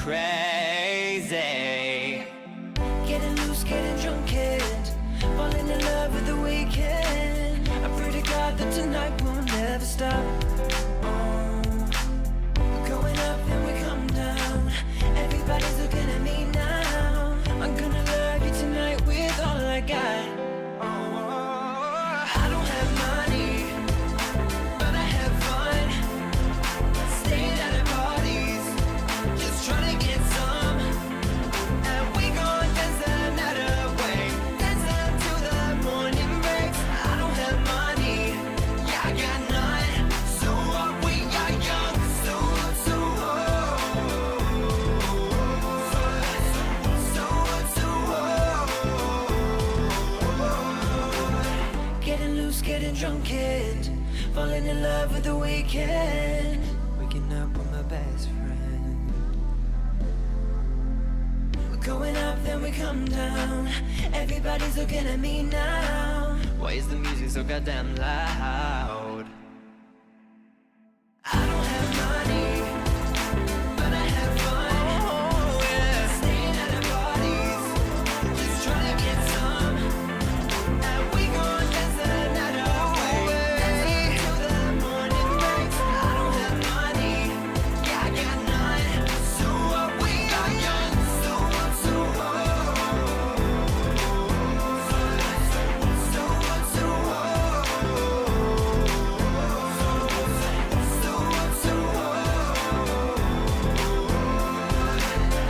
crazy. Getting loose, getting drunk and falling in love with the weekend. I pray to God that tonight will never stop. We're going up then we come down. Everybody's looking at me now. I'm gonna love you tonight with all I got. I don't have money, but I have fun. Staying at the parties, just trying to get some. And we gon' dance the night away, dance until the morning breaks. I don't have money, yeah, I got none. So what, we are young, so getting loose, getting drunk and falling in love with the weekend. Waking up with my best friend. We're going up then we come down. Everybody's looking at me now. Why is the music so goddamn loud? I don't have money, but I have fun. Oh yeah. Staying at the parties, just trying to get some. And we gon' dance the night away, dance until the morning breaks. I don't have money, yeah, I got none. So what, we are young, so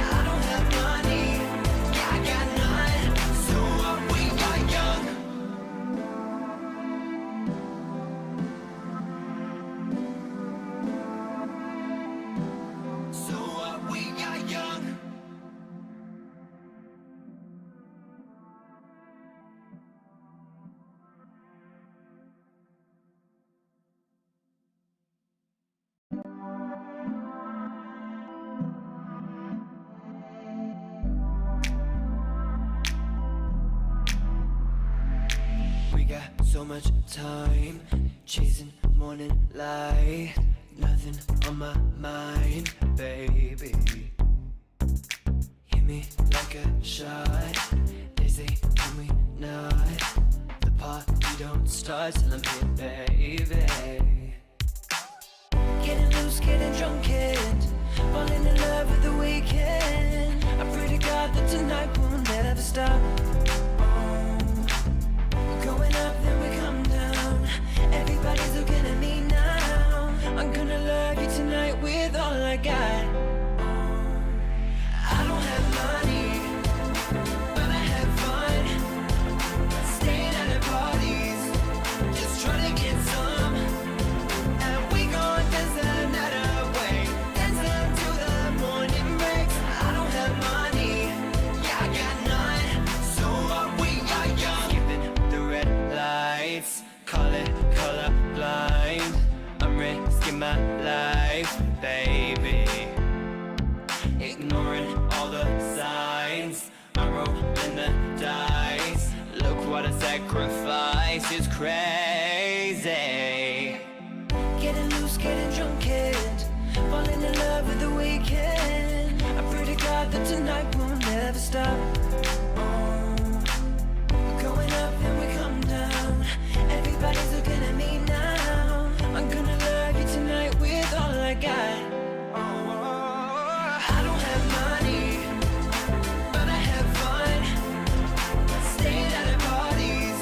I don't have money, yeah, I got none. So what, we are young. So what, we are young. We got so much time, chasing morning light. Nothing on my mind, baby. Hit me like a shot. They say when we not, the party don't start till I'm here, baby. Getting loose, getting drunk and falling in love with the weekend. I pray to God that tonight will never stop. We're going up then we come down. Everybody's looking at me now. I'm gonna love you tonight with all I got. I don't have money, but I have fun. Staying at the parties, just trying to get some. And we gon' dance the night away, dance until the morning breaks. I don't have money, yeah, I got none. So what, we are young. Skipping the red lights, call it color blind. I'm risking my life, baby. Ignoring all the signs, I'm rolling the dice. Look what a sacrifice, it's crazy. Getting loose, getting drunk and falling in love with the weekend. I pray to God that tonight will never stop. We're going up then we come down. Everybody's looking at me now. I'm gonna love you tonight with all I got. I don't have money, but I have fun. Staying at the parties,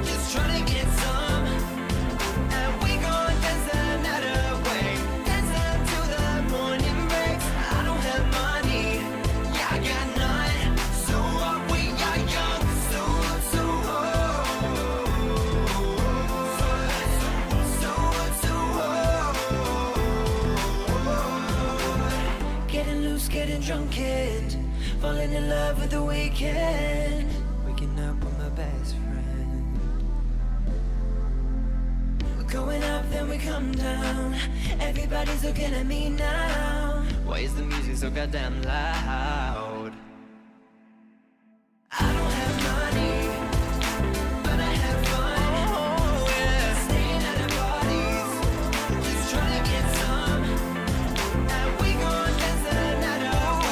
just trying to get some. And we gon' dance the night away, dance until the morning breaks. I don't have money, yeah, I got none. So what, we are young, so getting loose, getting drunk and falling in love with the weekend. Waking up with my best friend. We're going up then we come down. Everybody's looking at me now. Why is the music so goddamn loud? I don't have money, but I have fun. Oh yeah. Staying at the parties, just trying to get some. And we gon' dance the night away.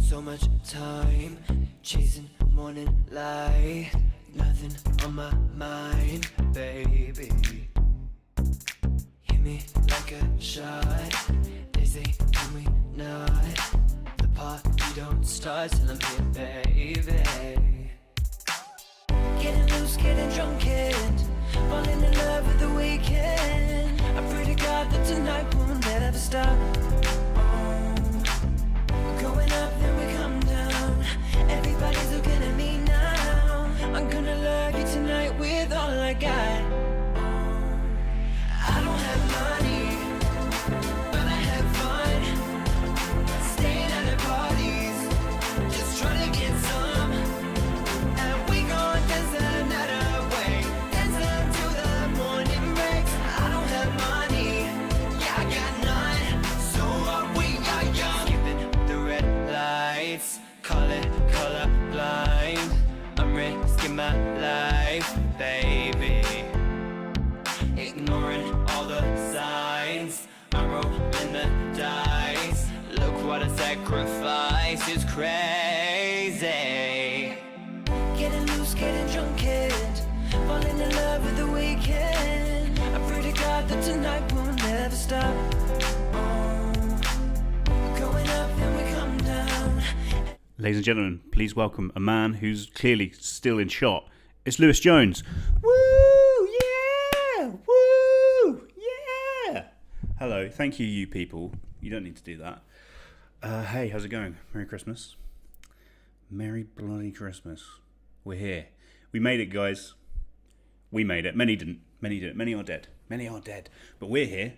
so much time chasing morning light. Nothing on my mind, baby. Hit me like a shot. They say, can we not? The party don't start till I'm here, baby. Getting loose, getting drunk, and falling in love with the weekend. I pray to God that tonight won't never stop. We're going up, then we come down. Everybody's looking at me now. I'm gonna love you tonight with all I got. I don't have money, but I have fun. Staying at the parties, just trying to get some. And we gon' dance the night away, dance until the morning breaks. I don't have money, yeah, I got none. So are we are young. Skipping the red lights, call it color blind. I'm risking my life, baby. Ignoring all the signs, I'm rolling the dice. Look what a sacrifice, it's crazy. Getting loose, getting drunk, and falling in love with the weekend. I pray to God that tonight won't never stop. We're going up, then we come down. Ladies and gentlemen, please welcome a man who's clearly still in shot. It's Lewis Jones. Woo! Yeah! Woo! Yeah! Hello, thank you, you people. You don't need to do that. Hey, how's it going? Merry Christmas. Merry bloody Christmas. We're here. We made it, guys. We made it. Many didn't. Many didn't. Many are dead. Many are dead. But we're here.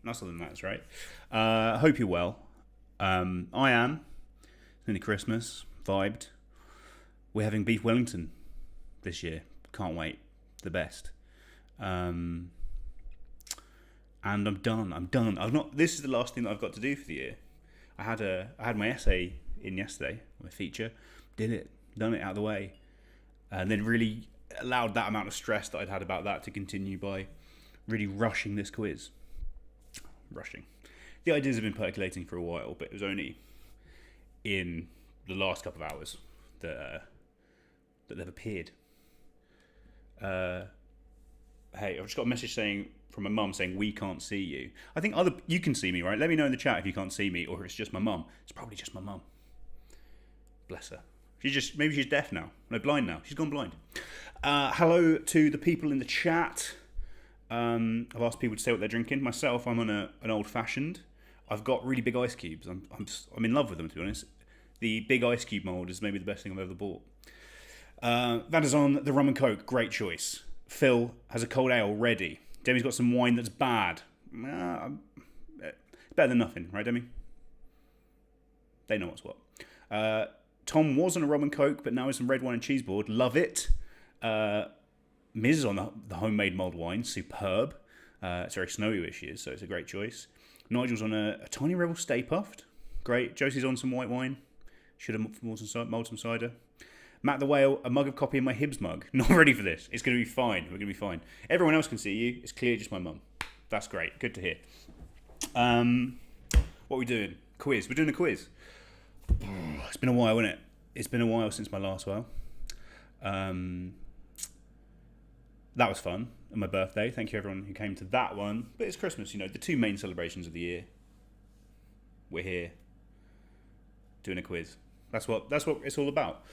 That's all that matters, right? Hope you're well. I am. It's nearly Christmas. Vibed. We're having beef Wellington this year. Can't wait. The best. And I'm done. I've not. This is the last thing that I've got to do for the year. I had my essay in yesterday, my feature. Did it. Done it out of the way. And then really allowed that amount of stress that I'd had about that to continue by really rushing this quiz. Rushing. The ideas have been percolating for a while, but it was only in the last couple of hours that they've appeared. Hey, I've just got a message from my mum saying we can't see you. I think you can see me, right? Let me know in the chat if you can't see me or if it's just my mum. It's probably just my mum. Bless her. Maybe she's deaf now. No, blind now. She's gone blind. Hello to the people in the chat. I've asked people to say what they're drinking. Myself, I'm on an old fashioned. I've got really big ice cubes. I'm in love with them, to be honest. The big ice cube mold is maybe the best thing I've ever bought. That is on the rum and coke. Great choice. Phil has a cold ale ready. Demi's got some wine that's bad. Better than nothing, right, Demi? They know what's what. Tom was on a rum and coke, but now he's on red wine and cheese board. Love it. Miz is on the homemade mulled wine. Superb. It's very snowy where she is, so it's a great choice. Nigel's on a tiny rebel Stay Puffed. Great. Josie's on some white wine. Should have mulled some cider. Matt the Whale, a mug of coffee in my Hibs mug. Not ready for this. It's going to be fine. We're going to be fine. Everyone else can see you. It's clear just my mum. That's great. Good to hear. What are we doing? Quiz. We're doing a quiz. It's been a while, isn't it? It's been a while since my last one. That was fun. And my birthday. Thank you everyone who came to that one. But it's Christmas, the two main celebrations of the year. We're here doing a quiz. That's what it's all about.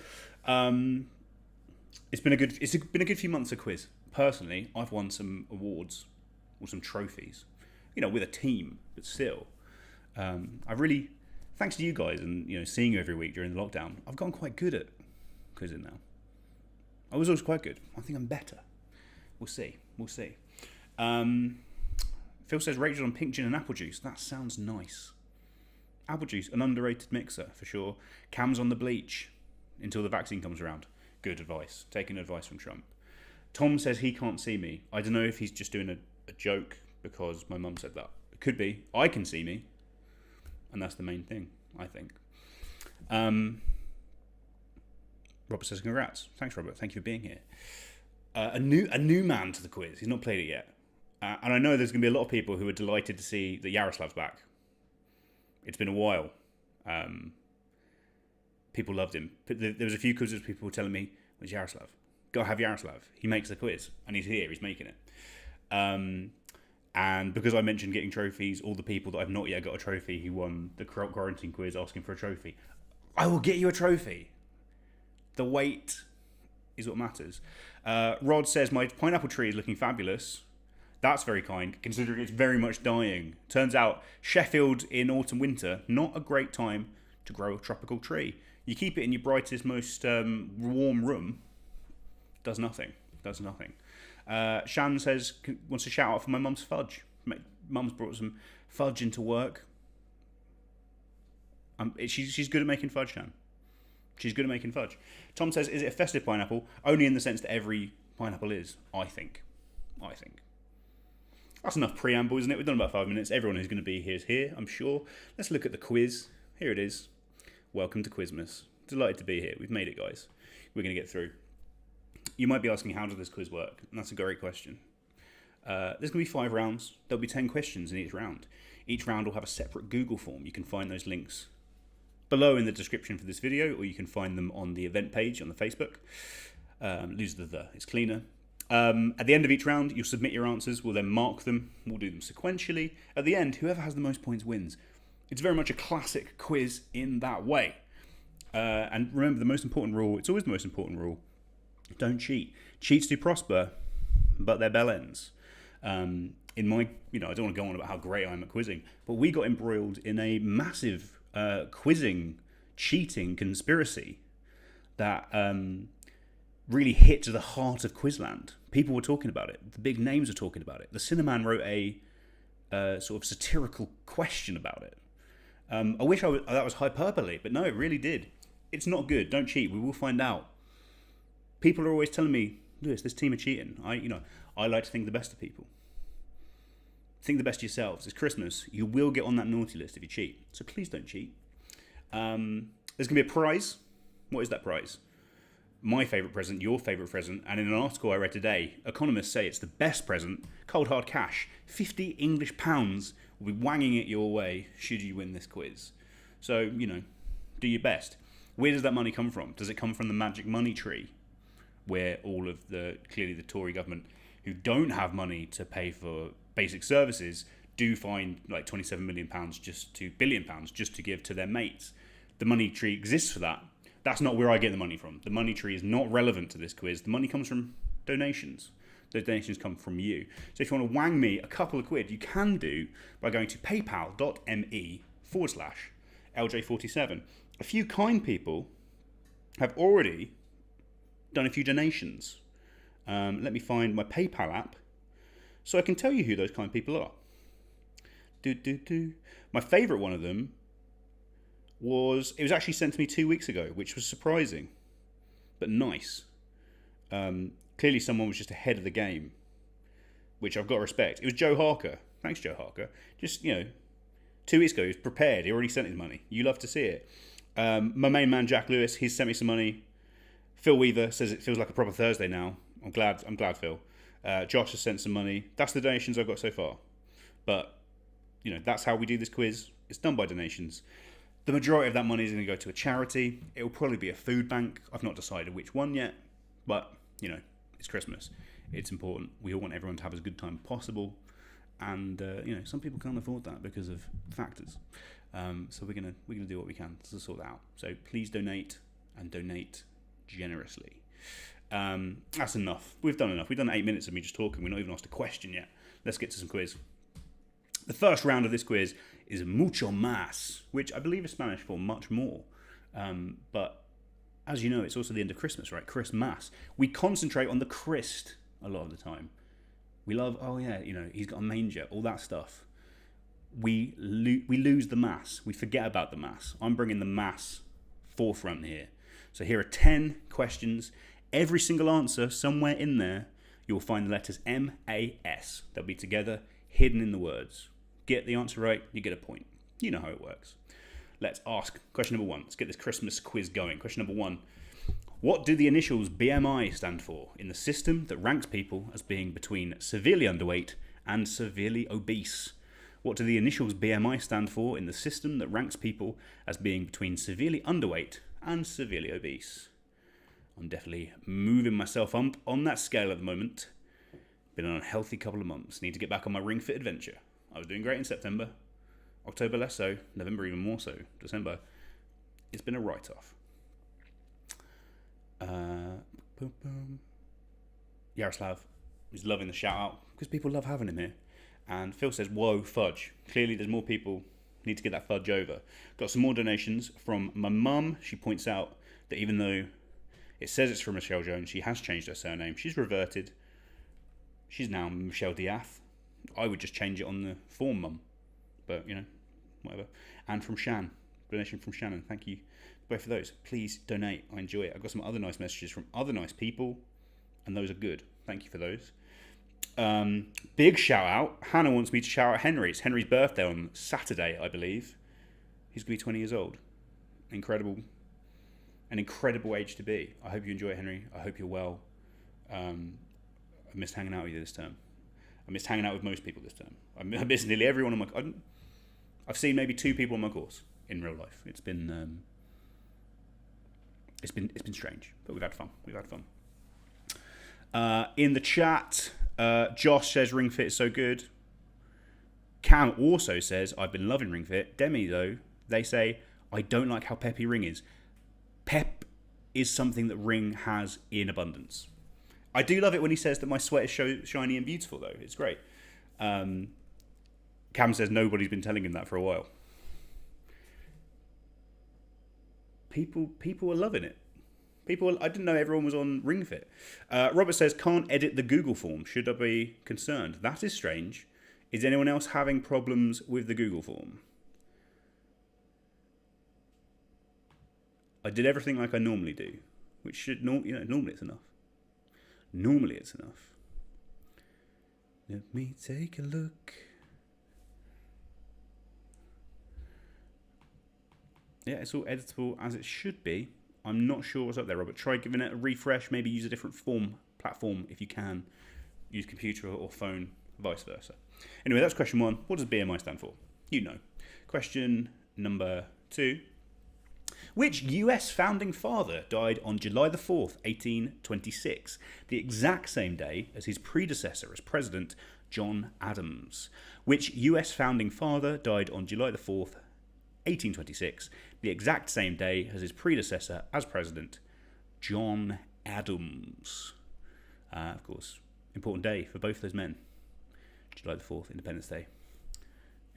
It's been a good few months of quiz. Personally, I've won some awards or some trophies, with a team, but still, I really, thanks to you guys and seeing you every week during the lockdown, I've gotten quite good at quizzing now. I was always quite good. I think I'm better. We'll see. Phil says Rachel on pink gin and apple juice. That sounds nice. Apple juice, an underrated mixer for sure. Cam's on the bleach until the vaccine comes around. Good advice. Taking advice from Trump. Tom says he can't see me. I don't know if he's just doing a joke because my mum said that. It could be. I can see me. And that's the main thing, I think. Robert says congrats. Thanks, Robert. Thank you for being here. A new man to the quiz. He's not played it yet. And I know there's going to be a lot of people who are delighted to see that Yaroslav's back. It's been a while. People loved him. But there was a few quizzes people were telling me, "Where's Yaroslav? Go have Yaroslav. He makes the quiz, and he's here. He's making it." And because I mentioned getting trophies, all the people that I've not yet got a trophy who won the quarantine quiz asking for a trophy, I will get you a trophy. The weight is what matters. Rod says, my pineapple tree is looking fabulous. That's very kind, considering it's very much dying. Turns out, Sheffield in autumn winter, not a great time to grow a tropical tree. You keep it in your brightest, most warm room, does nothing. Shan says, wants to shout out for my mum's fudge. Mum's brought some fudge into work. She's good at making fudge, Shan. She's good at making fudge. Tom says, is it a festive pineapple? Only in the sense that every pineapple is, I think. That's enough preamble, isn't it? We've done about 5 minutes. Everyone who's going to be here is here, I'm sure. Let's look at the quiz. Here it is. Welcome to Quizmas. Delighted to be here. We've made it, guys. We're going to get through. You might be asking, how does this quiz work? And that's a great question. There's going to be 5 rounds. There'll be 10 questions in each round. Each round will have a separate Google form. You can find those links below in the description for this video, or you can find them on the event page on the Facebook. Lose the, it's cleaner. At the end of each round, you'll submit your answers. We'll then mark them. We'll do them sequentially. At the end, whoever has the most points wins. It's very much a classic quiz in that way. And remember, the most important rule, it's always the most important rule, don't cheat. Cheats do prosper, but they're bell ends. In my, I don't want to go on about how great I am at quizzing, but we got embroiled in a massive quizzing, cheating conspiracy that really hit to the heart of Quizland. People were talking about it. The big names were talking about it. The Cinnamon wrote a sort of satirical question about it. I wish that was hyperbole, but no, it really did. It's not good. Don't cheat. We will find out. People are always telling me, Lewis, this team are cheating. I like to think the best of people. Think the best of yourselves. It's Christmas. You will get on that naughty list if you cheat. So please don't cheat. There's going to be a prize. What is that prize? My favourite present, your favourite present, and in an article I read today, economists say it's the best present, cold hard cash. 50 English pounds will be wanging it your way should you win this quiz. So, do your best. Where does that money come from? Does it come from the magic money tree, where all of clearly the Tory government, who don't have money to pay for basic services, do find like £27 billion just to give to their mates? The money tree exists for that. That's not where I get the money from. The money tree is not relevant to this quiz. The money comes from donations. Those donations come from you. So if you want to wang me a couple of quid, you can do by going to paypal.me/LJ47. A few kind people have already done a few donations. Let me find my PayPal app so I can tell you who those kind people are. My favourite one of them was actually sent to me 2 weeks ago, which was surprising, but nice. Clearly someone was just ahead of the game, which I've got to respect. It was Joe Harker. Thanks, Joe Harker. Just, 2 weeks ago, he was prepared. He already sent his money. You love to see it. My main man, Jack Lewis, he's sent me some money. Phil Weaver says it feels like a proper Thursday now. I'm glad, Phil. Josh has sent some money. That's the donations I've got so far. But, that's how we do this quiz. It's done by donations. The majority of that money is going to go to a charity. It will probably be a food bank. I've not decided which one yet. But, it's Christmas. It's important. We all want everyone to have as good time as possible. And, some people can't afford that because of factors. So we're gonna do what we can to sort that out. So please donate, and donate generously. That's enough. We've done enough. We've done 8 minutes of me just talking. We're not even asked a question yet. Let's get to some quiz. The first round of this quiz is mucho más, which I believe is Spanish for much more. But as you know, it's also the end of Christmas, right? Christmas. We concentrate on the Christ a lot of the time. We love, he's got a manger, all that stuff. We lose the mass. We forget about the mass. I'm bringing the mass forefront here. So here are 10 questions. Every single answer, somewhere in there, you'll find the letters M-A-S. They'll be together, hidden in the words. Get the answer right, you get a point. You know how it works. Let's ask question number 1. Let's get this Christmas quiz going. Question number 1. What do the initials BMI stand for in the system that ranks people as being between severely underweight and severely obese? What do the initials BMI stand for in the system that ranks people as being between severely underweight and severely obese. I'm definitely moving myself up on that scale at the moment. Been on a healthy couple of months. Need to get back on my Ring Fit adventure. I was doing great in September. October less so. November even more so. December. It's been a write-off. Yaroslav is loving the shout-out because people love having him here. And Phil says, whoa, fudge. Clearly there's more people need to get that fudge over. Got some more donations from my mum. She points out that even though it says it's from Michelle Jones, she has changed her surname. She's reverted. She's now Michelle Diath. I would just change it on the form, mum. But, you know, whatever. And from Shan. Donation from Shannon. Thank you. Both of those. Please donate. I enjoy it. I've got some other nice messages from other nice people. And those are good. Thank you for those. Big shout out. Hannah wants me to shout out Henry. It's Henry's birthday on Saturday, I believe. He's going to be 20 years old. Incredible. An incredible age to be. I hope you enjoy it, Henry. I hope you're well. I missed hanging out with you this term. I missed hanging out with most people this term. I missed nearly everyone on my... I've seen maybe 2 people on my course in real life. It's been strange, but we've had fun. In the chat, Josh says Ring Fit is so good. Cam also says I've been loving Ring Fit. Demi though, they say I don't like how peppy Ring is. Pep is something that Ring has in abundance. I do love it when he says that my sweat is shiny and beautiful though. It's great. Cam says nobody's been telling him that for a while. People are loving it. I didn't know everyone was on Ring Fit. Robert says, can't edit the Google form. Should I be concerned? That is strange. Is anyone else having problems with the Google form? I did everything like I normally do, which should, normally it's enough. Normally it's enough. Let me take a look. Yeah, it's all editable as it should be. I'm not sure what's up there, Robert. Try giving it a refresh. Maybe use a different platform if you can. Use computer or phone, vice versa. Anyway, that's question 1. What does BMI stand for? You know. Question number 2. Which US founding father died on July the 4th, 1826, the exact same day as his predecessor as president, John Adams? Which US founding father died on July the 4th, 1826, the exact same day as his predecessor as president, John Adams? Of course, important day for both those men. July the 4th, Independence Day.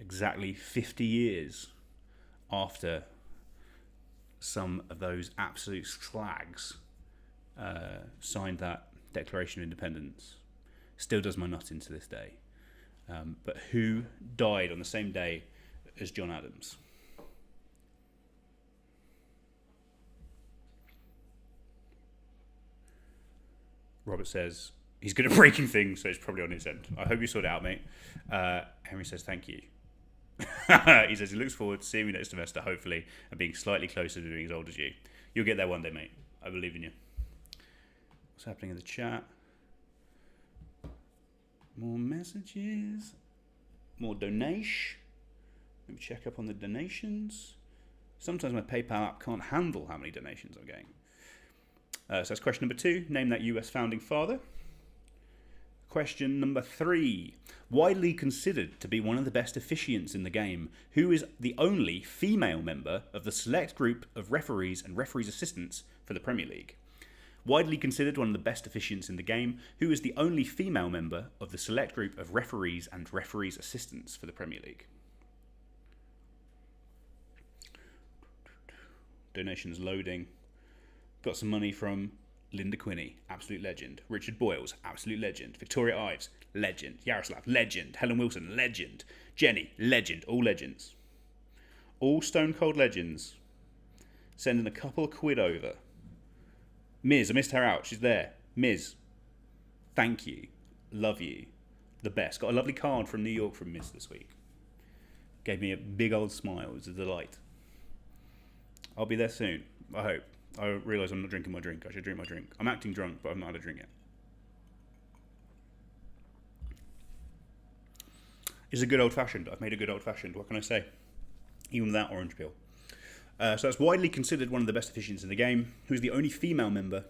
Exactly 50 years after some of those absolute slags signed that Declaration of Independence. Still does my nut in to this day. But who died on the same day as John Adams? Robert says he's good at breaking things, so it's probably on his end. I hope you sort it out, mate. Henry says thank you. He says he looks forward to seeing you next semester, hopefully, and being slightly closer to being as old as you. You'll get there one day, mate. I believe in you. What's happening in the chat? More messages. More donation. Let me check up on the donations. Sometimes my PayPal app can't handle how many donations I'm getting. So that's question number 2. Name that US founding father. Question number 3. Widely considered to be one of the best officiants in the game, who is the only female member of the select group of referees and referees' assistants for the Premier League? Widely considered one of the best officiants in the game, who is the only female member of the select group of referees and referees' assistants for the Premier League? Donations loading. Got some money from Linda Quinney, absolute legend. Richard Boyles, absolute legend. Victoria Ives, legend. Yaroslav, legend. Helen Wilson, legend. Jenny, legend. All legends. All stone cold legends. Sending a couple of quid over. Miz, I missed her out. She's there. Miz, thank you. Love you. The best. Got a lovely card from New York from Miz this week. Gave me a big old smile. It was a delight. I'll be there soon. I hope. I realise I'm not drinking my drink. I should drink my drink. I'm acting drunk, but I've not had a drink yet. It's a good old-fashioned. I've made a good old-fashioned. What can I say? Even without orange peel. So that's widely considered one of the best officiants in the game, who's the only female member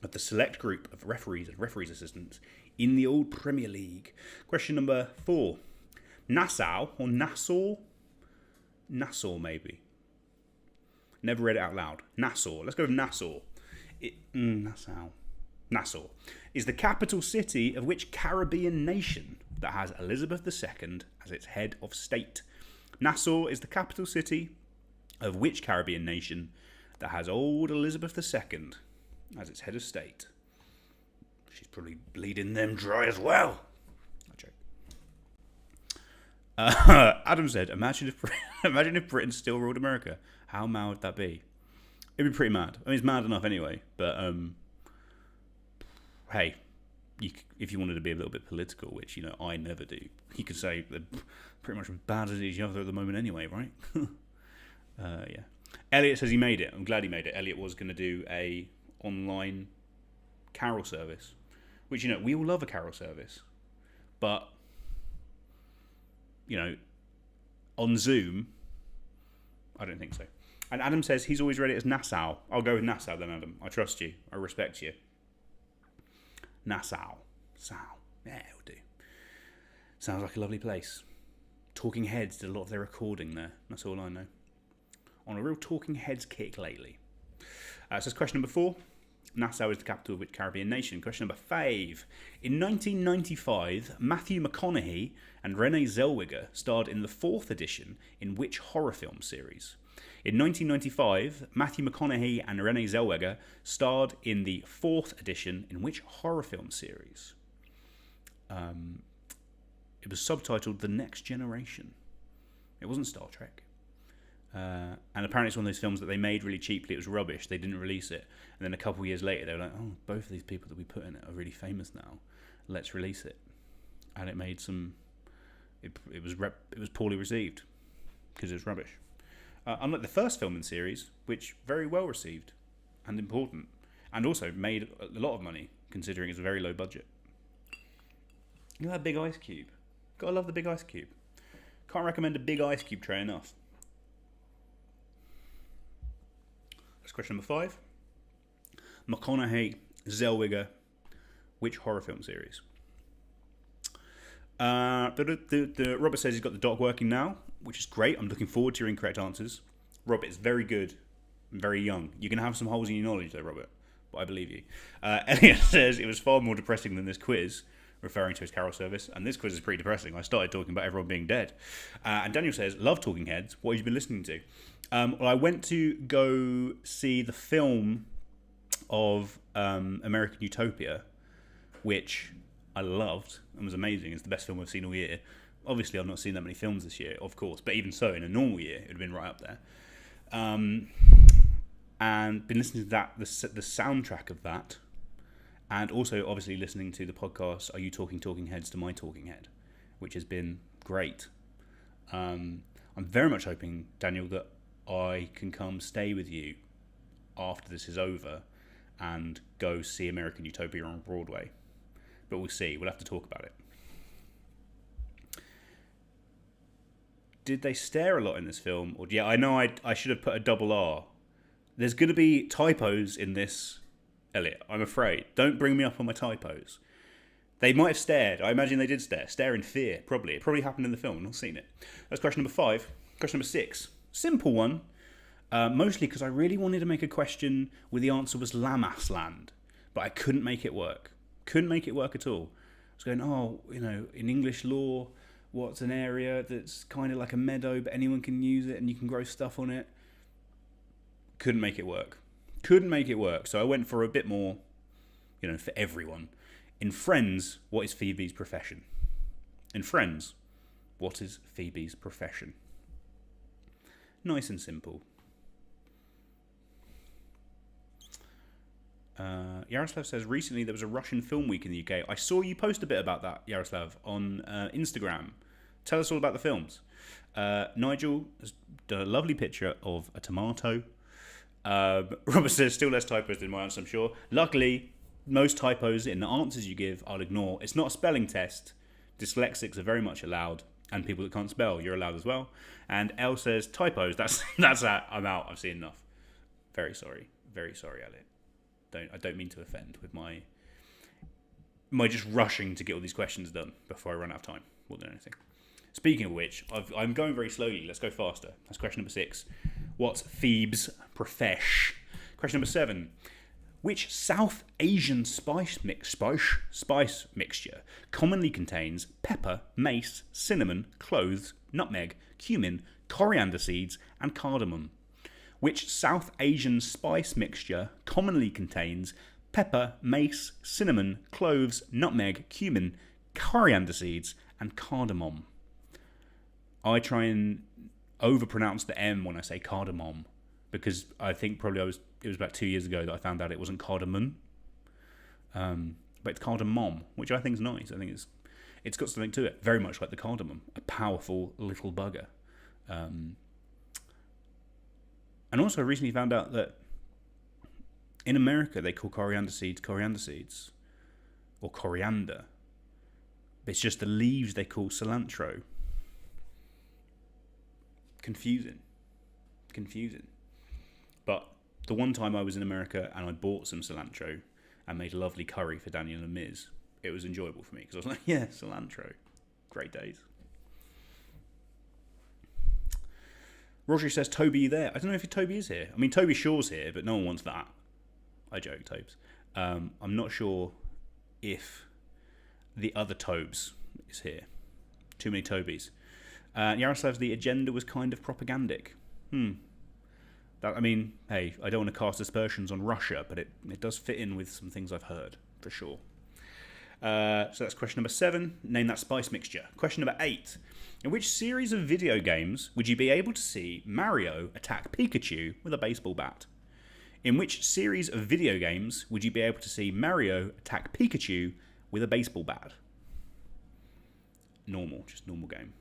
of the select group of referees and referees assistants in the old Premier League. Question number 4. Nassau, or Nassau? Nassau, maybe. Never read it out loud. Nassau. Let's go with Nassau. Nassau. Nassau is the capital city of which Caribbean nation that has Elizabeth II as its head of state? Nassau is the capital city of which Caribbean nation that has old Elizabeth II as its head of state? She's probably bleeding them dry as well. I joke. Adam said, imagine if Britain still ruled America. How mad would that be? It'd be pretty mad. I mean, it's mad enough anyway, but hey, if you wanted to be a little bit political, which, you know, I never do, you could say they're pretty much as bad as each other at the moment anyway, right? Yeah. Elliot says he made it. I'm glad he made it. Elliot was going to do a online carol service, which, you know, we all love a carol service, but, you know, on Zoom, I don't think so. And Adam says he's always read it as Nassau. I'll go with Nassau then, Adam. I trust you. I respect you. Nassau. Yeah, it'll do. Sounds like a lovely place. Talking Heads did a lot of their recording there. That's all I know. On a real Talking Heads kick lately. So that's question number 4. Nassau is the capital of which Caribbean nation? Question number 5. In 1995, Matthew McConaughey and Renee Zellweger starred in the 4th edition in which horror film series? In 1995, Matthew McConaughey and Renee Zellweger starred in the 4th edition in which horror film series? It was subtitled The Next Generation. It wasn't Star Trek. And apparently it's one of those films that they made really cheaply. It was rubbish. They didn't release it. And then a couple of years later, they were like, oh, both of these people that we put in it are really famous now. Let's release it. And it made some... It was poorly received because it was rubbish. Unlike the first film in the series, which very well received and important, and also made a lot of money considering it's a very low budget. Look at that big ice cube. Gotta love the big ice cube. Can't recommend a big ice cube tray enough. That's question number 5. McConaughey, Zellweger, which horror film series? Robert says he's got the doc working now, which is great. I'm looking forward to your incorrect answers. Robert is very good and very young. You're going to have some holes in your knowledge though, Robert, but I believe you. Elliot says it was far more depressing than this quiz, referring to his carol service, and this quiz is pretty depressing. I started talking about everyone being dead. And Daniel says, love Talking Heads. What have you been listening to? Well, I went to go see the film of American Utopia, which I loved and was amazing. It's the best film I've seen all year. Obviously, I've not seen that many films this year, of course, but even so, in a normal year, it would have been right up there. And been listening to that, the soundtrack of that, and also obviously listening to the podcast, Are You Talking Heads to My Talking Head, which has been great. I'm very much hoping, Daniel, that I can come stay with you after this is over and go see American Utopia on Broadway. But we'll see. We'll have to talk about it. Did they stare a lot in this film? Or yeah, I know I should have put a double R. There's going to be typos in this, Elliot, I'm afraid. Don't bring me up on my typos. They might have stared. I imagine they did stare. Stare in fear, probably. It probably happened in the film. I've not seen it. That's question number 5. Question number 6. Simple one. Mostly because I really wanted to make a question where the answer was Lamasland. But I couldn't make it work. Couldn't make it work at all. I was going, in English law, what's an area that's kind of like a meadow, but anyone can use it and you can grow stuff on it? Couldn't make it work. So I went for a bit more, for everyone. In Friends, what is Phoebe's profession? Nice and simple. Yaroslav says, recently there was a Russian film week in the UK. I saw you post a bit about that, Yaroslav, on Instagram. Tell us all about the films. Nigel has done a lovely picture of a tomato. Robert says, still less typos than my answer, I'm sure. Luckily, most typos in the answers you give, I'll ignore. It's not a spelling test. Dyslexics are very much allowed. And people that can't spell, you're allowed as well. And L says typos. That's that. I'm out. I've seen enough. Very sorry, Elliot. I don't mean to offend with my just rushing to get all these questions done before I run out of time more than anything. Speaking of which, I'm going very slowly. Let's go faster. That's question number 6. What's Phoebe's profesh? Question number 7. Which South Asian spice mixture commonly contains pepper, mace, cinnamon, cloves, nutmeg, cumin, coriander seeds, and cardamom? Which South Asian spice mixture commonly contains pepper, mace, cinnamon, cloves, nutmeg, cumin, coriander seeds, and cardamom? I try and overpronounce the M when I say cardamom, because I think probably it was about 2 years ago that I found out it wasn't cardamom, but it's cardamom, which I think is nice. I think it's got something to it, very much like the cardamom, a powerful little bugger. And also I recently found out that in America they call coriander seeds, or coriander, but it's just the leaves they call cilantro. Confusing. But the one time I was in America and I bought some cilantro and made a lovely curry for Daniel and Miz, it was enjoyable for me because I was like, yeah, cilantro. Great days. Roger says, Toby, you there? I don't know if Toby is here. I mean, Toby Shaw's here, but no one wants that. I joke, Tobes. I'm not sure if the other Tobes is here. Too many Tobys. Yaroslav's the agenda was kind of propagandic. I mean, hey, I don't want to cast aspersions on Russia, but it does fit in with some things I've heard, for sure. So that's question number 7. Name that spice mixture. Question number 8. In which series of video games would you be able to see Mario attack Pikachu with a baseball bat? In which series of video games would you be able to see Mario attack Pikachu with a baseball bat? Just normal game.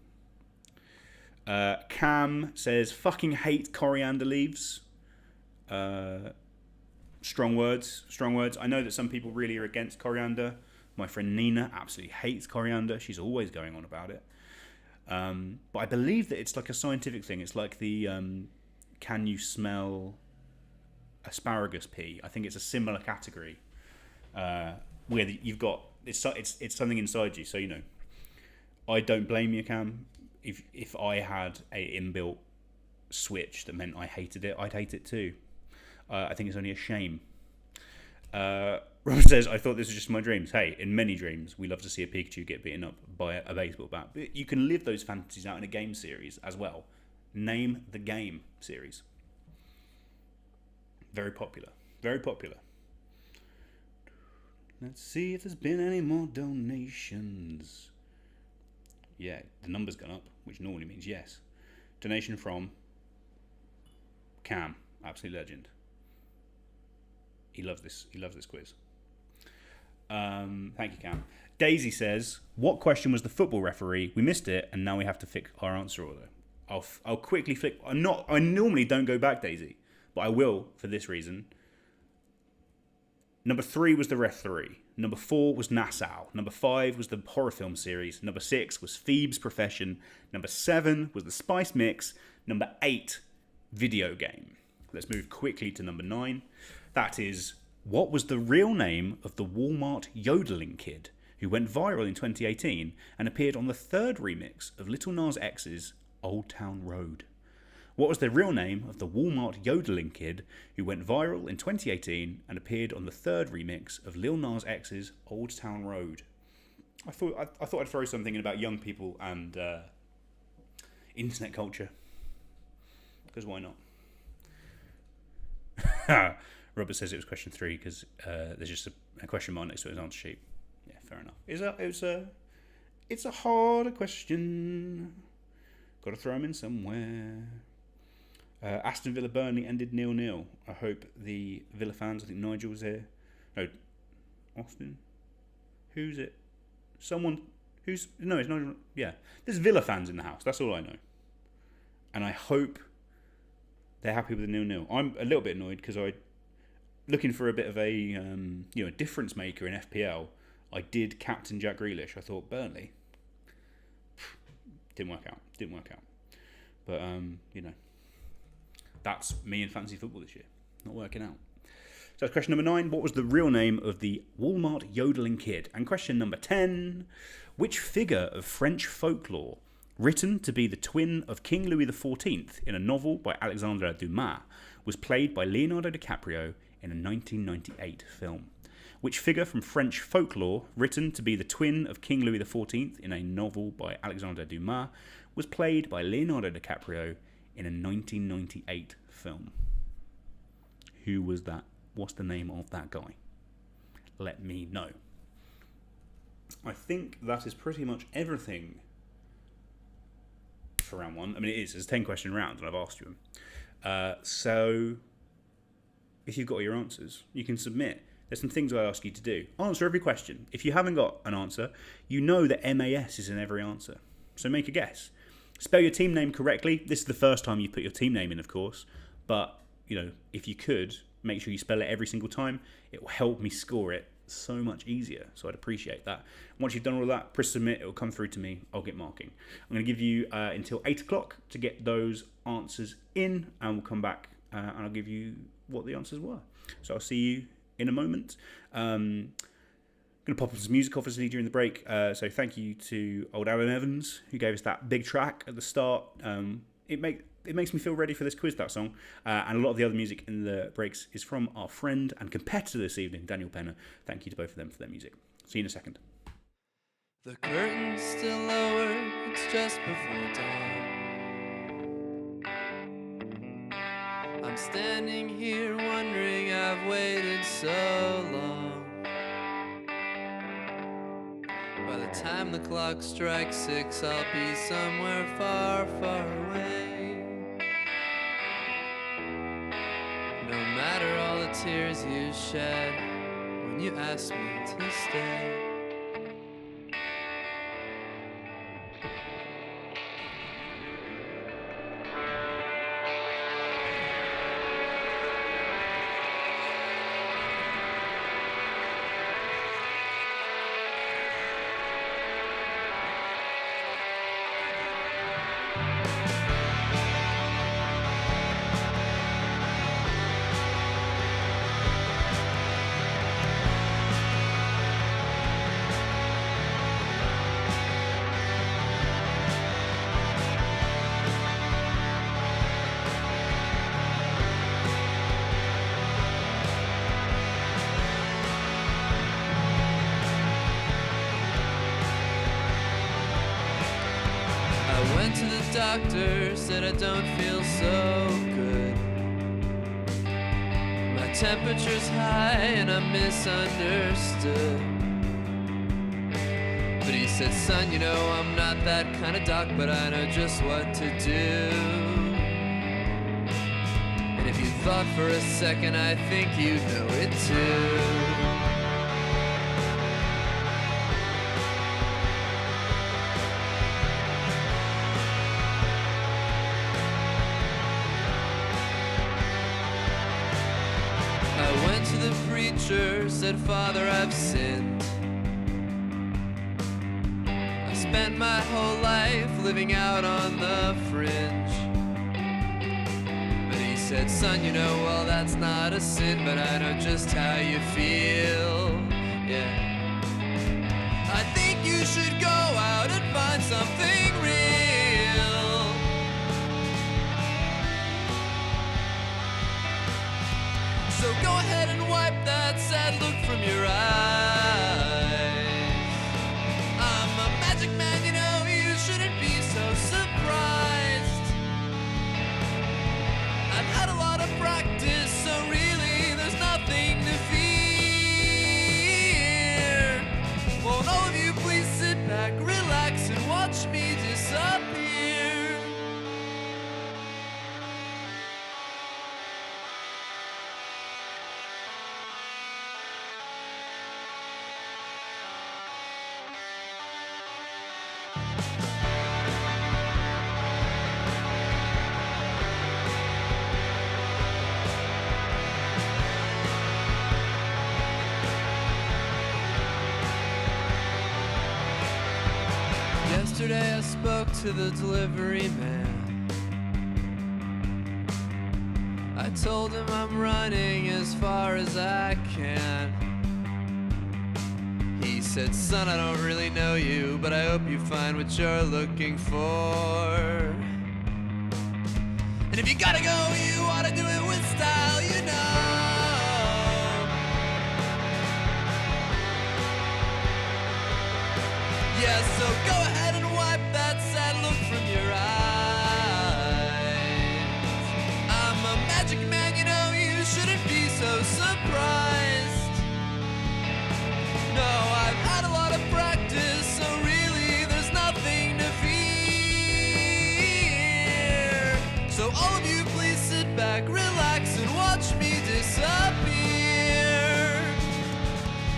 Cam says, fucking hate coriander leaves. Strong words. I know that some people really are against coriander. My friend Nina absolutely hates coriander. She's always going on about it. But I believe that it's like a scientific thing. It's like the can you smell asparagus pea? I think it's a similar category where you've got it's something inside you. So I don't blame you, Cam. If I had a inbuilt switch that meant I hated it, I'd hate it too. I think it's only a shame. Rob says, I thought this was just my dreams. Hey, in many dreams, we love to see a Pikachu get beaten up by a baseball bat. But you can live those fantasies out in a game series as well. Name the game series. Very popular. Let's see if there's been any more donations. Yeah, the number's gone up, which normally means yes. Donation from Cam, absolute legend. He loves this quiz. Thank you, Cam. Daisy says, what question was the football referee? We missed it, and now we have to fix our answer order. I'll quickly flick. I normally don't go back, Daisy, but I will for this reason. Number 3 was the referee. Number 4 was Nassau. Number 5 was the horror film series. Number 6 was Phoebe's profession. Number 7 was the spice mix. Number 8, video game. Let's move quickly to number 9. That is, what was the real name of the Walmart yodeling kid who went viral in 2018 and appeared on the 3rd remix of Lil Nas X's Old Town Road? What was the real name of the Walmart yodeling kid who went viral in 2018 and appeared on the 3rd remix of Lil Nas X's Old Town Road? I thought I'd throw something in about young people and internet culture. Because why not? Robert says it was question 3 because there's just a question mark next to his answer sheet. Yeah, fair enough. It's a harder question. Got to throw him in somewhere. Aston Villa Burnley ended 0-0. I hope the Villa fans, I think Nigel was here. No, Austin? Who's it? Someone who's... No, it's Nigel. Yeah. There's Villa fans in the house. That's all I know. And I hope they're happy with the 0-0. I'm a little bit annoyed because looking for a bit of a difference maker in FPL, I did captain Jack Grealish. I thought, Burnley, Didn't work out. But, you know, that's me in fantasy football this year. Not working out. So that's question number 9. What was the real name of the Walmart yodeling kid? And question number 10. Which figure of French folklore, written to be the twin of King Louis XIV in a novel by Alexandre Dumas, was played by Leonardo DiCaprio in a 1998 film? Which figure from French folklore, written to be the twin of King Louis XIV in a novel by Alexandre Dumas, was played by Leonardo DiCaprio in a 1998 film? Who was that? What's the name of that guy? Let me know. I think that is pretty much everything for round 1. I mean, it's a 10-question round, and I've asked you them. So, if you've got your answers, you can submit. There's some things I ask you to do. Answer every question. If you haven't got an answer, you know that MAS is in every answer. So make a guess. Spell your team name correctly. This is the first time you put your team name in, of course. But, you know, if you could, make sure you spell it every single time. It will help me score it so much easier. So I'd appreciate that. Once you've done all of that, press submit. It will come through to me. I'll get marking. I'm going to give you until 8 o'clock to get those answers in. And we'll come back and I'll give you what the answers were. So I'll see you in a moment. I'm going to pop up some music, obviously, during the break. So thank you to old Alan Evans, who gave us that big track at the start. It makes me feel ready for this quiz, that song. And a lot of the other music in the breaks is from our friend and competitor this evening, Daniel Penner. Thank you to both of them for their music. See you in a second. The curtain's still lowered, it's just before dawn. I'm standing here wondering I've waited so long. By the time the clock strikes 6, I'll be somewhere far, far away. No matter all the tears you shed when you asked me to stay. To the doctor, said I don't feel so good. My temperature's high and I'm misunderstood. But he said, son, you know I'm not that kind of doc, but I know just what to do. And if you thought for a second, I think you know it too. Said, Father, I've sinned. I've spent my whole life living out on the fringe. But he said, son, you know, well, that's not a sin, but I know just how you feel. Yeah. I think you should go out and find something real. So go ahead and wipe that sad look from your eyes. I'm a magic man, you know, you shouldn't be so surprised. I've had a lot of practice, so really there's nothing to fear. Won't all of you please sit back, relax, and watch me spoke to the delivery man. I told him I'm running as far as I can. He said, son, I don't really know you, but I hope you find what you're looking for. And if you gotta go, you ought to do it with style, you know. Yeah, so go ahead and wipe that sad look from your eyes. I'm a magic man, you know, you shouldn't be so surprised. No, I've had a lot of practice, so really there's nothing to fear. So all of you please sit back, relax, and watch me disappear.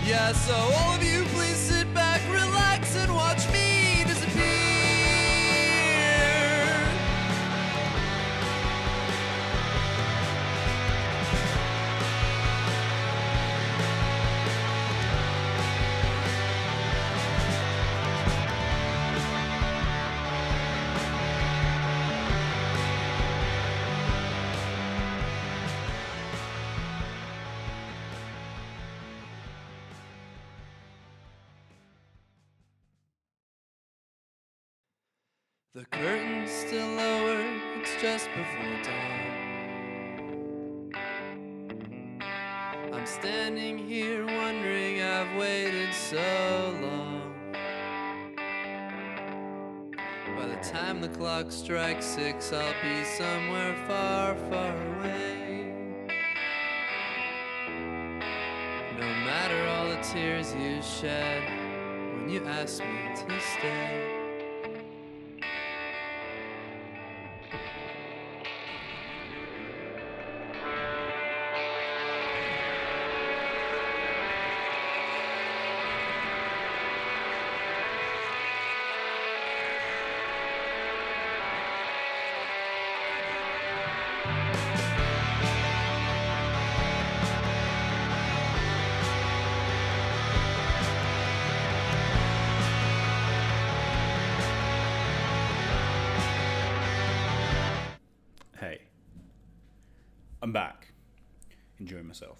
Yeah, so all of you please sit back, relax, and watch me disappear. The curtain's still lowered, it's just before dawn. I'm standing here wondering I've waited so long. By the time the clock strikes 6, I'll be somewhere far, far away. No matter all the tears you shed when you asked me to stay. Hey, I'm back. Enjoying myself.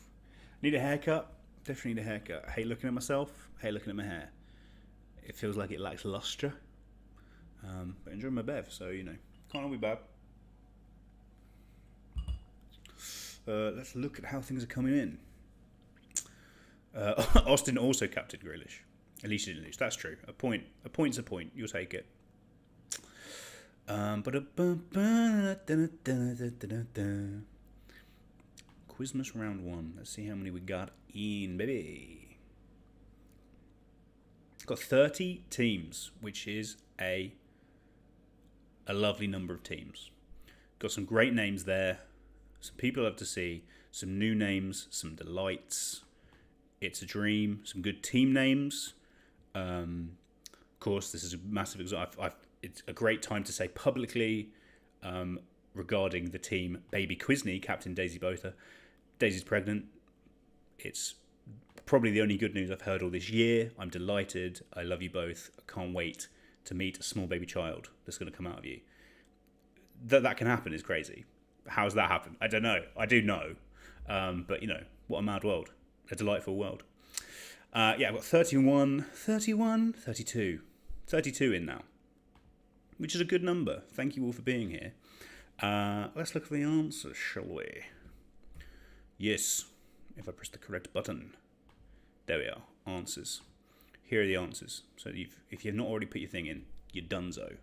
Need a haircut? Definitely need a haircut. I hate looking at myself. I hate looking at my hair. It feels like it lacks luster. But enjoying my bev, so you know, can't all be bad. Let's look at how things are coming in. Austin also captained Grealish. At least he didn't lose. That's true. A point's a point. You'll take it. Quizmas round 1. Let's see how many we got in, baby. Got 30 teams, which is a lovely number of teams. Got some great names there. Some people I love to see. Some new names. Some delights. It's a dream. Some good team names. Of course, this is a massive example. It's a great time to say publicly regarding the team Baby Quizny, Captain Daisy Botha. Daisy's pregnant. It's probably the only good news I've heard all this year. I'm delighted. I love you both. I can't wait to meet a small baby child that's going to come out of you. That can happen is crazy. How's that happen? I don't know. I do know. But, you know, what a mad world. A delightful world. Yeah, I've got 31, 32. 32 in now, which is a good number. Thank you all for being here. Let's look at the answers, shall we? Yes, if I press the correct button. There we are, answers. Here are the answers. So if you've not already put your thing in, you're donezo.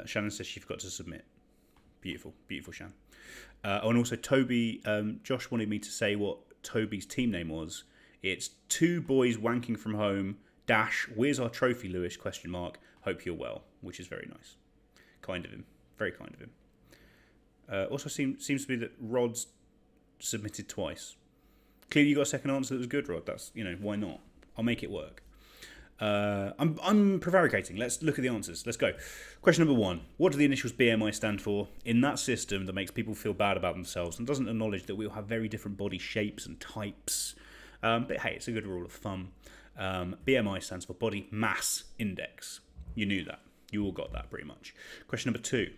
Shannon says she forgot to submit. Beautiful, beautiful, Shan. And also Toby, Josh wanted me to say what Toby's team name was. It's 2 boys wanking from home, where's our trophy, Lewis, ? Hope you're well, which is very nice. Kind of him. Very kind of him. Also seems to be that Rod's submitted twice. Clearly you got a second answer that was good, Rod. That's, you know, why not? I'll make it work. I'm prevaricating. Let's look at the answers. Let's go. Question number 1. What do the initials BMI stand for? In that system that makes people feel bad about themselves and doesn't acknowledge that we all have very different body shapes and types. But hey, it's a good rule of thumb. BMI stands for Body Mass Index. You knew that. You all got that pretty much. Question number 2.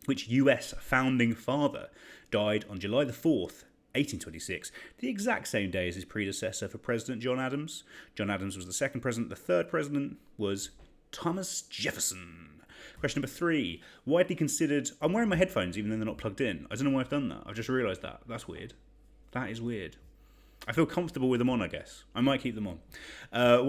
Which US founding father died on July the 4th, 1826, the exact same day as his predecessor for President John Adams? John Adams was the second president. The third president was Thomas Jefferson. Question number 3. Widely considered... I'm wearing my headphones even though they're not plugged in. I don't know why I've done that. I've just realised that. That's weird. That is weird. I feel comfortable with them on, I guess. I might keep them on. I've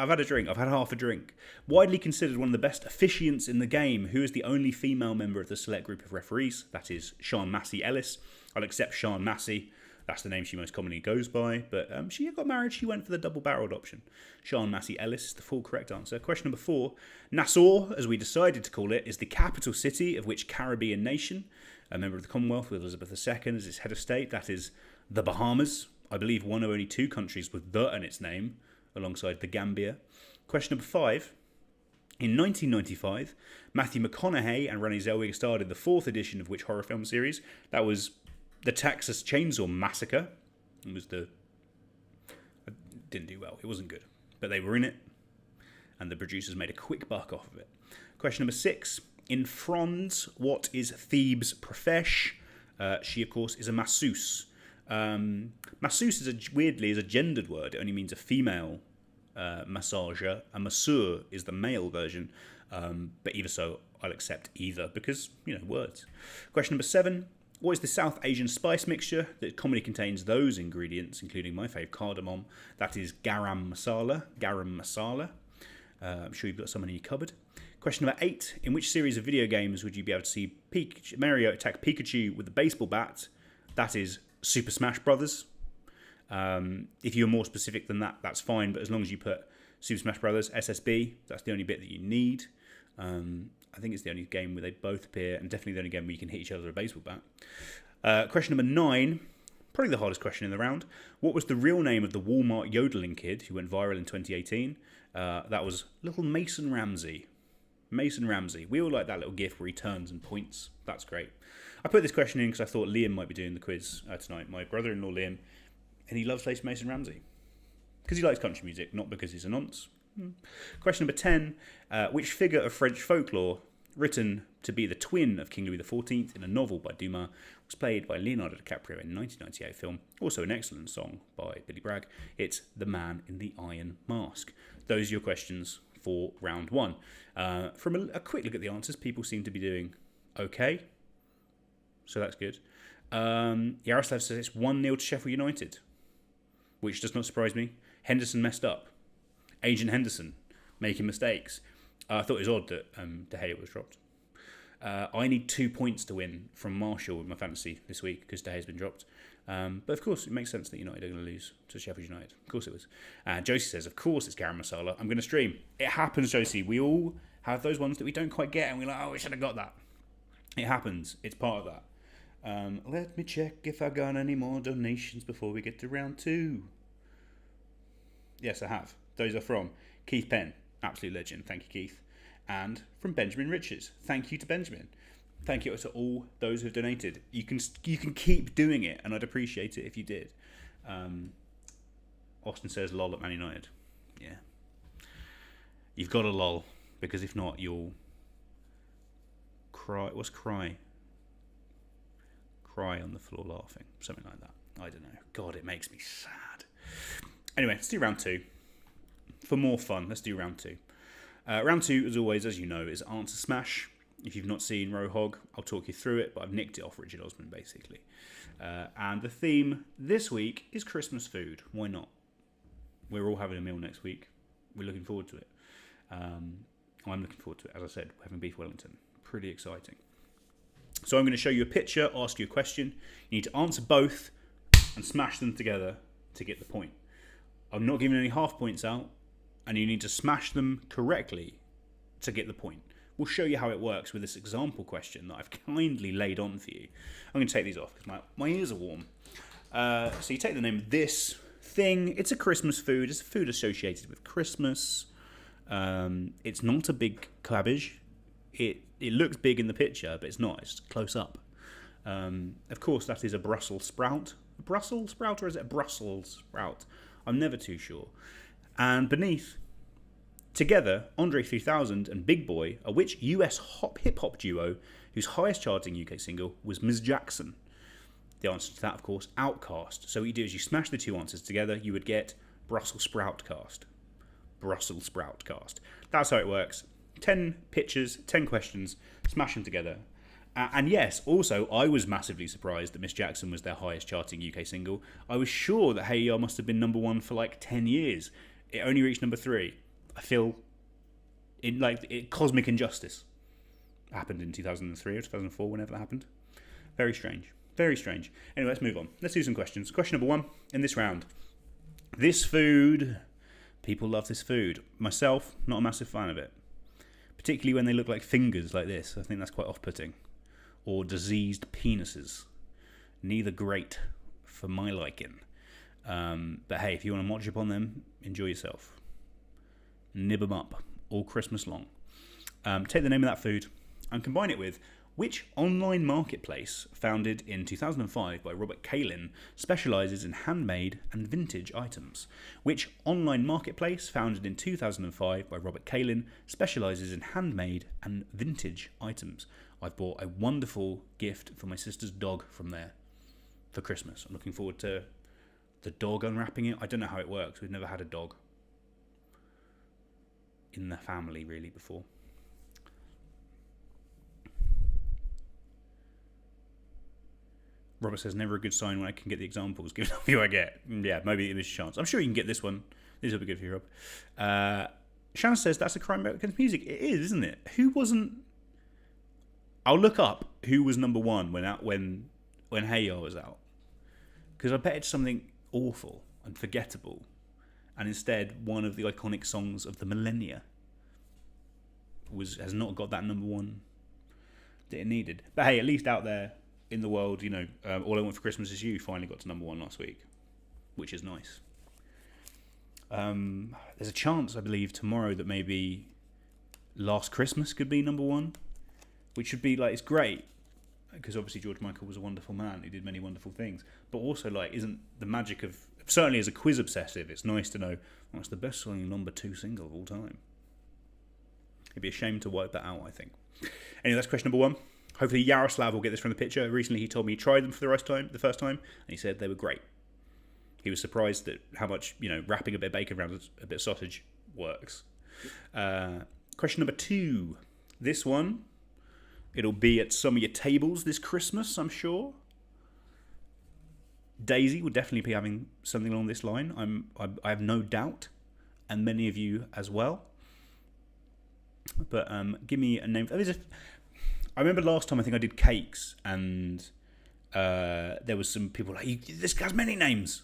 had a drink. I've had half a drink. Widely considered one of the best officiants in the game. Who is the only female member of the select group of referees? That is Sian Massey Ellis. I'll accept Sian Massey. That's the name she most commonly goes by. But she got married. She went for the double-barreled option. Sian Massey Ellis is the full correct answer. Question number 4. Nassau, as we decided to call it, is the capital city of which Caribbean nation? A member of the Commonwealth with Elizabeth II as its head of state. That is the Bahamas. I believe one of only 2 countries with the in its name, alongside the Gambia. Question number 5. In 1995, Matthew McConaughey and Renee Zellweger starred in the 4th edition of which horror film series? That was the Texas Chainsaw Massacre. It didn't do well. It wasn't good. But they were in it, and the producers made a quick buck off of it. Question number 6. In Franz, what is Thebes' profesh? She, of course, is a masseuse. Masseuse is a gendered word. It only means a female massager. A masseur is the male version. But either so, I'll accept either because, words. Question number 7. What is the South Asian spice mixture that commonly contains those ingredients, including my fave cardamom? That is garam masala. Garam masala. I'm sure you've got someone in your cupboard. Question number 8. In which series of video games would you be able to see Mario attack Pikachu with a baseball bat? That is Super Smash Brothers. If you're more specific than that, that's fine. But as long as you put Super Smash Brothers SSB, that's the only bit that you need. I think it's the only game where they both appear, and definitely the only game where you can hit each other with a baseball bat. Question number 9, probably the hardest question in the round. What was the real name of the Walmart yodeling kid who went viral in 2018? That was little Mason Ramsey. Mason Ramsey. We all like that little gif where he turns and points. That's great. I put this question in because I thought Liam might be doing the quiz tonight. My brother-in-law Liam, and he loves Mason Ramsey because he likes country music, not because he's a nonce. Question number 10. Which figure of French folklore, written to be the twin of King Louis XIV in a novel by Dumas, was played by Leonardo DiCaprio in 1998 film? Also an excellent song by Billy Bragg. It's The Man in the Iron Mask. Those are your questions for round 1. From a quick look at the answers, people seem to be doing okay. So that's good. Yaroslav says it's 1-0 to Sheffield United, which does not surprise me. Henderson messed up. Agent Henderson making mistakes. I thought it was odd that De Gea was dropped. I need 2 points to win from Marshall with my fantasy this week because De Gea's been dropped. But of course, it makes sense that United are going to lose to Sheffield United. Of course it was. Josie says, of course it's garam masala. I'm going to stream. It happens, Josie. We all have those ones that we don't quite get and we're like, oh, we should have got that. It happens. It's part of that. Let me check if I got any more donations before we get to round 2. Yes, I have. Those are from Keith Penn, absolute legend. Thank you, Keith. And from Benjamin Riches. Thank you to Benjamin. Thank you to all those who've donated. You can keep doing it, and I'd appreciate it if you did. Austin says lol at Man United. Yeah. You've got a lol, because if not, you'll cry. What's cry? Cry on the floor laughing. Something like that. I don't know. God, it makes me sad. Anyway, let's do round 2. For more fun, let's do round 2. Round 2, as always, as you know, is Answer Smash. If you've not seen Rohog, I'll talk you through it, but I've nicked it off Richard Osman, basically. And the theme this week is Christmas food. Why not? We're all having a meal next week. We're looking forward to it. I'm looking forward to it. As I said, we're having beef Wellington. Pretty exciting. So I'm going to show you a picture, ask you a question. You need to answer both and smash them together to get the point. I'm not giving any half points out, and you need to smash them correctly to get the point. We'll show you how it works with this example question that I've kindly laid on for you. I'm going to take these off because my ears are warm. So you take the name of this thing. It's a Christmas food. It's a food associated with Christmas. It's not a big cabbage. It looks big in the picture, but it's not. It's close up. Of course, that is a Brussels sprout. A Brussels sprout, or is it a Brussels sprout? I'm never too sure. And beneath Together, Andre 3000 and Big Boy are which US hip-hop duo whose highest charting UK single was Ms. Jackson? The answer to that, of course, Outkast. So what you do is you smash the two answers together, you would get Brussels Sproutcast. Brussels Sproutcast. That's how it works. 10 pictures, 10 questions, smash them together. And yes, also, I was massively surprised that Miss Jackson was their highest charting UK single. I was sure that Hey Ya must have been number one for like 10 years. It only reached number 3. I feel cosmic injustice happened in 2003 or 2004, whenever that happened. Very strange. Very strange. Anyway, let's move on. Let's do some questions. Question number 1 in this round. This food. People love this food. Myself, not a massive fan of it. Particularly when they look like fingers like this. I think that's quite off-putting. Or diseased penises. Neither great for my liking. But hey, if you want to munch upon them, enjoy yourself. Nib them up all Christmas long. Take the name of that food and combine it with which online marketplace founded in 2005 by Robert Kalin specialises in handmade and vintage items. Which online marketplace founded in 2005 by Robert Kalin specialises in handmade and vintage items. I've bought a wonderful gift for my sister's dog from there for Christmas. I'm looking forward to the dog unwrapping it. I don't know how it works. We've never had a dog in the family really before. Robert says, never a good sign when I can get the examples given the view I get. Yeah, maybe it is a chance. I'm sure you can get this one. This will be good for you, Rob. Shannon says, that's a crime against music. It is, isn't it? Who wasn't... I'll look up who was number 1 when Hey Ya was out. Because I bet it's something awful and forgettable. And instead, one of the iconic songs of the millennia has not got that number 1 that it needed. But hey, at least out there in the world, you know, All I Want for Christmas Is You finally got to number 1 last week, which is nice. There's a chance, I believe, tomorrow that maybe Last Christmas could be number 1, which would be like, it's great. Because obviously George Michael was a wonderful man who did many wonderful things. But also, like, isn't the magic of... Certainly as a quiz obsessive, it's nice to know what's the best-selling number 2 single of all time. It'd be a shame to wipe that out, I think. Anyway, that's question number 1. Hopefully Yaroslav will get this from the picture. Recently he told me he tried them for the first time, and he said they were great. He was surprised at how much, you know, wrapping a bit of bacon around a bit of sausage works. Question number 2. This one... It'll be at some of your tables this Christmas, I'm sure. Daisy will definitely be having something along this line. I have no doubt, and many of you as well. But give me a name. I remember last time I think I did cakes, and there was some people like, this has many names.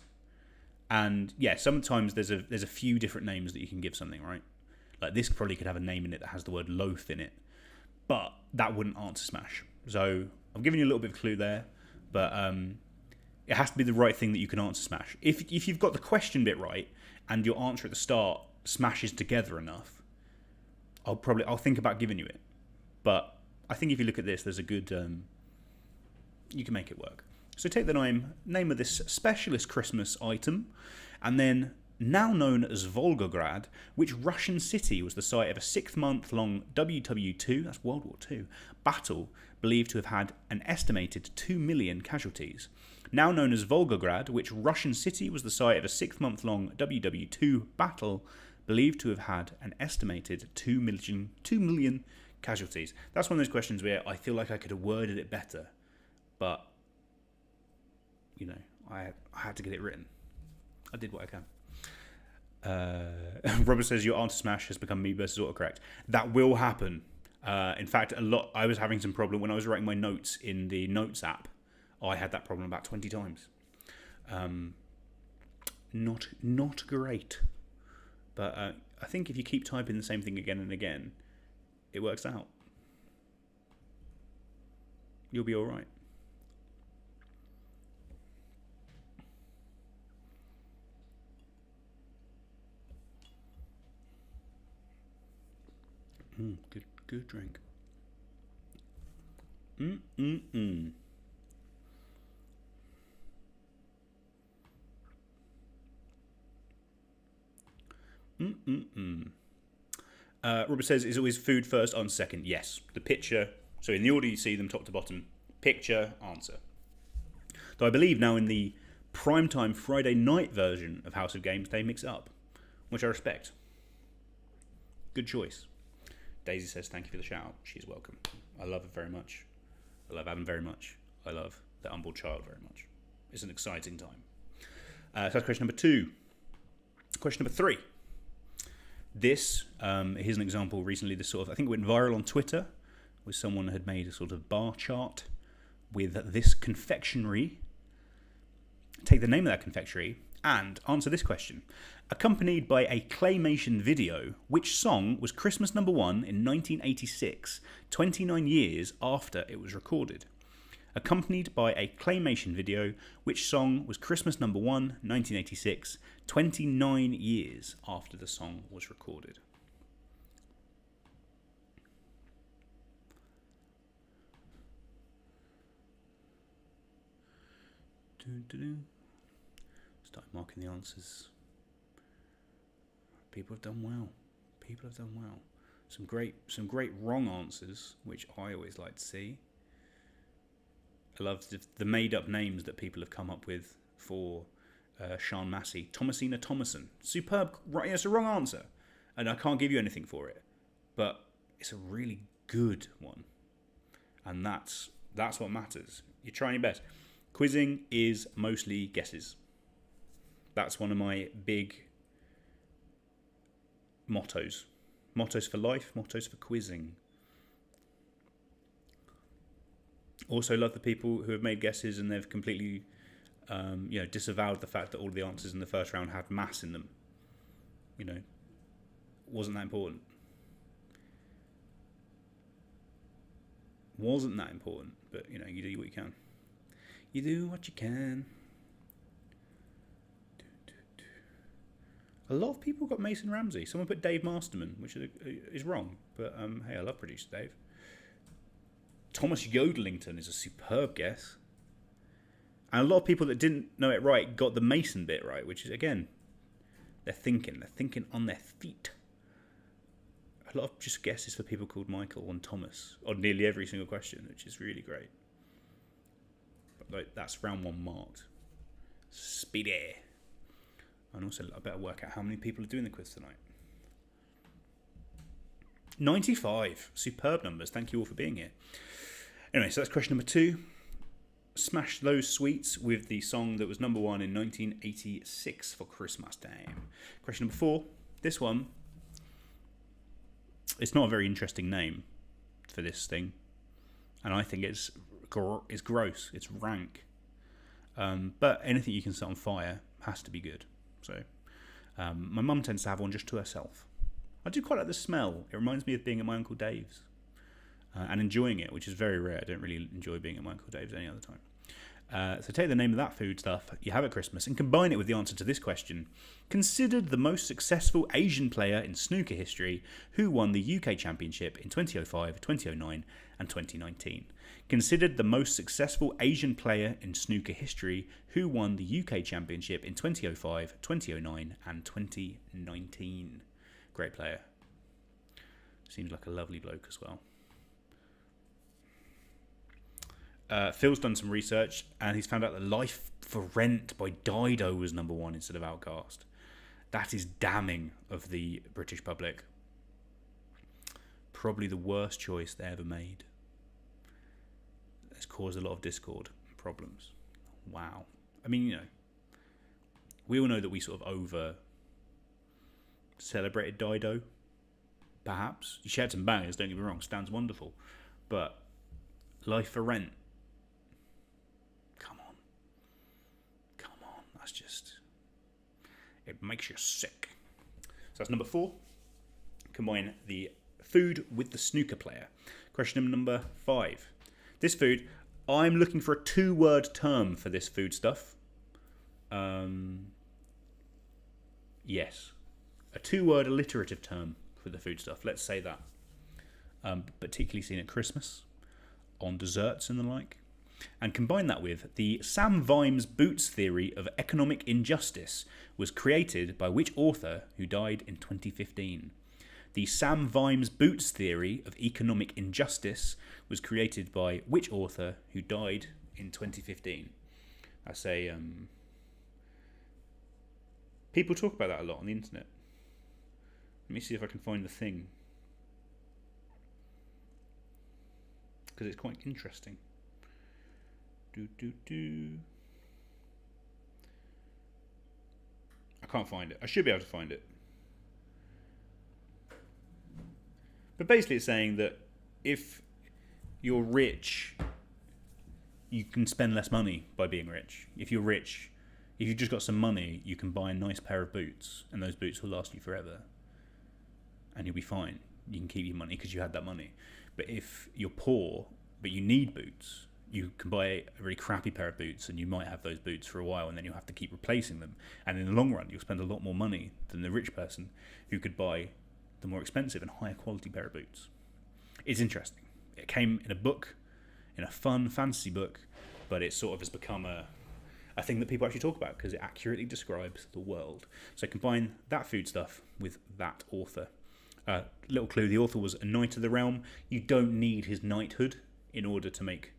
And yeah, sometimes there's a few different names that you can give something, right? Like this probably could have a name in it that has the word loaf in it. But that wouldn't answer Smash. So I'm giving you a little bit of a clue there. But it has to be the right thing that you can answer Smash. If you've got the question bit right and your answer at the start smashes together enough, I'll think about giving you it. But I think if you look at this, there's a good... you can make it work. So take the name of this specialist Christmas item, and then... Now known as Volgograd, which Russian city was the site of a 6-month-long WW2, that's World War II, battle believed to have had an estimated 2 million casualties. Now known as Volgograd, which Russian city was the site of a 6-month-long WW2 battle believed to have had an estimated 2 million casualties. That's one of those questions where I feel like I could have worded it better, but, you know, I had to get it written. I did what I can. Robert says your answer Smash has become me versus autocorrect. That will happen. In fact, I was having some problem when I was writing my notes in the Notes app. I had that problem about 20 times. Not great. But I think if you keep typing the same thing again and again, it works out. You'll be all right. Good drink. Robert says, is always food first, answer second? Yes. The picture, so in the order you see them top to bottom, picture, answer. Though I believe now in the primetime Friday night version of House of Games, they mix it up, which I respect. Good choice. Daisy says, thank you for the shout out. She's welcome. I love her very much. I love Adam very much. I love the humble child very much. It's an exciting time. So that's question number 2. Question number 3. This, here's an example recently. This sort of, I think it went viral on Twitter, where someone had made a sort of bar chart with this confectionery. Take the name of that confectionery and answer this question. Accompanied by a claymation video, which song was Christmas number 1 in 1986, 29 years after it was recorded? Accompanied by a claymation video, which song was Christmas number 1, 1986, 29 years after the song was recorded? Start marking the answers. People have done well. People have done well. Some great wrong answers, which I always like to see. I love the made-up names that people have come up with for Sean Massey. Thomasina Thomason. Superb. Right, it's a wrong answer. And I can't give you anything for it. But it's a really good one. And that's what matters. You're trying your best. Quizzing is mostly guesses. That's one of my big mottos. Mottos for life, mottos for quizzing. Also love the people who have made guesses and they've completely disavowed the fact that all of the answers in the first round had maths in them. Wasn't that important? Wasn't that important, but you do what you can. You do what you can. A lot of people got Mason Ramsey. Someone put Dave Masterman, which is wrong. But hey, I love producer Dave. Thomas Yodelington is a superb guess. And a lot of people that didn't know it right got the Mason bit right, which is, again, they're thinking on their feet. A lot of just guesses for people called Michael and Thomas on nearly every single question, which is really great. But that's round 1 marked. Speedy. And also, I better work out how many people are doing the quiz tonight. 95. Superb numbers. Thank you all for being here. Anyway, so that's question number 2. Smash those sweets with the song that was number 1 in 1986 for Christmas time. Question number 4. This one, it's not a very interesting name for this thing. And I think it's gross. It's rank. But anything you can set on fire has to be good. So my mum tends to have one just to herself. I do quite like the smell. It reminds me of being at my Uncle Dave's and enjoying it, which is very rare. I don't really enjoy being at my Uncle Dave's any other time. So take the name of that food stuff you have at Christmas and combine it with the answer to this question. Considered the most successful Asian player in snooker history who won the UK Championship in 2005, 2009 and 2019. Considered the most successful Asian player in snooker history who won the UK Championship in 2005, 2009 and 2019. Great player. Seems like a lovely bloke as well. Phil's done some research and he's found out that Life for Rent by Dido was number 1 instead of Outcast. That is damning of the British public. Probably the worst choice they ever made. It's caused a lot of discord and problems. Wow. I mean, we all know that we sort of over celebrated Dido. Perhaps. She had some bangers, don't get me wrong. Stands wonderful. But Life for Rent. Come on. That's just... It makes you sick. So that's number 4. Combine the food with the snooker player. Question number 5. This food, I'm looking for a 2-word term for this food stuff. Yes. A 2-word alliterative term for the food stuff. Let's say that. Particularly seen at Christmas, on desserts and the like. And combine that with the Sam Vimes Boots theory of economic injustice was created by which author who died in 2015? The Sam Vimes Boots theory of economic injustice was created by which author who died in 2015? I say, people talk about that a lot on the internet. Let me see if I can find the thing, because it's quite interesting. I can't find it. I should be able to find it. But basically it's saying that if you're rich, you can spend less money by being rich. If you're rich, if you've just got some money, you can buy a nice pair of boots, and those boots will last you forever. And you'll be fine. You can keep your money because you had that money. But if you're poor, but you need boots, you can buy a really crappy pair of boots, and you might have those boots for a while, and then you'll have to keep replacing them. And in the long run, you'll spend a lot more money than the rich person who could buy the more expensive and higher quality pair of boots. It's interesting. It came in a book, in a fun fantasy book, but it sort of has become a thing that people actually talk about because it accurately describes the world. So combine that food stuff with that author. Little clue, the author was a knight of the realm. You don't need his knighthood in order to make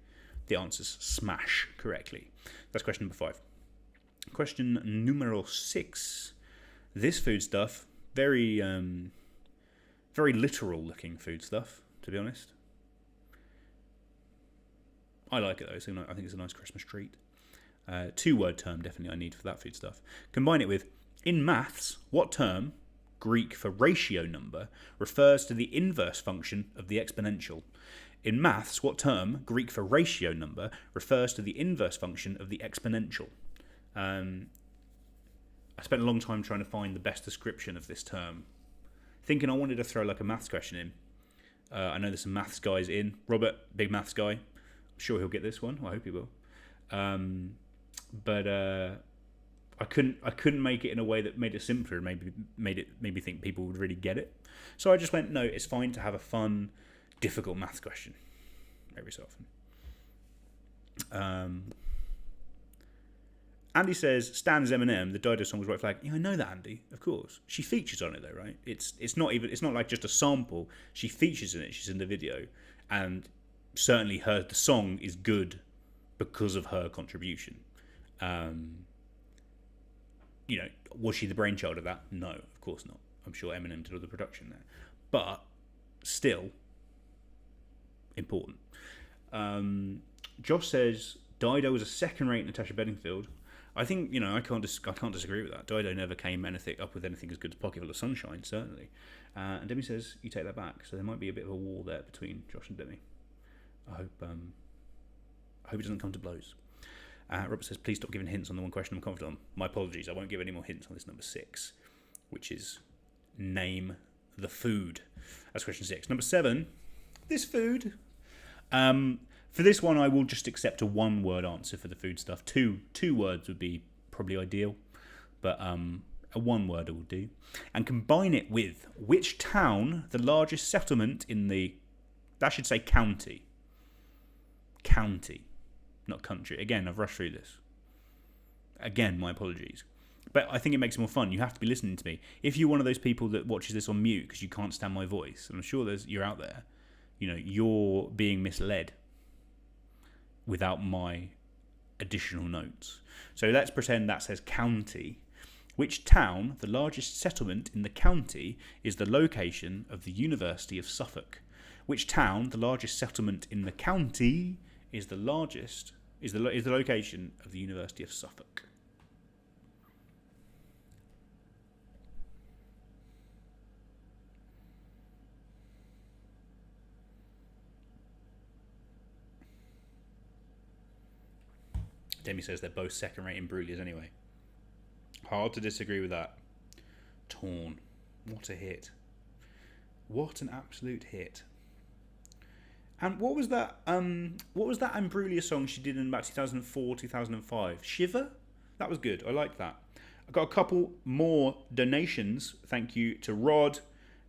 the answers smash correctly. That's question number 5. Question numero 6. This food stuff, very literal looking food stuff, to be honest. I like it though, so I think it's a nice Christmas treat. 2-word term definitely I need for that food stuff. Combine it with, in maths, what term, Greek for ratio number, refers to the inverse function of the exponential? In maths, what term, Greek for ratio number, refers to the inverse function of the exponential? I spent a long time trying to find the best description of this term, thinking I wanted to throw like a maths question in. I know there's some maths guys in. Robert, big maths guy. I'm sure he'll get this one. I hope he will. But I couldn't make it in a way that made it simpler and made me think people would really get it. So I just went, no, it's fine to have a fun, difficult maths question every so often. Andy says, Stan's Eminem, the Dido song was White Flag. Yeah, I know that, Andy, of course. She features on it though, right? It's not like just a sample. She features in it. She's in the video, and certainly the song is good because of her contribution. Was she the brainchild of that? No, of course not. I'm sure Eminem did all the production there, but still important. Josh says Dido was a second-rate Natasha Bedingfield. I think I can't disagree with that. Dido never came up with anything as good as Pocket Full of Sunshine, certainly. And Demi says you take that back, so there might be a bit of a war there between Josh and Demi. I hope it doesn't come to blows. Robert says, please stop giving hints on the one question I'm confident on. My apologies, I won't give any more hints on this number 6, which is name the food. That's question 6. Number 7, this food. For this one, I will just accept a 1-word answer for the food stuff. Two words would be probably ideal, but a 1-worder will do. And combine it with which town, the largest settlement in that should say county. County, not country. Again, I've rushed through this. Again, my apologies. But I think it makes it more fun. You have to be listening to me. If you're one of those people that watches this on mute because you can't stand my voice, and I'm sure you're out there, you're being misled without my additional notes. So let's pretend that says county. Which town, the largest settlement in the county, is the location of the University of Suffolk? Which town, the largest settlement in the county, is the location of the University of Suffolk? Demi says they're both second-rate imbroglias anyway. Hard to disagree with that. Torn. What a hit. What an absolute hit. And what was that Imbruglia song she did in about 2004, 2005? Shiver? That was good. I like that. I got a couple more donations. Thank you to Rod.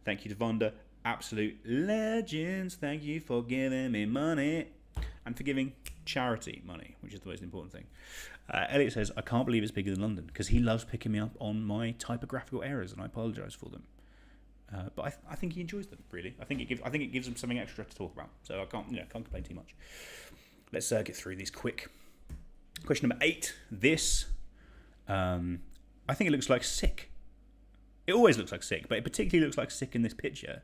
Thank you to Vonda. Absolute legends. Thank you for giving me money. And for giving charity money, which is the most important thing. Elliot says, I can't believe it's bigger than London, because he loves picking me up on my typographical errors, and I apologise for them. But I think he enjoys them, really. I think it gives him something extra to talk about. So I can't complain too much. Let's get through these quick. Question number 8. This, I think it looks like sick. It always looks like sick, but it particularly looks like sick in this picture.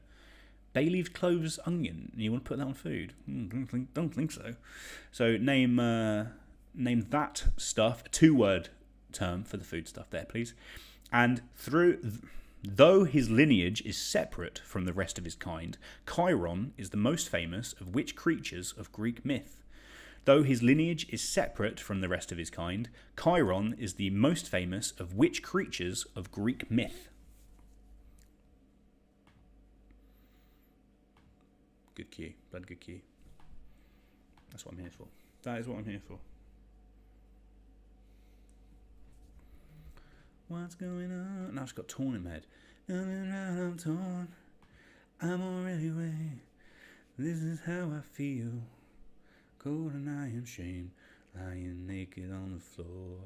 Bay leaves, cloves, onion. You want to put that on food? Don't think so. So name that stuff. A 2-word term for the food stuff there, please. And though his lineage is separate from the rest of his kind, Chiron is the most famous of which creatures of Greek myth? Though his lineage is separate from the rest of his kind, Chiron is the most famous of which creatures of Greek myth? Good cue. Blood good cue. That's what I'm here for. That is what I'm here for. What's going on? Now it's got torn in my head. I'm torn. I'm already away. This is how I feel. Cold and I am shamed. Lying naked on the floor.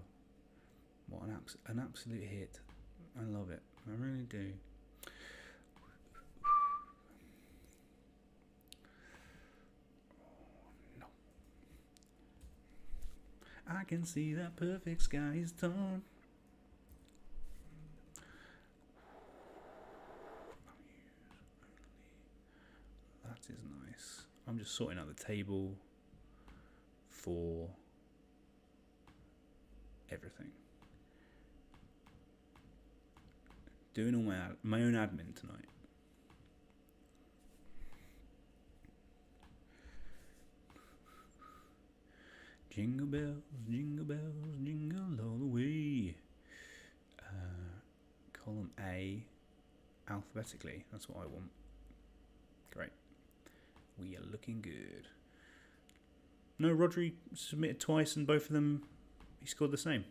What an absolute hit. I love it. I really do. I can see that perfect sky is torn. That is nice. I'm just sorting out the table for everything. Doing all my own admin tonight. Jingle bells, jingle all the way. Column A, alphabetically. That's what I want. Great. We are looking good. No, Rodri submitted twice and both of them, he scored the same.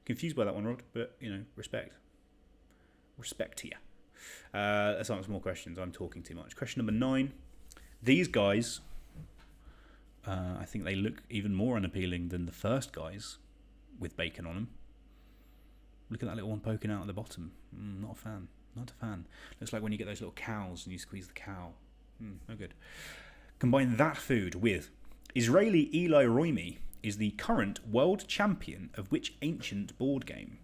Confused by that one, Rod, but, respect. Respect here. Let's answer more questions. I'm talking too much. Question number 9. These guys... I think they look even more unappealing than the first guys with bacon on them. Look at that little one poking out at the bottom. Not a fan. Not a fan. Looks like when you get those little cows and you squeeze the cow. No good. Combine that food with Israeli Eli Roimi is the current world champion of which ancient board game?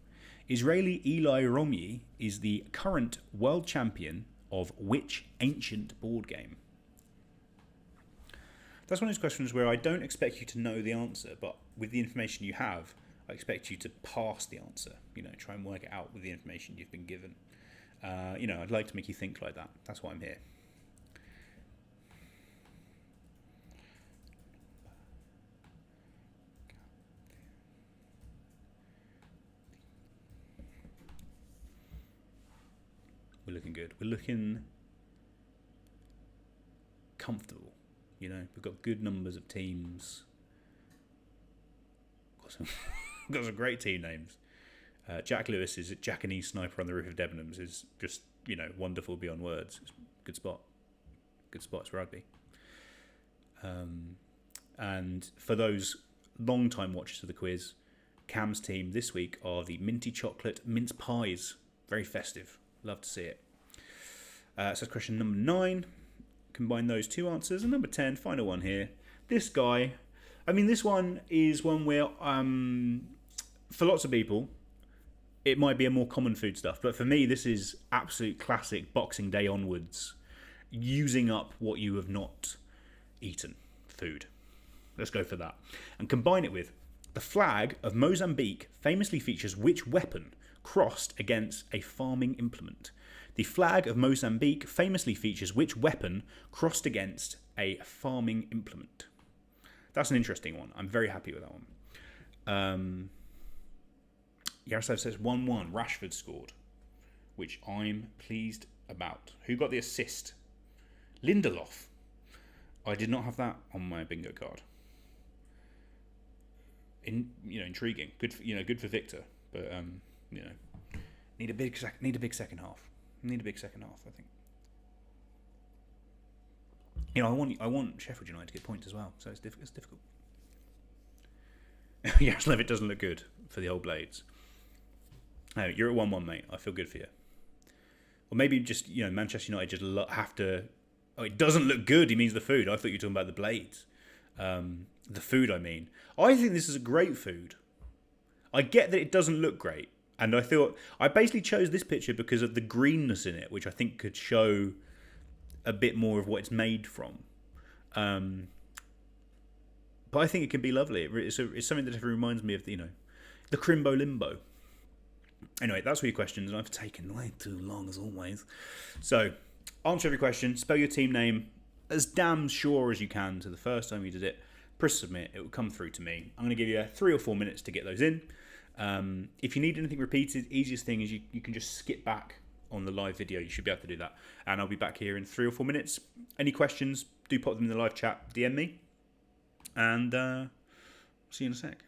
Israeli Eli Roimi is the current world champion of which ancient board game? That's one of those questions where I don't expect you to know the answer, but with the information you have, I expect you to pass the answer. Try and work it out with the information you've been given. I'd like to make you think like that. That's why I'm here. We're looking good. We're looking comfortable. We've got good numbers of teams. Got some great team names. Jack Lewis is Japanese sniper on the roof of Debenhams is just, wonderful beyond words. It's a good spot. Good spot. It's where I'd be. And for those long-time watchers of the quiz, Cam's team this week are the Minty Chocolate Mince Pies. Very festive. Love to see it. So that's question number 9. Combine those two answers. And number 10, final one here. This guy, this one is one where, for lots of people, it might be a more common food stuff. But for me, this is absolute classic Boxing Day onwards, using up what you have not eaten food. Let's go for that. And combine it with the flag of Mozambique famously features which weapon crossed against a farming implement? The flag of Mozambique famously features which weapon crossed against a farming implement? That's an interesting one. I'm very happy with that one. Yaroslav says 1-1. Rashford scored, which I'm pleased about. Who got the assist? Lindelof. I did not have that on my bingo card. Intriguing. Good for Victor, but need a big second half. Need a big second half, I think. I want Sheffield United to get points as well, so it's difficult. Yaroslav, it doesn't look good for the old Blades. No, you're at 1-1, mate. I feel good for you. Or maybe just, Manchester United just have to... Oh, it doesn't look good. He means the food. I thought you were talking about the blades. The food, I mean. I think this is a great food. I get that it doesn't look great. And I basically chose this picture because of the greenness in it, which I think could show a bit more of what it's made from. But I think it can be lovely. It's something that reminds me of, the Crimbo Limbo. Anyway, that's all your questions, and I've taken way too long as always. So, answer every question, spell your team name as damn sure as you can to the first time you did it. Press submit, it will come through to me. I'm going to give you 3 or 4 minutes to get those in. If you need anything repeated, easiest thing is you can just skip back on the live video. You should be able to do that. And I'll be back here in 3 or 4 minutes. Any questions, do pop them in the live chat, DM me. And see you in a sec.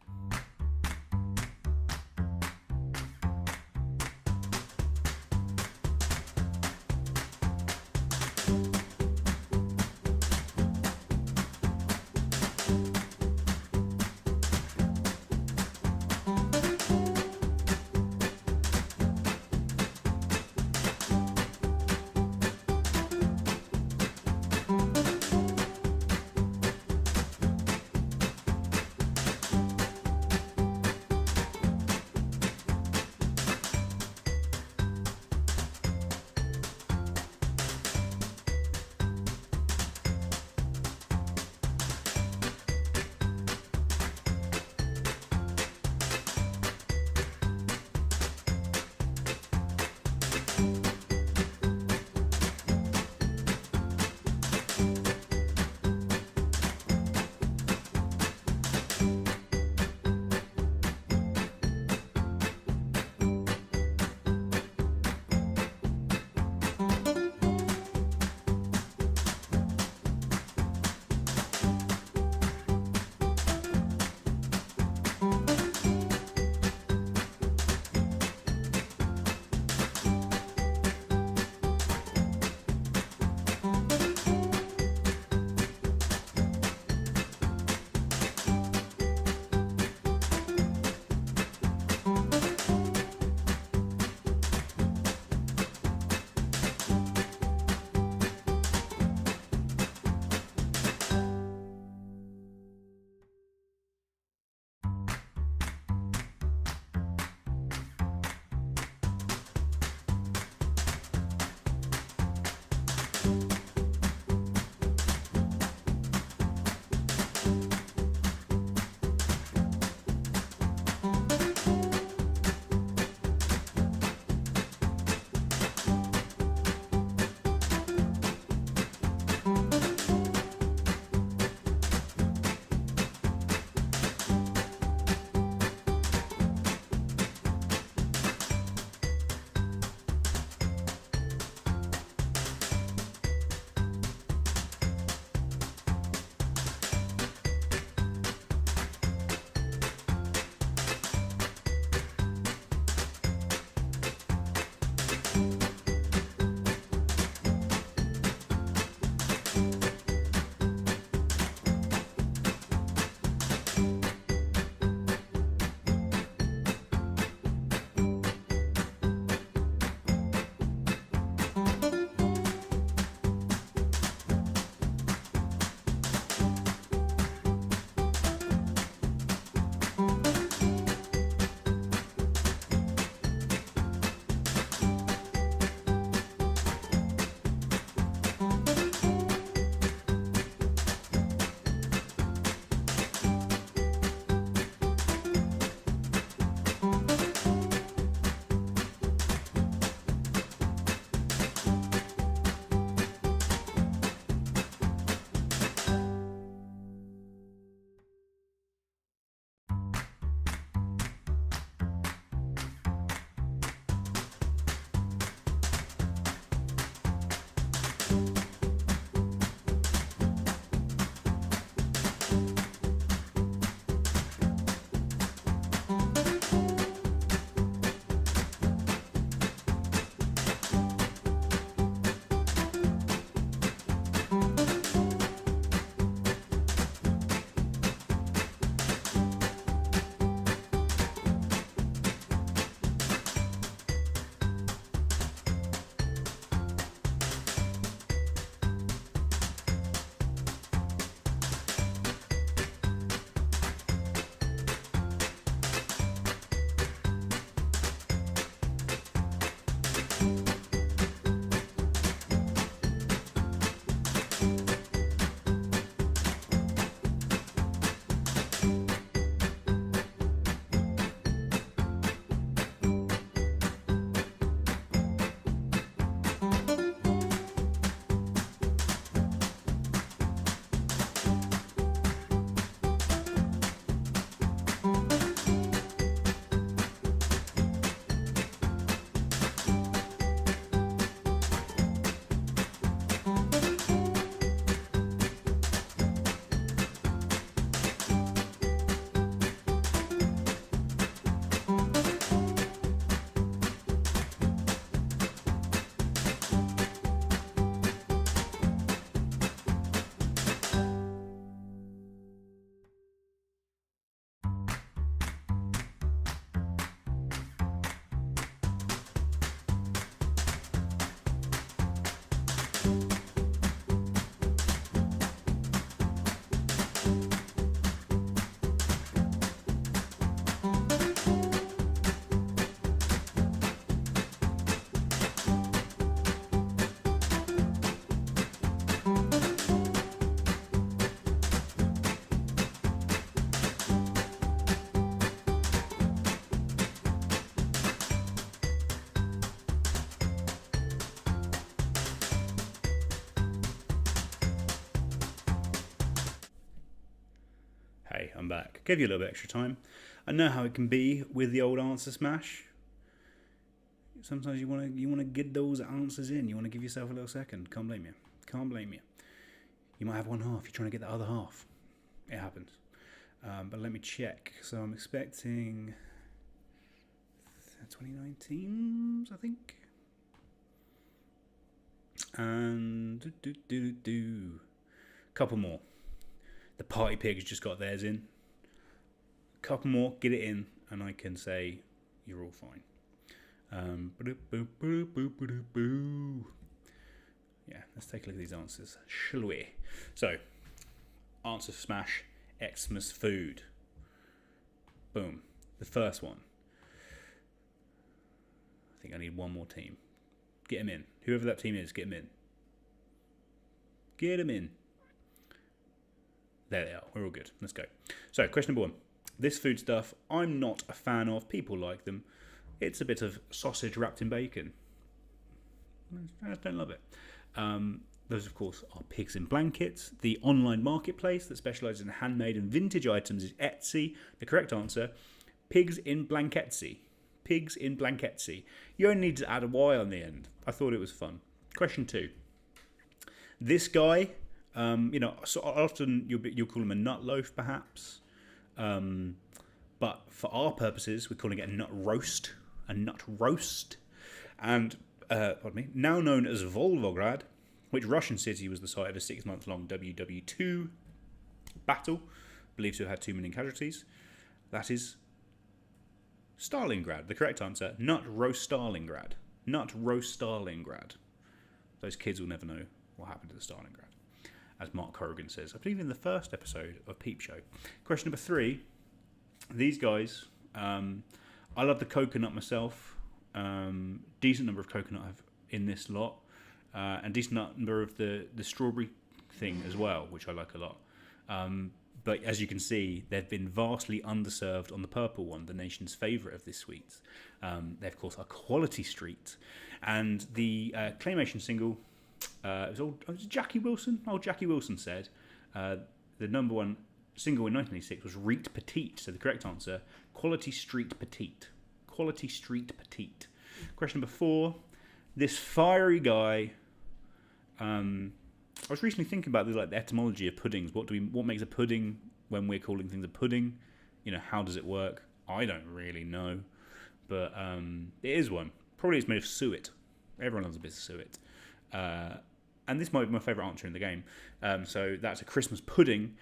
Hey, I'm back. Gave you a little bit extra time. I know how it can be with the old answer smash. Sometimes you want to get those answers in. You want to give yourself a little second. Can't blame you. Can't blame you. You might have one half. You're trying to get the other half. It happens. But let me check. So I'm expecting 2019s, I think. And couple more. The party pigs just got theirs in. Couple more, get it in, and I can say you're all fine. Yeah, let's take a look at these answers, shall we? So, answer smash, Xmas food. Boom. The first one. I think I need one more team. Get him in. Whoever that team is, get him in. Get him in. There they are. We're all good. Let's go. So, question number 1. This food stuff, I'm not a fan of. People like them. It's a bit of sausage wrapped in bacon. I just don't love it. Those, of course, are Pigs in Blankets. The online marketplace that specialises in handmade and vintage items is Etsy. The correct answer, Pigs in Blanketsy. Pigs in Blanketsy. You only need to add a Y on the end. I thought it was fun. Question 2. This guy, so often you'll call him a nut loaf, perhaps. But for our purposes, we're calling it a nut roast. A nut roast. And, now known as Volgograd, which Russian city was the site of a 6-month-long WW2 battle, believed to have had 2 million casualties. That is Stalingrad. The correct answer, nut roast Stalingrad. Nut roast Stalingrad. Those kids will never know what happened to the Stalingrad, as Mark Corrigan says, I believe in the first episode of Peep Show. Question number 3. These guys, I love the coconut myself. Decent number of coconut in this lot. And decent number of the strawberry thing as well, which I like a lot. But as you can see, they've been vastly underserved on the purple one, the nation's favourite of this sweets. They, of course, are Quality Street. And the claymation single, it was Jackie Wilson. Old Jackie Wilson said the number one single in 1986 was Reet Petite. So the correct answer, Quality Street Petite. Quality Street Petite. Question number 4. This fiery guy. I was recently thinking about the etymology of puddings. What makes a pudding when we're calling things a pudding? How does it work? I don't really know, but it is one. Probably it's made of suet. Everyone loves a bit of suet. And this might be my favourite answer in the game. So that's a Christmas pudding.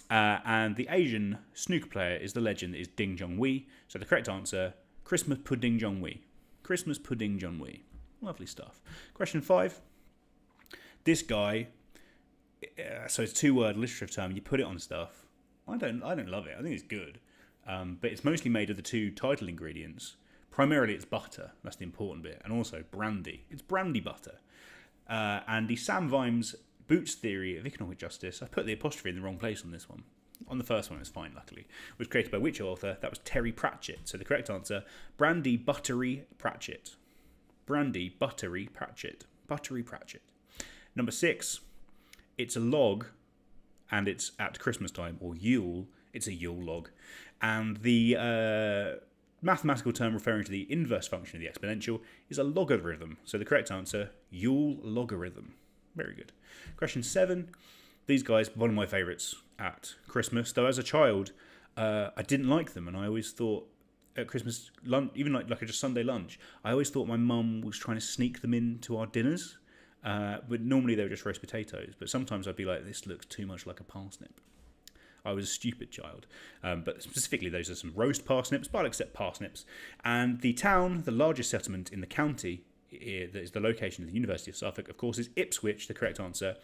And the Asian snooker player is the legend that is Ding Zhonghui. So the correct answer, Christmas pudding Zhonghui. Christmas pudding Zhonghui. Lovely stuff. Question 5. This guy, so it's a 2-word literature term. You put it on stuff. I don't love it. I think it's good. But it's mostly made of the 2 title ingredients. Primarily it's butter. That's the important bit. And also brandy. It's brandy butter. And the Sam Vimes Boots theory of economic justice, I put the apostrophe in the wrong place on this one. On the first one, it was fine, luckily. It was created by which author? That was Terry Pratchett. So the correct answer, Brandy Buttery Pratchett. Brandy Buttery Pratchett. Buttery Pratchett. Number 6, it's a log, and it's at Christmas time, or Yule. It's a Yule log. And the mathematical term referring to the inverse function of the exponential is a logarithm. So the correct answer, Yule logarithm. Very good. Question 7. These guys, one of my favourites at Christmas. Though as a child, I didn't like them, and I always thought at Christmas lunch, even like a just Sunday lunch, I always thought my mum was trying to sneak them into our dinners. But normally they were just roast potatoes. But sometimes I'd be like, this looks too much like a parsnip. I was a stupid child. But specifically, those are some roast parsnips, but I'll accept parsnips. And the town, the largest settlement in the county, that is the location of the University of Suffolk, of course, is Ipswich. The correct answer,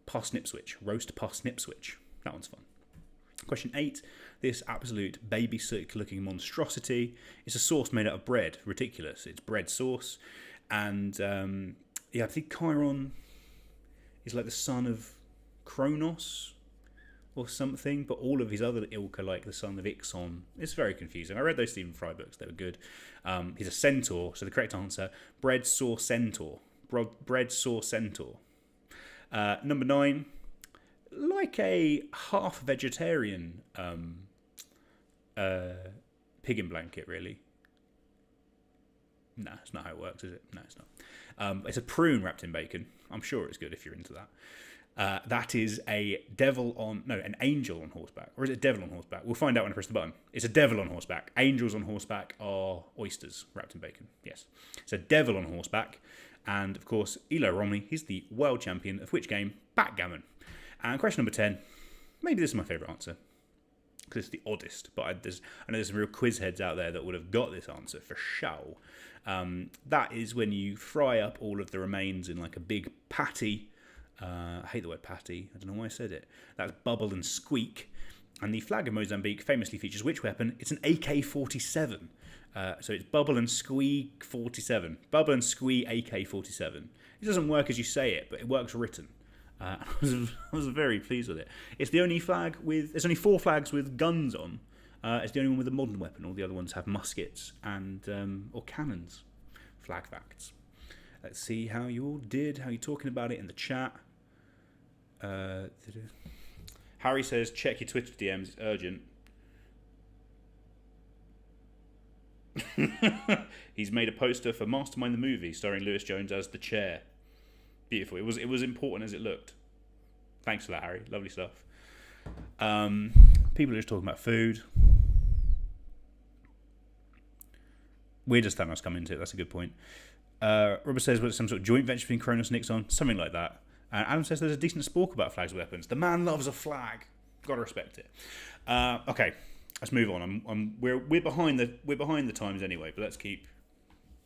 parsnipswich. Roast parsnipswich. That one's fun. Question 8. This absolute baby sick looking monstrosity is a sauce made out of bread. Ridiculous. It's bread sauce. And I think Chiron is like the son of Kronos or something, but all of his other ilk are like the son of Ixon. It's very confusing. I read those Stephen Fry books. They were good. He's a centaur, so the correct answer, bread sauce centaur. Bread sauce centaur. Number 9, like a half vegetarian pig in blanket, really. No, it's not how it works, is it? No, it's not. It's a prune wrapped in bacon. I'm sure it's good if you're into that. That is an angel on horseback. Or is it a devil on horseback? We'll find out when I press the button. It's a devil on horseback. Angels on horseback are oysters wrapped in bacon. Yes. It's a devil on horseback. And, of course, Eli Romney, he's the world champion of which game? Backgammon. And question number 10. Maybe this is my favourite answer. Because it's the oddest. But I know there's some real quiz heads out there that would have got this answer for sure. That is when you fry up all of the remains in like a big patty. I hate the word patty. I don't know why I said it. That's bubble and squeak. And the flag of Mozambique famously features which weapon? It's an AK-47. So it's bubble and squeak 47. Bubble and squeak AK-47. It doesn't work as you say it, but it works written. I was very pleased with it. It's the only flag with... There's only 4 flags with guns on. It's the only one with a modern weapon. All the other ones have muskets and or cannons. Flag facts. Let's see how you all did. How you're talking about it in the chat. Harry says, check your Twitter DMs. It's urgent. He's made a poster for Mastermind the movie starring Lewis Jones as the chair. Beautiful. It was important as it looked. Thanks for that, Harry. Lovely stuff. People are just talking about food. Where does Thanos come into it? That's a good point. Robert says, was it some sort of joint venture between Kronos and Nixon? Something like that. And Adam says there's a decent spork about flags and weapons. The man loves a flag. Gotta respect it. Okay, let's move on. We're behind the times anyway, but let's keep.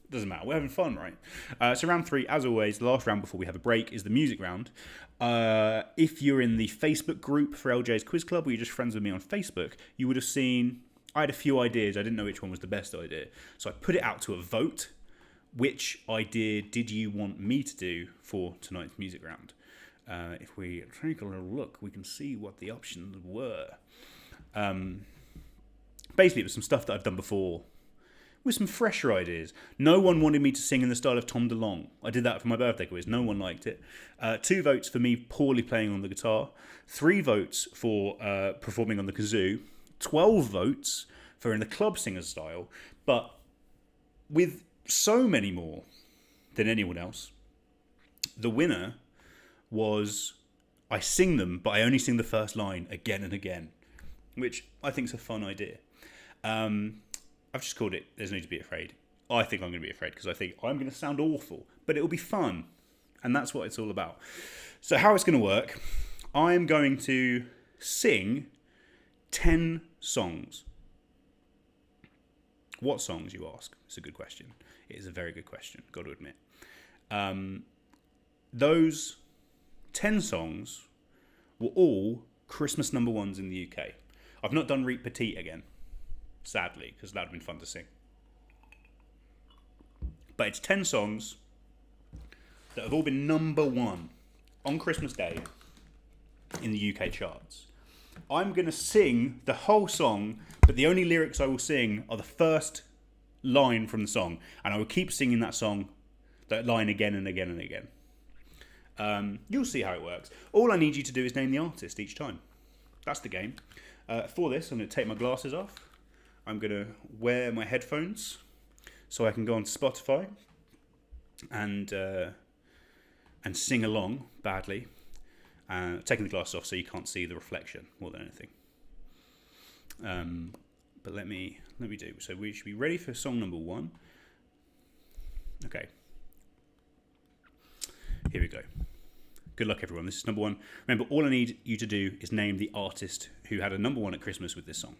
Doesn't matter. We're having fun, right? So round 3, as always, the last round before we have a break is the music round. If you're in the Facebook group for LJ's Quiz Club, or you're just friends with me on Facebook, you would have seen I had a few ideas. I didn't know which one was the best idea, so I put it out to a vote. Which idea did you want me to do for tonight's music round? If we take a little look, we can see what the options were. Basically, it was some stuff that I've done before with some fresher ideas. No one wanted me to sing in the style of Tom DeLonge. I did that for my birthday quiz. No one liked it. 2 votes for me poorly playing on the guitar. 3 votes for performing on the kazoo. 12 votes for in the club singer style. But with so many more than anyone else, the winner was I sing them, but I only sing the first line again and again, which I think is a fun idea. I've just called it There's No Need to Be Afraid. I think I'm going to be afraid because I think I'm going to sound awful, but it'll be fun, and that's what it's all about. So how it's going to work, I'm going to sing 10 songs. What songs, you ask? It's a good question. It is a very good question, got to admit. Those 10 songs were all Christmas number 1s in the UK. I've not done Reet Petite again, sadly, because that would have been fun to sing. But it's 10 songs that have all been number 1 on Christmas Day in the UK charts. I'm going to sing the whole song, but the only lyrics I will sing are the first line from the song, and I will keep singing that line again and again and again. You'll see how it works. All I need you to do is name the artist each time. That's the game. For this, I'm going to take my glasses off. I'm going to wear my headphones so I can go on Spotify and sing along badly. Taking the glasses off so you can't see the reflection more than anything. But let me do. So we should be ready for song number 1. Okay. Here we go. Good luck, everyone. This is number 1. Remember, all I need you to do is name the artist who had a number 1 at Christmas with this song.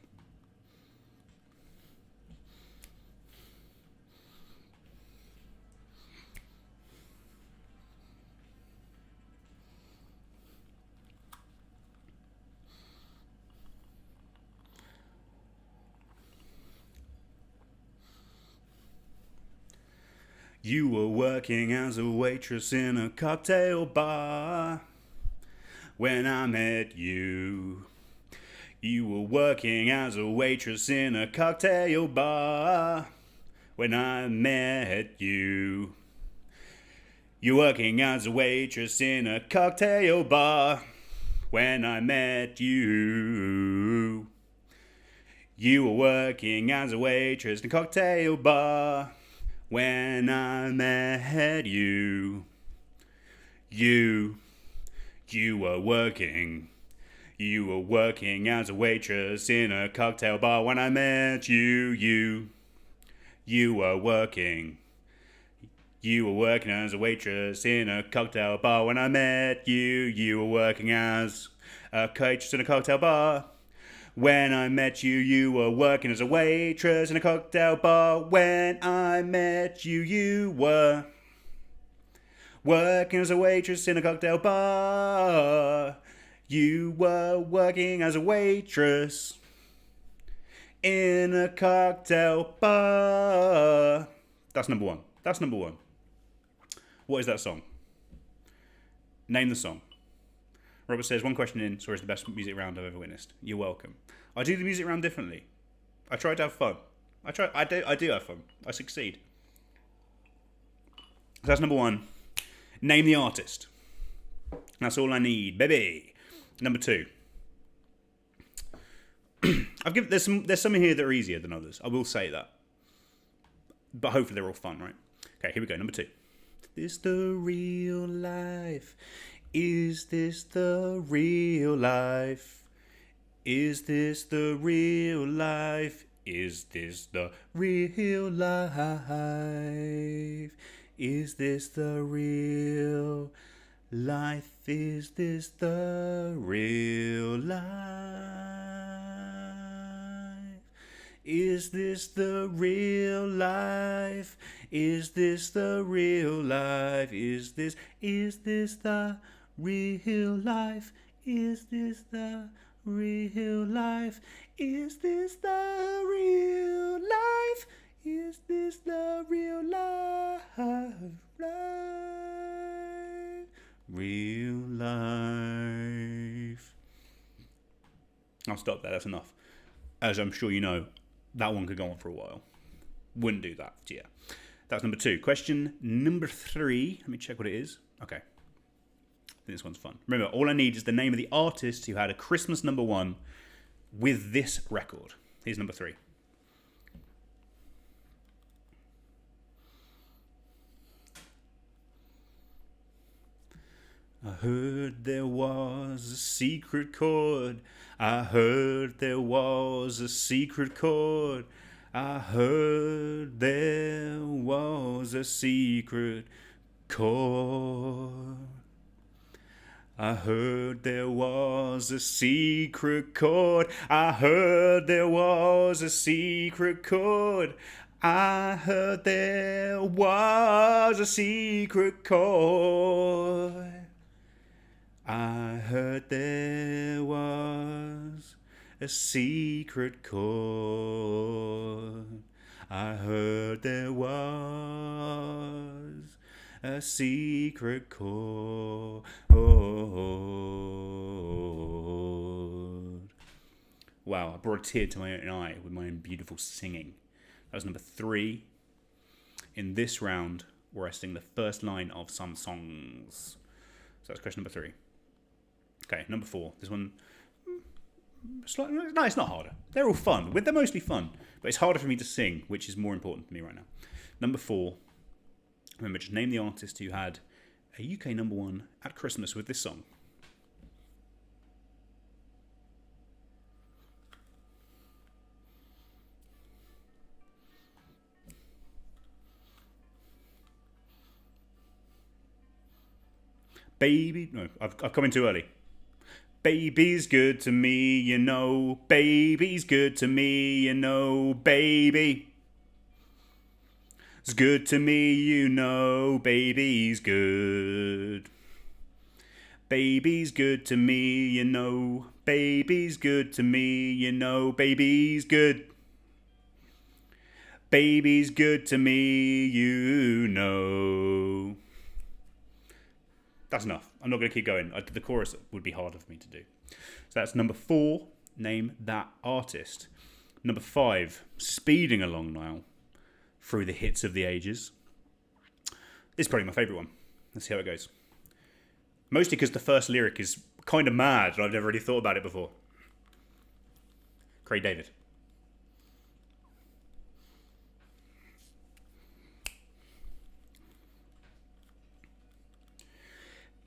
You were working as a waitress in a cocktail bar when I met you. You were working as a waitress in a cocktail bar when I met you. You're working as a waitress in a cocktail bar when I met you. You were working as a waitress in a cocktail bar when I met you. You were working. You were working as a waitress in a cocktail bar when I met you. You were working. You were working as a waitress in a cocktail bar when I met you. You were working as a waitress in a cocktail bar. When I met you, you were working as a waitress in a cocktail bar. When I met you, you were working as a waitress in a cocktail bar. You were working as a waitress in a cocktail bar. That's number one. That's number one. What is that song? Name the song. Robert says, one question in, sorry, it's the best music round I've ever witnessed. You're welcome. I do the music round differently. I try to have fun. I do have fun. I succeed. So that's number one. Name the artist. That's all I need, baby. Number two. There's some in here that are easier than others. I will say that. But hopefully they're all fun, right? Okay, here we go. Number two. Is this the real life? Is this the real life? Is this the real life? Is this the real life? Is this the real life? Is this the real life? Is this the real life? Is this the real life? Is this the real life? Is this the real life? Is this the real life? Is this the real life? Real life. I'll stop there, that's enough. As I'm sure you know, that one could go on for a while. Wouldn't do that, yeah. That's number two. Question number three. Let me check what it is. Okay. I think this one's fun. Remember, all I need is the name of the artist who had a Christmas number one with this record. Here's number three. I heard there was a secret chord. I heard there was a secret chord. I heard there was a secret chord. I heard there was a secret chord. I heard there was a secret chord. I heard there was a secret chord. I heard there was a secret chord. I heard there was a secret chord. Wow, I brought a tear to my own eye with my own beautiful singing. That was number three. In this round, where I sing the first line of some songs. So that's question number three. Okay, number four. This one, slightly, no, it's not harder. They're all fun. They're mostly fun. But it's harder for me to sing, which is more important to me right now. Number four. Remember, just name the artist who had a UK number one at Christmas with this song. Baby, no, I've come in too early. Baby's good to me, you know. Baby's good to me, you know. Baby. It's good to me, you know. Baby's good. Baby's good to me, you know. Baby's good to me, you know. Baby's good. Baby's good to me, you know. That's enough. I'm not going to keep going. The chorus would be harder for me to do. So that's number four. Name that artist. Number five. Speeding along now through the hits of the ages. This is probably my favourite one. Let's see how it goes. Mostly because the first lyric is kind of mad that I've never really thought about it before. Craig David.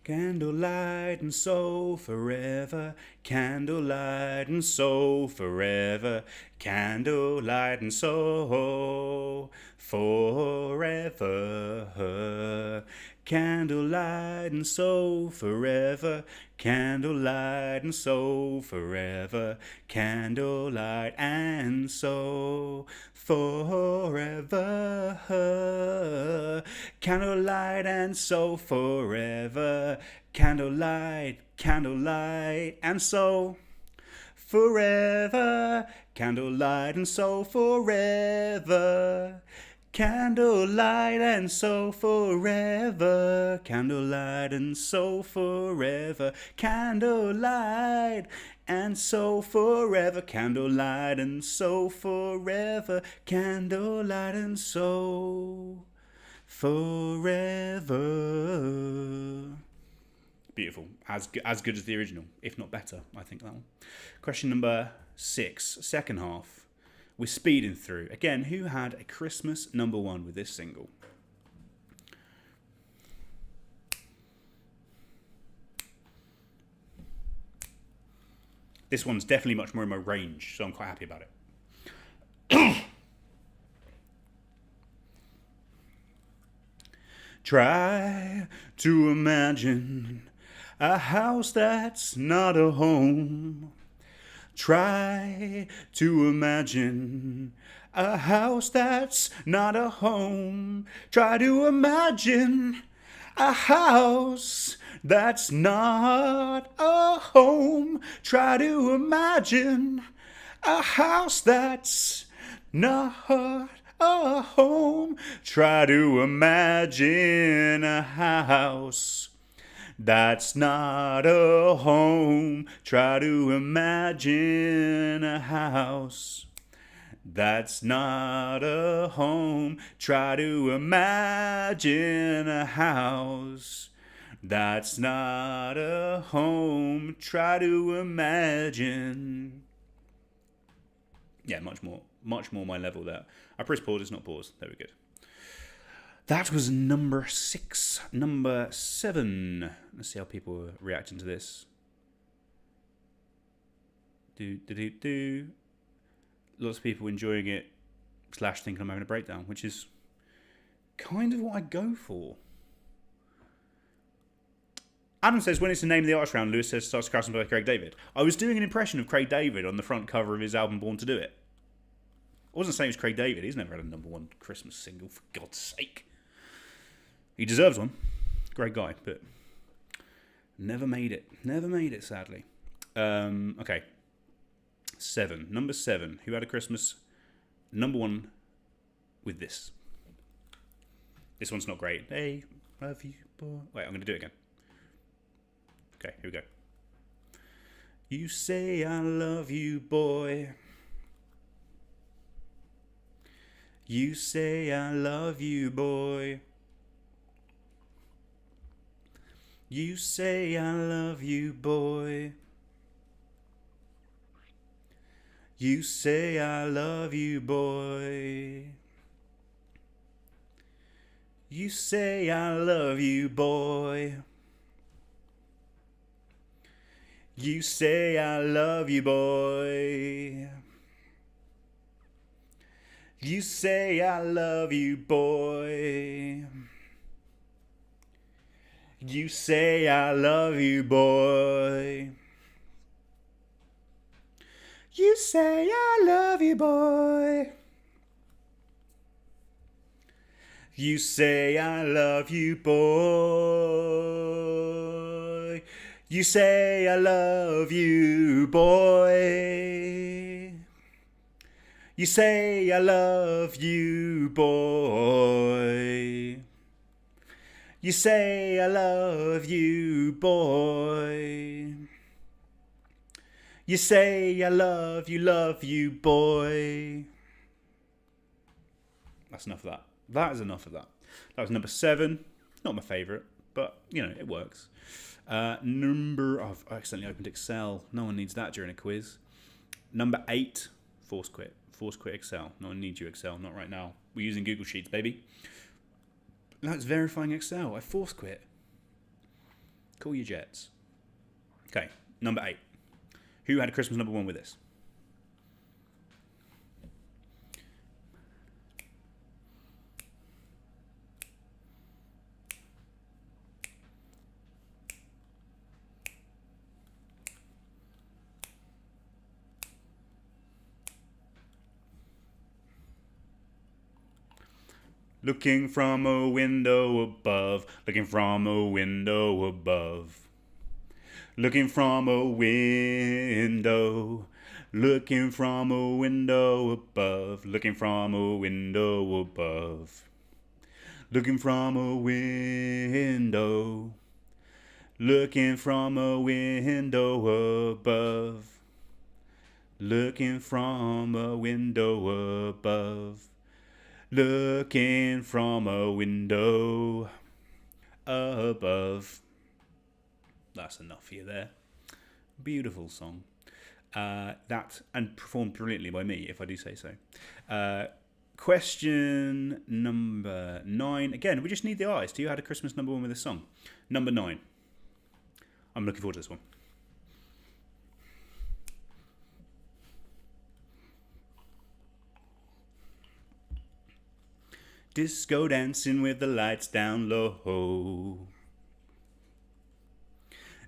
Candlelight and so forever, candlelight and so forever, candlelight and so forever. Candlelight and so forever, candlelight and so forever, candlelight and so forever. Candlelight and so forever, candlelight, candlelight and so forever, candlelight and so forever. Candlelight and so forever, candlelight and so forever, candlelight and so forever, candlelight and so forever, candlelight and so forever. Beautiful. As good as the original, if not better, I think that one. Question number 6, second half. We're speeding through. Again, who had a Christmas #1 with this single? This one's definitely much more in my range, so I'm quite happy about it. Try to imagine a house that's not a home. Try to imagine a house that's not a home. Try to imagine a house that's not a home. Try to imagine a house that's not a home. Try to imagine a house that's not a home. Try to imagine a house that's not a home. Try to imagine a house that's not a home. Try to imagine. Yeah, much more my level there. I press pause, it's not pause. There we go. That was number 6. Number 7. Let's see how people are reacting to this. Lots of people enjoying it / thinking I'm having a breakdown, which is kind of what I go for. Adam says, when it's the name of the artist round, Lewis says starts crashing by Craig David. I was doing an impression of Craig David on the front cover of his album Born to Do It. I wasn't saying it was Craig David. He's never had a #1 Christmas single, for God's sake. He deserves one. Great guy, but never made it. Never made it, sadly. Okay. 7. Number 7. Who had a Christmas #1 with this? This one's not great. Hey, love you, boy. Wait, I'm going to do it again. Okay, here we go. You say I love you, boy. You say I love you, boy. You say I love you, boy. You say I love you, boy. You say I love you, boy. You say I love you, boy. You say I love you, boy. You say I love you, boy. You say I love you, boy. You say I love you, boy. You say I love you, boy. You say I love you, boy. You say I love you, boy. You say I love you, boy. That's enough of that. That is enough of that. That was number 7. Not my favourite, but, you know, it works. I've accidentally opened Excel. No one needs that during a quiz. Number 8, force quit. Force quit Excel. No one needs you, Excel. Not right now. We're using Google Sheets, baby. That's verifying Excel. I force quit. Call your jets. Okay, number 8. Who had a Christmas number 1 with this? Looking from a window above, looking from a window above. Looking from a window, looking from a window above, looking from a window above. Looking from a window, looking from a window above. Looking from a window above. Looking from a window above. That's enough for you there. Beautiful song. That, and performed brilliantly by me, if I do say so. Question number 9. Again, we just need the eyes. Do you had a Christmas number 1 with this song? Number 9. I'm looking forward to this one. Disco dancing with the lights down low.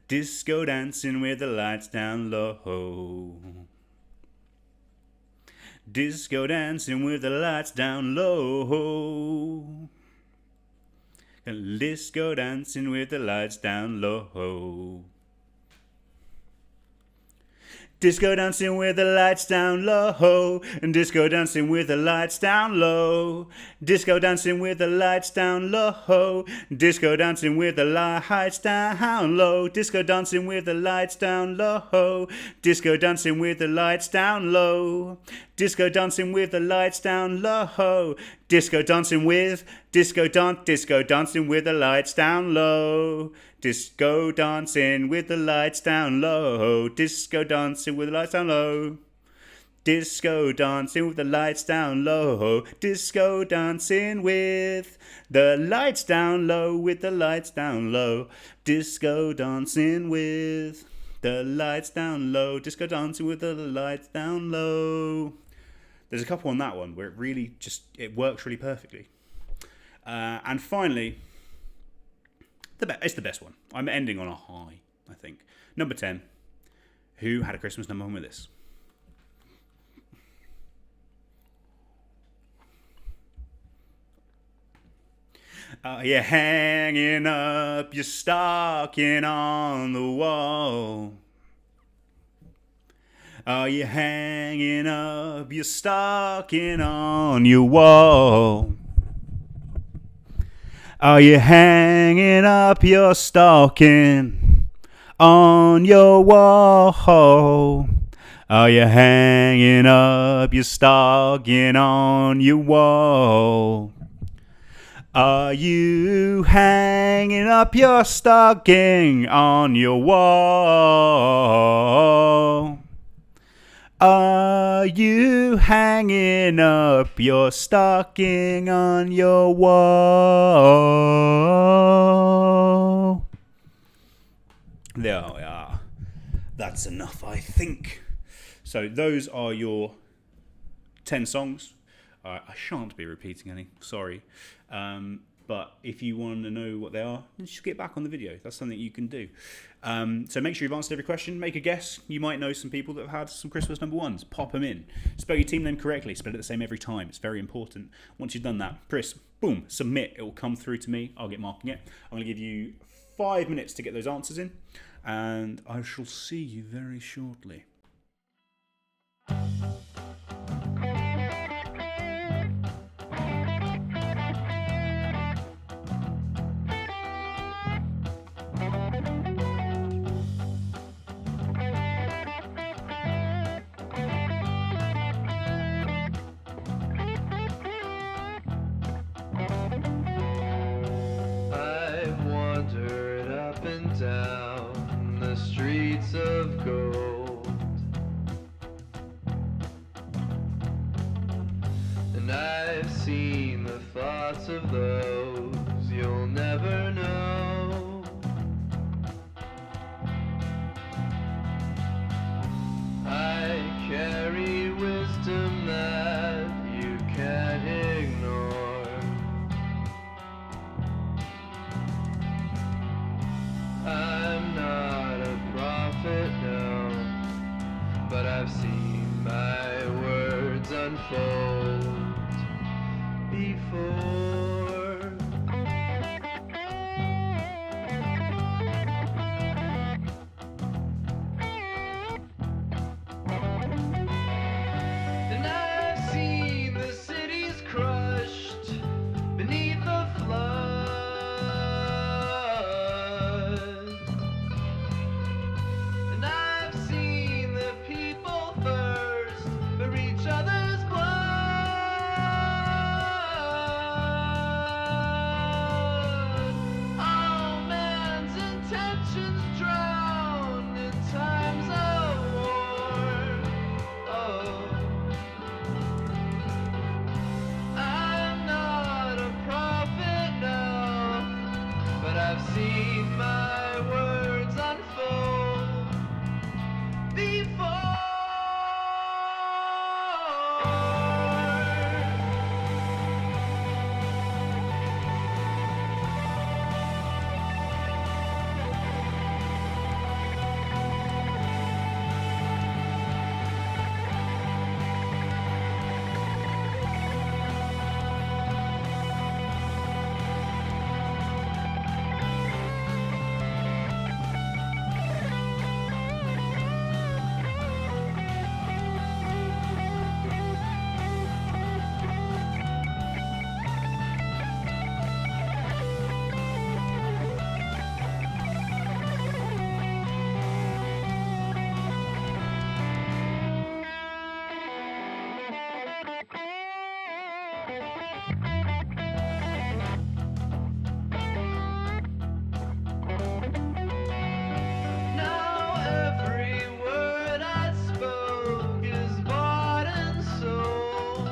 Disco dancing with the lights down low. Disco dancing with the lights down low. Disco dancing with the lights down low. Disco dancing with the lights down low, and disco dancing with the lights down low. Disco dancing with the lights down low. Disco dancing with the lights down low. Disco dancing with the lights down low. Disco dancing with the lights down low. Disco dancing with the lights down low. Disco dancing with disco dancing with the lights down low. Disco dancing with the lights down low. Disco dancing with the lights down low. Disco dancing with the lights down low. Disco dancing with the lights down low. With the lights down low. Disco dancing with the lights down low. Disco dancing with the lights down low. There's a couple on that one where it really just, it works really perfectly. And finally, it's the best one. I'm ending on a high, I think. Number 10. Who had a Christmas number 1 with this? You're hanging up your stocking on the wall. Are you hanging up your stocking on your wall? Are you hanging up your stocking on your wall? Are you hanging up your stocking on your wall? Are you hanging up your stocking on your wall? Are you hanging up your stocking on your wall? There we are. That's enough, I think. So those are your 10 songs. I shan't be repeating any, sorry. But if you want to know what they are, just get back on the video. That's something you can do. So make sure you've answered every question. Make a guess. You might know some people that have had some Christmas number 1s. Pop them in. Spell your team name correctly. Spell it the same every time. It's very important. Once you've done that, press, boom, submit. It will come through to me. I'll get marking it. I'm going to give you 5 minutes to get those answers in. And I shall see you very shortly. I've wandered up and down I've seen the thoughts of those you'll never know. I carry wisdom that you can't ignore. I'm not a prophet, no, but I've seen my words unfold before. And I've seen the cities crushed beneath the flood. And I've seen the people thirst for each other's blood. All man's intentions drown in times of war. Oh, I'm not a prophet, no, but I've seen my words unfold before. Now every word I spoke is bought and sold,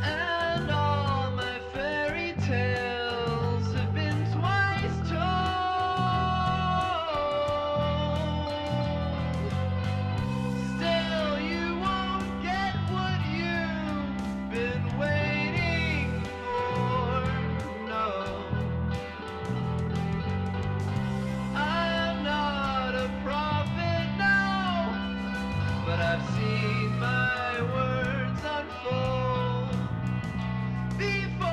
and all my fairy tales have been twice told. Still, you won't get what you've been waiting for. No, I'm not a prophet now, but I've seen my words unfold before.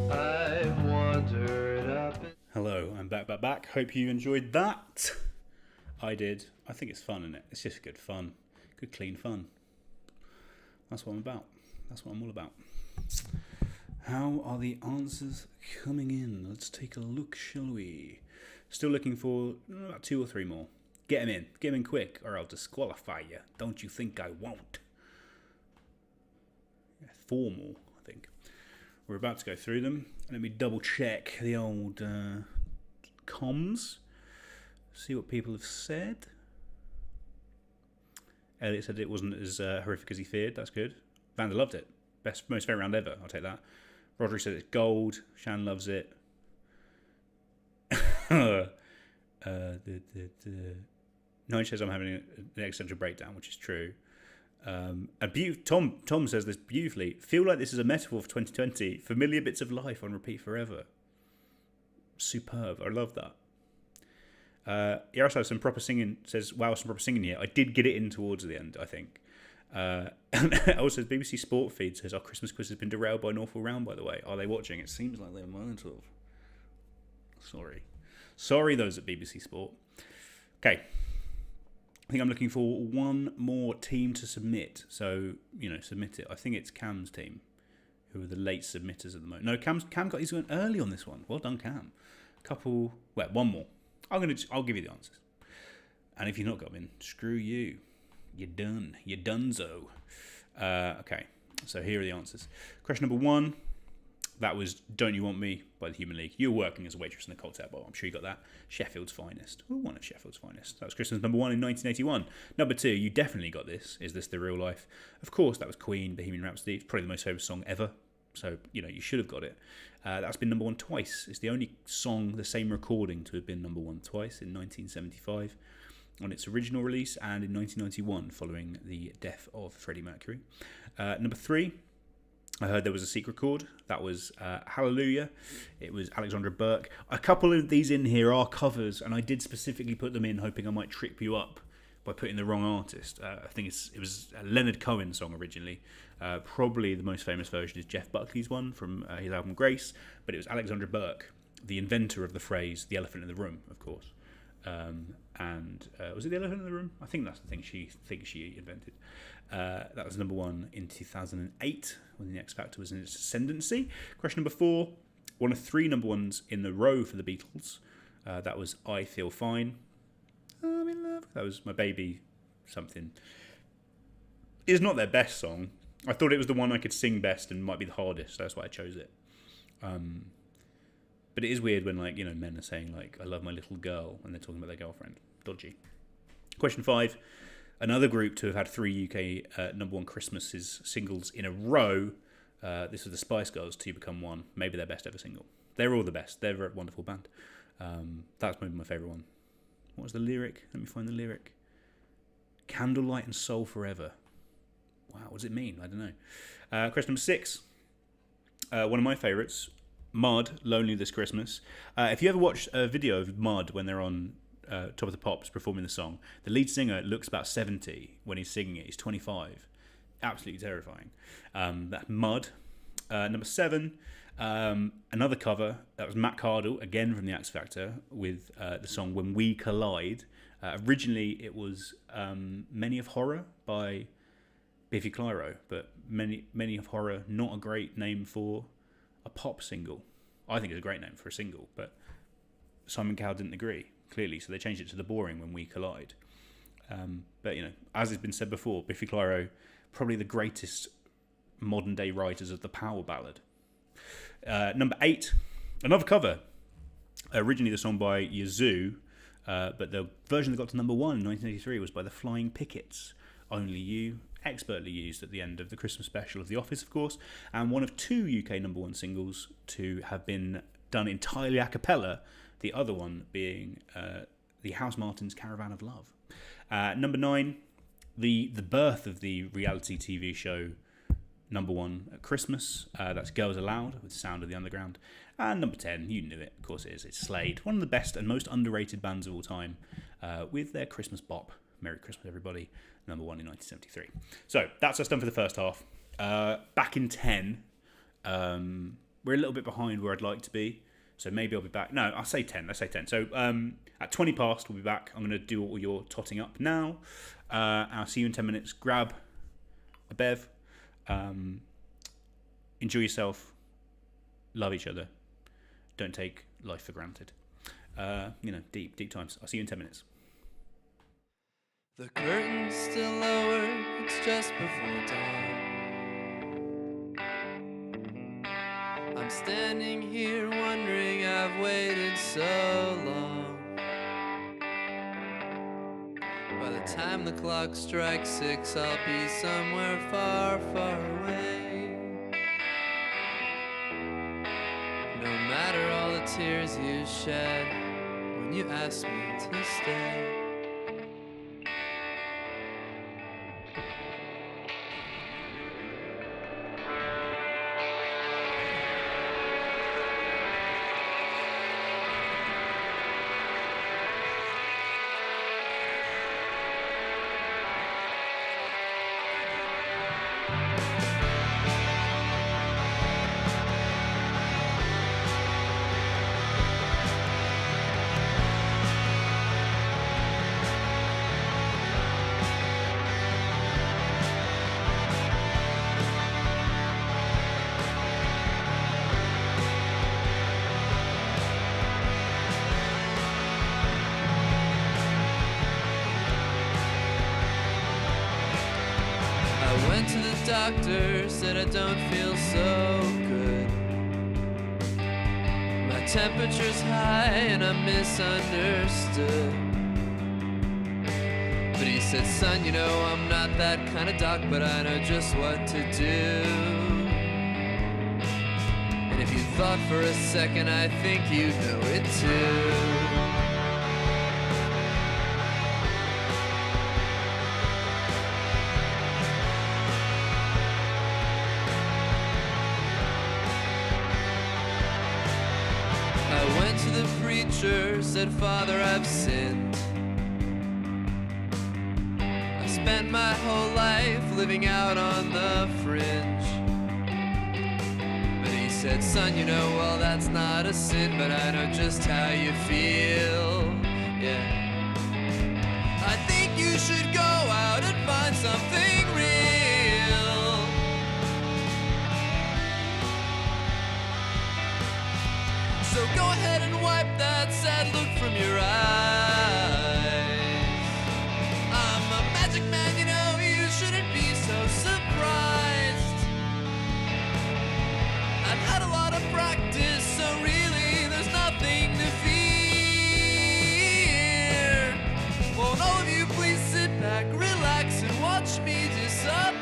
I've wandered up and Hello, I'm back. Hope you enjoyed that. I did. I think it's fun, isn't it? It's just good fun. Good, clean fun. That's what I'm about. That's what I'm all about. How are the answers coming in? Let's take a look, shall we? Still looking for about 2 or 3 more. Get them in. Get them in quick, or I'll disqualify you. Don't you think I won't? 4 more, I think. We're about to go through them. Let me double check the old comms. See what people have said. Elliot said it wasn't as horrific as he feared. That's good. Vander loved it. Most fair round ever. I'll take that. Rodri said it's gold. Shan loves it. Nige says I'm having an existential breakdown, which is true. Tom says this beautifully. Feel like this is a metaphor for 2020. Familiar bits of life on repeat forever. Superb. I love that. Yaroslav, some proper singing, says, wow, some proper singing here. I did get it in towards the end, I think. And also, BBC Sport feed says, our Christmas quiz has been derailed by an awful round, by the way. Are they watching? It seems like they might have. Sorry, those at BBC Sport. Okay. I think I'm looking for one more team to submit. So, submit it. I think it's Cam's team, who are the late submitters at the moment. No, Cam got his one early on this one. Well done, Cam. One more. I'll give you the answers. And if you've not got them in, screw you. You're done. You're donezo. Okay, so here are the answers. Question number 1. That was Don't You Want Me by the Human League. You were working as a waitress in a cocktail bar. I'm sure you got that. Sheffield's Finest. Ooh, one of Sheffield's Finest. That was Christmas number 1 in 1981. Number 2, you definitely got this. Is This the Real Life? Of course, that was Queen, Bohemian Rhapsody. It's probably the most famous song ever. So, you should have got it. That's been number 1 twice. It's the only song, the same recording, to have been number 1 twice, in 1975 on its original release and in 1991 following the death of Freddie Mercury. Number 3, I heard there was a secret chord. That was Hallelujah. It was Alexandra Burke. A couple of these in here are covers, and I did specifically put them in hoping I might trip you up by putting the wrong artist. I think it was a Leonard Cohen song originally. Probably the most famous version is Jeff Buckley's one from his album Grace, but it was Alexandra Burke, the inventor of the phrase "the elephant in the room," of course. Was it the elephant in the room? I think that's the thing she thinks she invented. That was number 1 in 2008 when the X Factor was in its ascendancy. Question number 4, one of 3 number 1s in the row for the Beatles. That was I Feel Fine. I'm in love. That was My Baby something. It's not their best song. I thought it was the one I could sing best and might be the hardest. So that's why I chose it. But it is weird when, men are saying, I love my little girl, and they're talking about their girlfriend. Dodgy. Question 5. Another group to have had 3 UK number 1 Christmases singles in a row. This was the Spice Girls, Two Become One. Maybe their best ever single. They're all the best. They're a wonderful band. That's maybe my favourite one. What was the lyric? Let me find the lyric. Candlelight and Soul Forever. Wow, what does it mean? I don't know. Question number 6. One of my favourites. Mud, Lonely This Christmas. If you ever watch a video of Mud when they're on Top of the Pops performing the song, the lead singer looks about 70 when he's singing it. He's 25. Absolutely terrifying. That's Mud. Number 7, another cover. That was Matt Cardle, again from the X Factor, with the song When We Collide. Originally, it was Many of Horror by Biffy Clyro, but Many of Horror, not a great name for a pop single. I think it's a great name for a single, but Simon Cowell didn't agree, clearly, so they changed it to The Boring When We Collide. But, as has been said before, Biffy Clyro, probably the greatest modern day writers of the power ballad. Number 8, another cover. Originally the song by Yazoo, but the version that got to number 1 in 1983 was by the Flying Pickets. Only You, expertly used at the end of the Christmas special of The Office, of course, and one of 2 UK number 1 singles to have been done entirely a cappella, the other one being the House Martins' Caravan of Love. Number 9, the birth of the reality TV show number 1 at Christmas. That's Girls Aloud with Sound of the Underground. And number 10, you knew it, of course it is, it's Slade, one of the best and most underrated bands of all time, with their Christmas bop, Merry Christmas Everybody, number 1 in 1973. So that's us done for the first half. Back in 10, we're a little bit behind where I'd like to be, so maybe I'll be back. No, I'll say 10. Let's say 10. So at 20 past, we'll be back. I'm going to do all your totting up now. I'll see you in 10 minutes. Grab a bev. Enjoy yourself. Love each other. Don't take life for granted. Deep times. I'll see you in 10 minutes. The curtain's still lowered, it's just before dawn. I'm standing here wondering I've waited so long. By the time the clock strikes 6, I'll be somewhere far, far away. No matter all the tears you shed when you asked me to stay. went to the doctor, said I don't feel so good. My temperature's high and I'm misunderstood. But he said, son, you know I'm not that kind of doc, but I know just what to do. And if you thought for a second, I think you know it too. I went to the preacher, said, Father, I've sinned. I spent my whole life living out on the fringe. But he said, son, you know, well, that's not a sin, but I know just how you feel, yeah. I think you should go out and find something real. So go ahead and wipe that sad look from your eyes. I'm a magic man, you know, you shouldn't be so surprised. I've had a lot of practice, so really there's nothing to fear. Won't all of you please sit back, relax, and watch me disappear?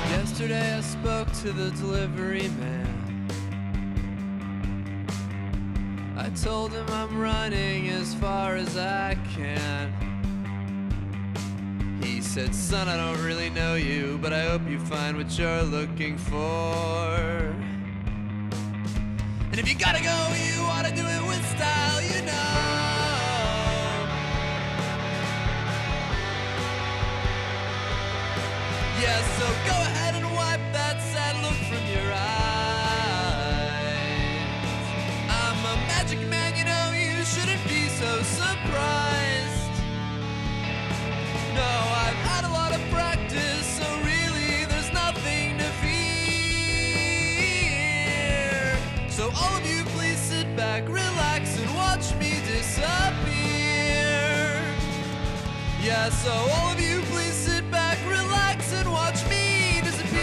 Yesterday I spoke to the delivery man. I told him I'm running as far as I can. He said, son, I don't really know you, but I hope you find what you're looking for. And if you gotta go, you ought to do it with style, you know. Yeah, so go ahead and wipe that sad look from your eyes. I'm a magic man, you know, you shouldn't be so surprised. No, I've had a lot of practice, so really there's nothing to fear. So all of you please sit back, relax, and watch me disappear. Yeah, so all of you please sit back, relax, and watch me disappear.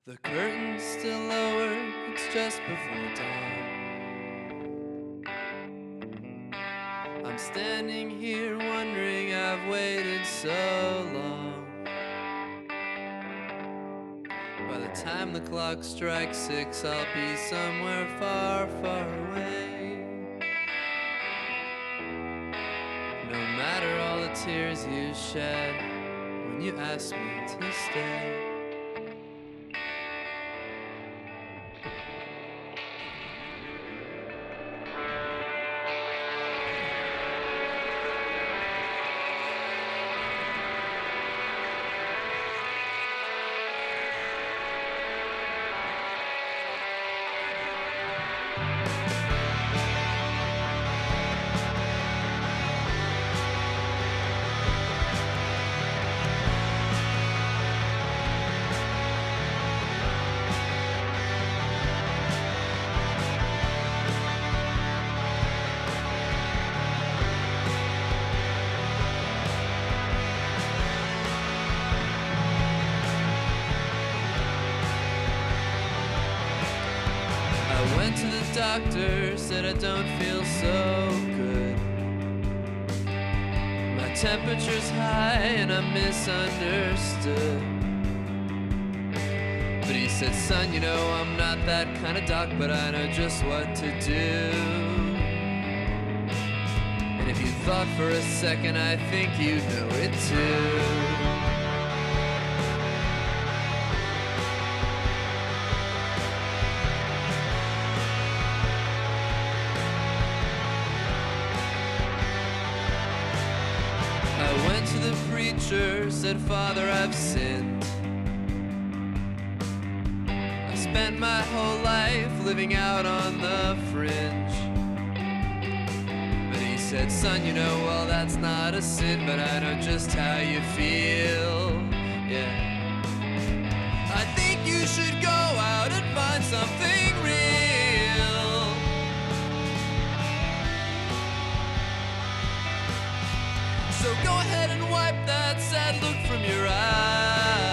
The curtain's still lowered, it's just before dawn. I'm standing here wondering I've waited so long. By the time the clock strikes 6, I'll be somewhere far, far away. No matter all the tears you shed when you asked me to stay. Went to the doctor, said I don't feel so good. My temperature's high and I'm misunderstood. But he said, son, you know, I'm not that kind of doc, but I know just what to do. And if you thought for a second, I think you know it too. I went to the preacher, said, Father, I've sinned. I've spent my whole life living out on the fringe. But he said, son, you know, well, that's not a sin, but I know just how you feel. Yeah. I think you should go out and find something real. So go ahead and wipe that sad look from your eyes.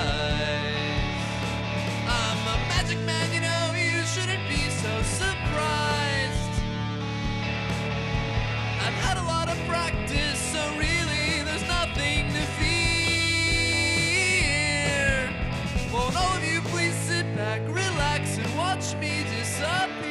I'm a magic man, you know, you shouldn't be so surprised. I've had a lot of practice, so really there's nothing to fear. Won't all of you please sit back, relax, and watch me disappear?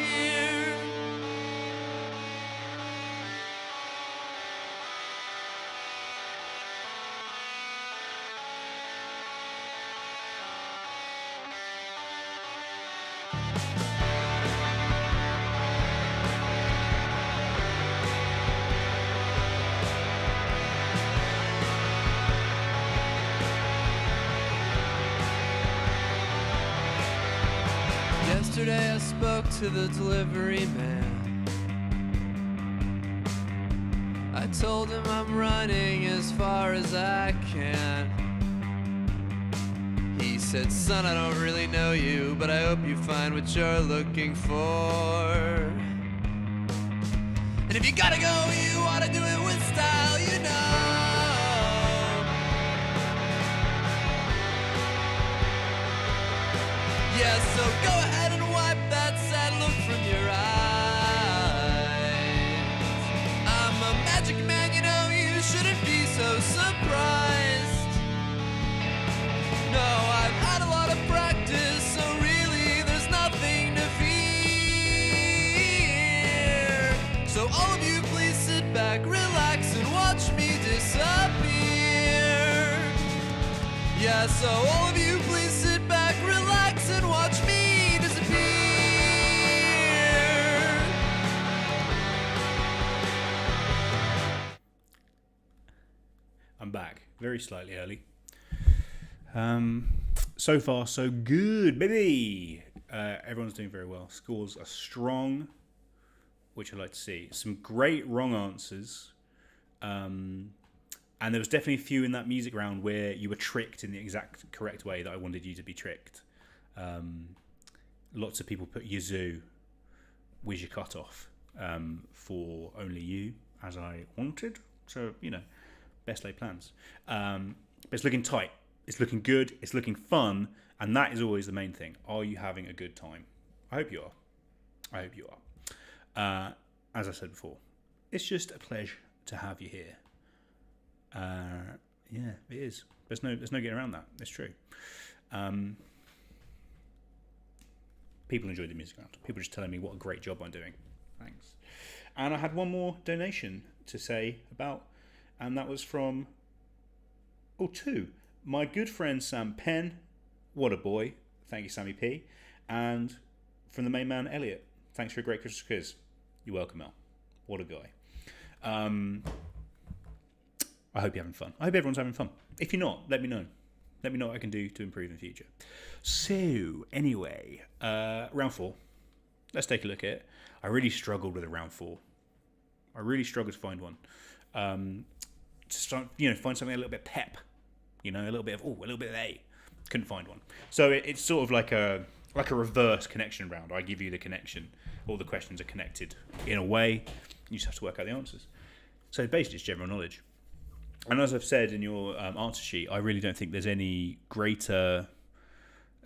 Yesterday I spoke to the delivery man. I told him I'm running as far as I can. He said, son, I don't really know you, but I hope you find what you're looking for. And if you gotta go, you ought to do it with style, you know. Yeah, so go ahead and wipe that sad look from your eyes. I'm a magic man, you know, you shouldn't be so surprised. No, I've had a lot of practice, so really there's nothing to fear. So all of you please sit back, relax, and watch me disappear. Yeah, so all of you please sit back, relax, and watch me disappear. I'm back, very slightly early. So far, so good, baby. Everyone's doing very well. Scores are strong, which I like to see. Some great wrong answers. And there was definitely a few in that music round where you were tricked in the exact correct way that I wanted you to be tricked. Lots of people put Yazoo, where's your cutoff, for only you, as I wanted. So, you know, best laid plans. But it's looking tight. It's looking good. It's looking fun. And that is always the main thing. Are you having a good time? I hope you are. I hope you are. As I said before, it's just a pleasure to have you here. Yeah, it is. There's no getting around that. It's true. People enjoy the music round. People just telling me what a great job I'm doing. Thanks. And I had one more donation to say about, and that was from, two. My good friend Sam Penn. What a boy. Thank you, Sammy P. And from the main man, Elliot. Thanks for a great Christmas quiz. You're welcome, El. What a guy. I hope you're having fun. I hope everyone's having fun. If you're not, let me know. Let me know what I can do to improve in the future. So, anyway, round 4. Let's take a look at it. I really struggled with a round 4. I really struggled to find one. To start, find something a little bit pep. A little bit of A. Couldn't find one. So it's sort of like a reverse connection round. I give you the connection. All the questions are connected in a way. You just have to work out the answers. So basically, it's general knowledge. And as I've said in your answer sheet, I really don't think there's any greater,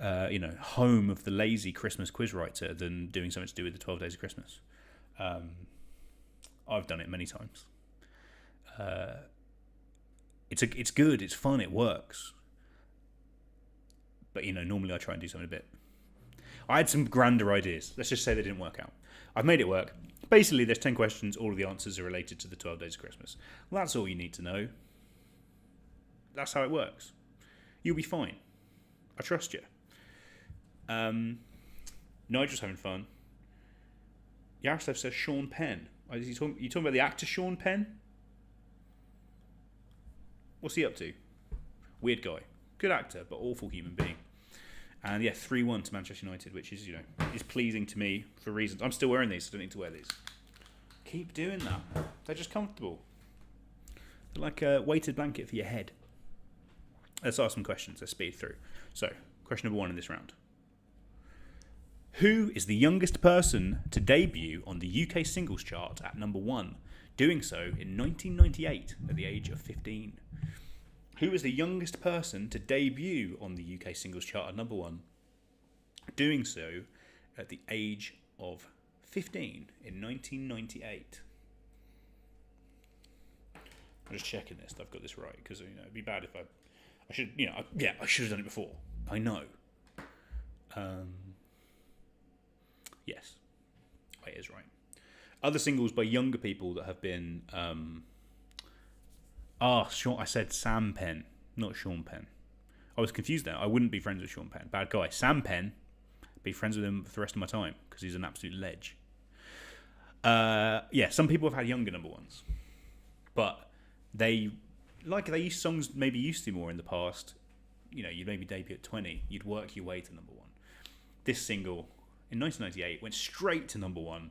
home of the lazy Christmas quiz writer than doing something to do with the 12 Days of Christmas. I've done it many times. It's good, it's fun, it works. But normally I try and do something a bit I had some grander ideas. Let's just say they didn't work out. I've made it work. Basically, there's 10 questions. All of the answers are related to the 12 Days of Christmas. Well, that's all you need to know. That's how it works. You'll be fine. I trust you. Nigel's having fun. Yaroslav says Sean Penn. You talking about the actor Sean Penn? What's he up to? Weird guy. Good actor, but awful human being. And yeah, 3-1 to Manchester United, which is, is pleasing to me for reasons. I'm still wearing these, so I don't need to wear these. Keep doing that. They're just comfortable. They're like a weighted blanket for your head. Let's ask some questions. Let's speed through. So, question number 1 in this round. Who is the youngest person to debut on the UK singles chart at number 1, doing so in 1998 at the age of 15? Who is the youngest person to debut on the UK singles chart at number 1, doing so at the age of 15 in 1998? I'm just checking this. I've got this right because it'd be bad if I should I should have done it before. I know. Yes, it is right. Other singles by younger people that have been. I said Sam Penn, not Sean Penn. I was confused there. I wouldn't be friends with Sean Penn. Bad guy. Sam Penn, be friends with him for the rest of my time because he's an absolute ledge. Some people have had younger number 1s, but they songs maybe used to more in the past. You'd maybe debut at 20. You'd work your way to number 1. This single in 1998 went straight to number 1.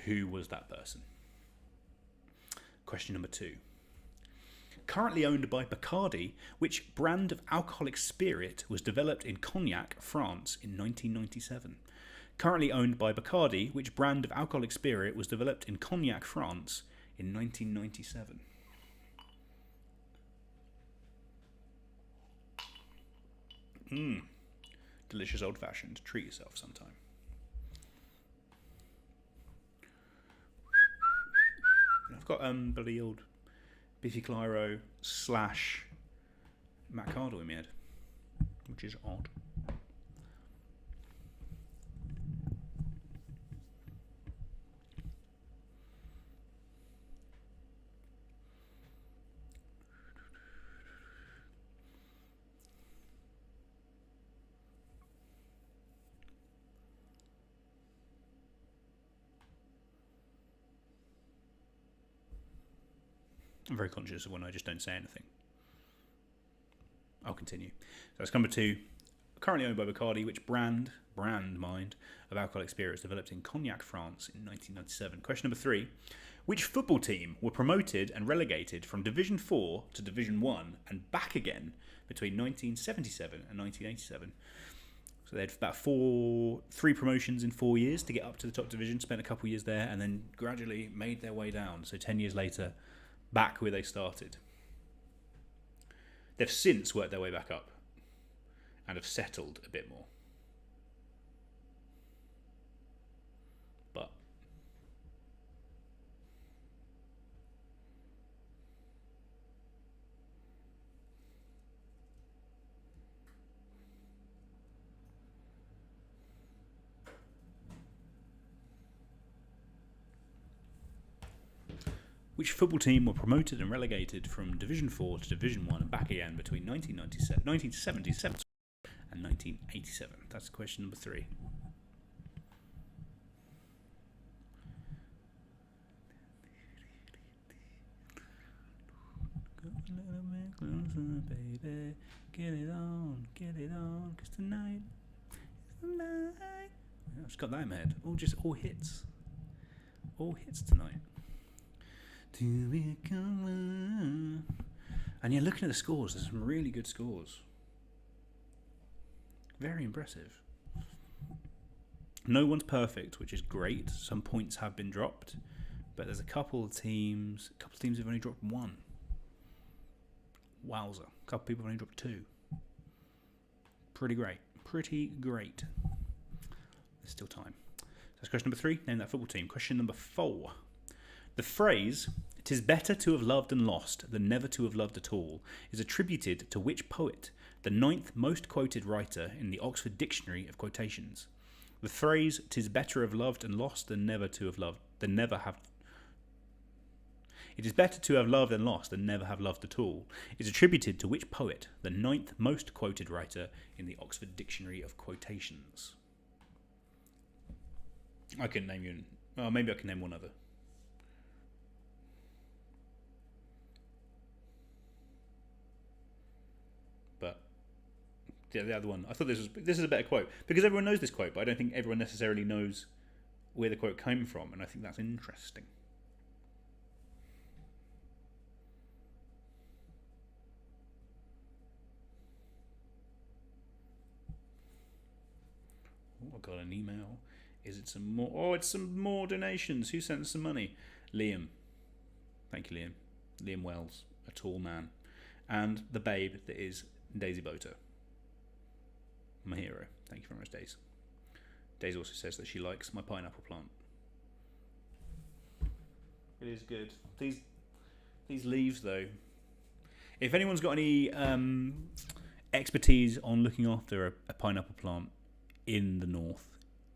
Who was that person? Question number 2. Currently owned by Bacardi, which brand of alcoholic spirit was developed in Cognac, France in 1997? Currently owned by Bacardi, which brand of alcoholic spirit was developed in Cognac, France in 1997? Delicious old-fashioned. Treat yourself sometime. I've got bloody old Biffy Clyro / Matt Cardle in my head, which is odd. I'm very conscious of when I just don't say anything. I'll continue. So that's number 2. Currently owned by Bacardi, which brand of alcoholic spirits developed in Cognac, France in 1997. Question number 3. Which football team were promoted and relegated from Division 4 to Division 1 and back again between 1977 and 1987? So they had about 3 promotions in 4 years to get up to the top division, spent a couple of years there, and then gradually made their way down. So 10 years later, back where they started. They've since worked their way back up and have settled a bit more. But which football team were promoted and relegated from Division 4 to Division 1 and back again between 1977 and 1987? That's question number 3. Baby, get it on, 'cause tonight is the night. I've just got that in my head. All hits tonight. To become. And you're looking at the scores, there's some really good scores. Very impressive. No one's perfect, which is great. Some points have been dropped, but there's a couple of teams have only dropped 1. Wowza. A couple of people have only dropped 2. Pretty great. There's still time. So that's question number 3. Name that football team. Question number 4. The phrase, "'Tis better to have loved and lost than never to have loved at all," is attributed to which poet, the 9th most quoted writer in the Oxford Dictionary of Quotations? The phrase "'tis better have loved and lost than never to have loved than never have." It is better to have loved and lost than never have loved at all is attributed to which poet, the 9th most quoted writer in the Oxford Dictionary of Quotations? I can name you. Oh, maybe I can name one other. But yeah, the other one. I thought this is a better quote because everyone knows this quote, but I don't think everyone necessarily knows where the quote came from, and I think that's interesting. Oh, I got an email. Is it some more? Oh, it's some more donations. Who sent some money? Liam. Thank you, Liam. Liam Wells, a tall man. And the babe that is Daisy Boater. My hero. Thank you very much, Daisy. Daisy also says that she likes my pineapple plant. It is good. These leaves, though. If anyone's got any expertise on looking after a pineapple plant in the north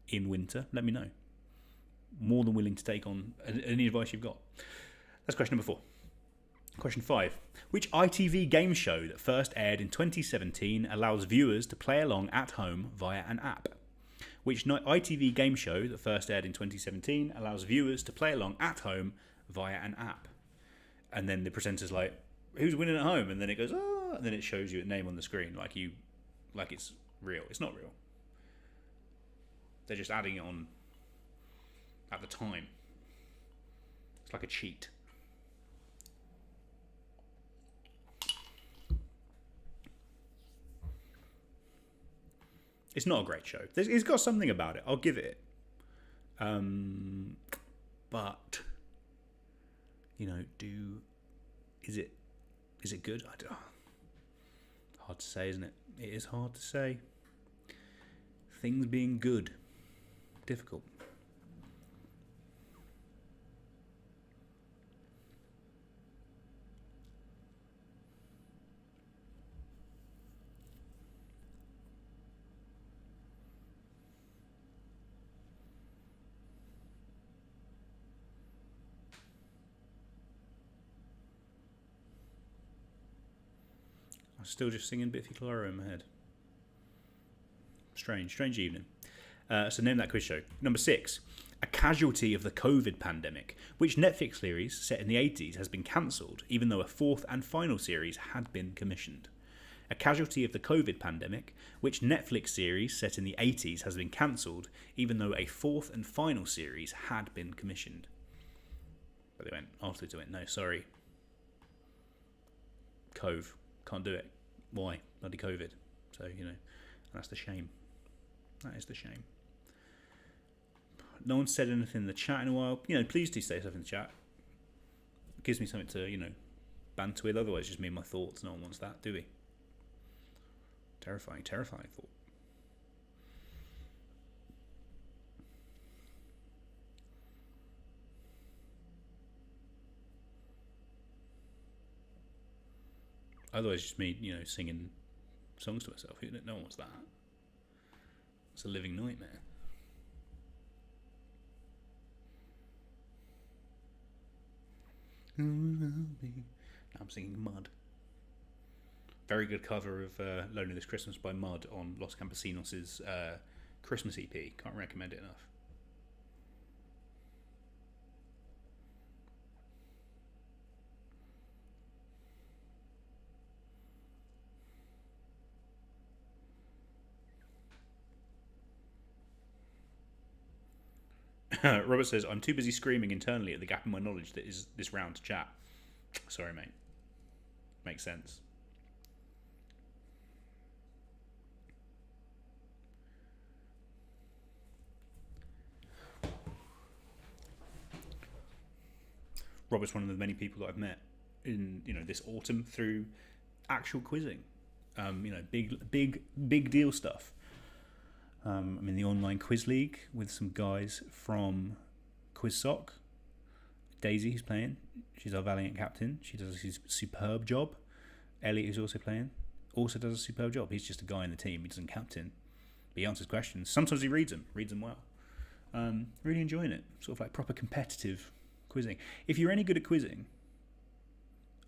in winter, let me know. More than willing to take on any advice you've got. That's question number 4. Question 5. Which ITV game show that first aired in 2017 allows viewers to play along at home via an app? Which ITV game show that first aired in 2017 allows viewers to play along at home via an app? And then the presenter's like, who's winning at home? And then it goes, oh, and then it shows you a name on the screen like it's real. It's not real. They're just adding it on at the time. It's like a cheat. It's not a great show. It's got something about it. I'll give it. But is it good? Hard to say, isn't it? It is hard to say. Things being good, difficult. I'm still just singing Biffy Clyro in my head. Strange evening. So name that quiz show. Number 6. A casualty of the COVID pandemic, which Netflix series set in the 80s has been cancelled, even though a 4th and final series had been commissioned. A casualty of the COVID pandemic, which Netflix series set in the 80s has been cancelled, even though a 4th and final series had been commissioned. But they went, afterwards they went, no, sorry. Cove. Can't do it. Why? Bloody COVID. So, that's the shame. That is the shame. No one said anything in the chat in a while. Please do say stuff in the chat. It gives me something to, banter with. Otherwise, it's just me and my thoughts. No one wants that, do we? Terrifying thought. Otherwise, it's just me, singing songs to myself. No one wants that. It's a living nightmare. Now I'm singing Mud. Very good cover of Lonely This Christmas by Mud on Los Campesinos' Christmas EP. Can't recommend it enough. Robert says, I'm too busy screaming internally at the gap in my knowledge that is this round to chat. Sorry, mate. Makes sense. Robert's one of the many people that I've met in this autumn through actual quizzing. Big deal stuff. I'm in the online quiz league with some guys from QuizSoc. Daisy, who's playing, she's our valiant captain. She does his superb job. Elliot, who's also playing, also does a superb job. He's just a guy in the team. He doesn't captain. He answers questions. Sometimes he reads them well. Really enjoying it. Sort of like proper competitive quizzing. If you're any good at quizzing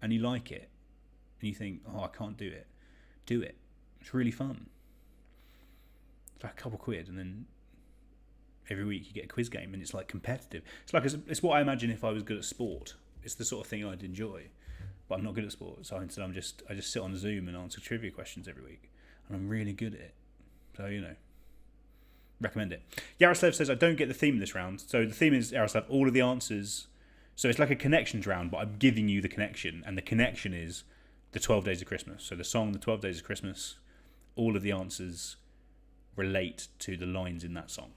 and you like it and you think, oh, I can't do it, do it. It's really fun. It's like a couple quid, and then every week you get a quiz game, and it's like competitive. It's what I imagine if I was good at sport. It's the sort of thing I'd enjoy, but I'm not good at sport, so instead I just sit on Zoom and answer trivia questions every week, and I'm really good at it. So recommend it. Yaroslav says I don't get the theme this round. So the theme is, Yaroslav, all of the answers. So it's like a connections round, but I'm giving you the connection, and the connection is the 12 Days of Christmas. So the song, the 12 Days of Christmas, all of the answers relate to the lines in that song.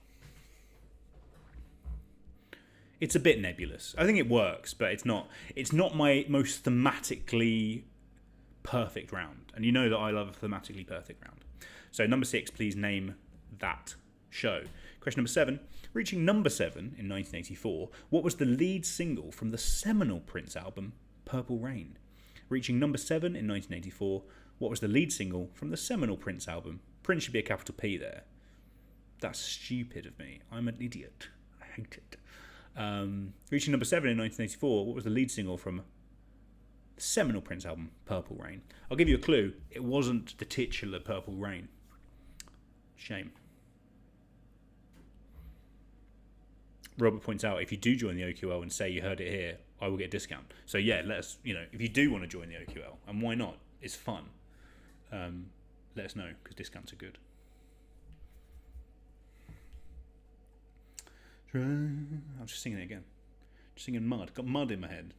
It's a bit nebulous. I think it works, but it's not my most thematically perfect round. And you know that I love a thematically perfect round. So number 6, please name that show. Question number 7. Reaching number 7 in 1984, what was the lead single from the seminal Prince album, Purple Rain? Reaching number 7 in 1984, what was the lead single from the seminal Prince album? Prince should be a capital P there. That's stupid of me. I'm an idiot. I hate it. Reaching number 7 in 1984, what was the lead single from the seminal Prince album, Purple Rain? I'll give you a clue. It wasn't the titular Purple Rain. Shame. Robert points out, if you do join the OQL and say you heard it here, I will get a discount. So yeah, let us, if you do want to join the OQL, and why not? It's fun. Let us know, because discounts are good. I'm just singing it again. Just singing mud. Got mud in my head.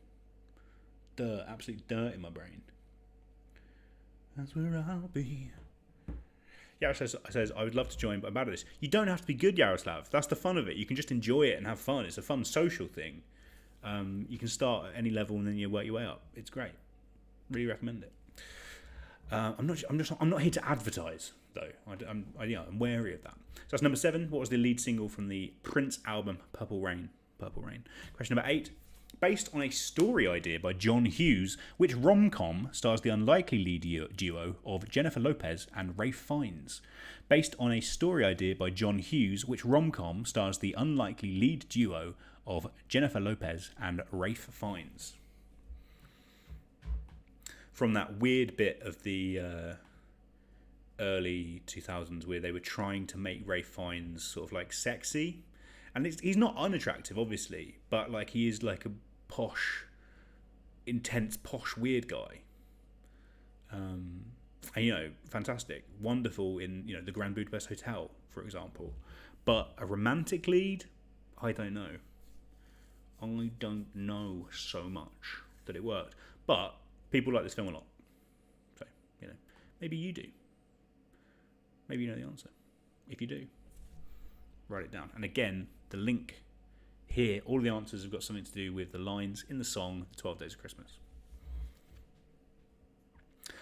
Dirt, absolute dirt in my brain. That's where I'll be. Yaroslav says, I would love to join, but I'm bad at this. You don't have to be good, Yaroslav. That's the fun of it. You can just enjoy it and have fun. It's a fun social thing. You can start at any level and then you work your way up. It's great. Really recommend it. I'm not here to advertise, though. I'm wary of that. So that's number 7. What was the lead single from the Prince album, Purple Rain? Purple Rain. Question number 8. Based on a story idea by John Hughes, which rom-com stars the unlikely lead duo of Jennifer Lopez and Ralph Fiennes? Based on a story idea by John Hughes, which rom-com stars the unlikely lead duo of Jennifer Lopez and Ralph Fiennes? From that weird bit of the early 2000s where they were trying to make Ralph Fiennes sort of like sexy. And he's not unattractive, obviously, but like he is like a posh, intense, posh, weird guy. And, fantastic, wonderful in the Grand Budapest Hotel, for example. But a romantic lead, I don't know. I don't know so much that it worked. But people like this film a lot, so maybe you do. Maybe you know the answer. If you do, write it down. And again, the link here, all of the answers have got something to do with the lines in the song 12 Days of Christmas.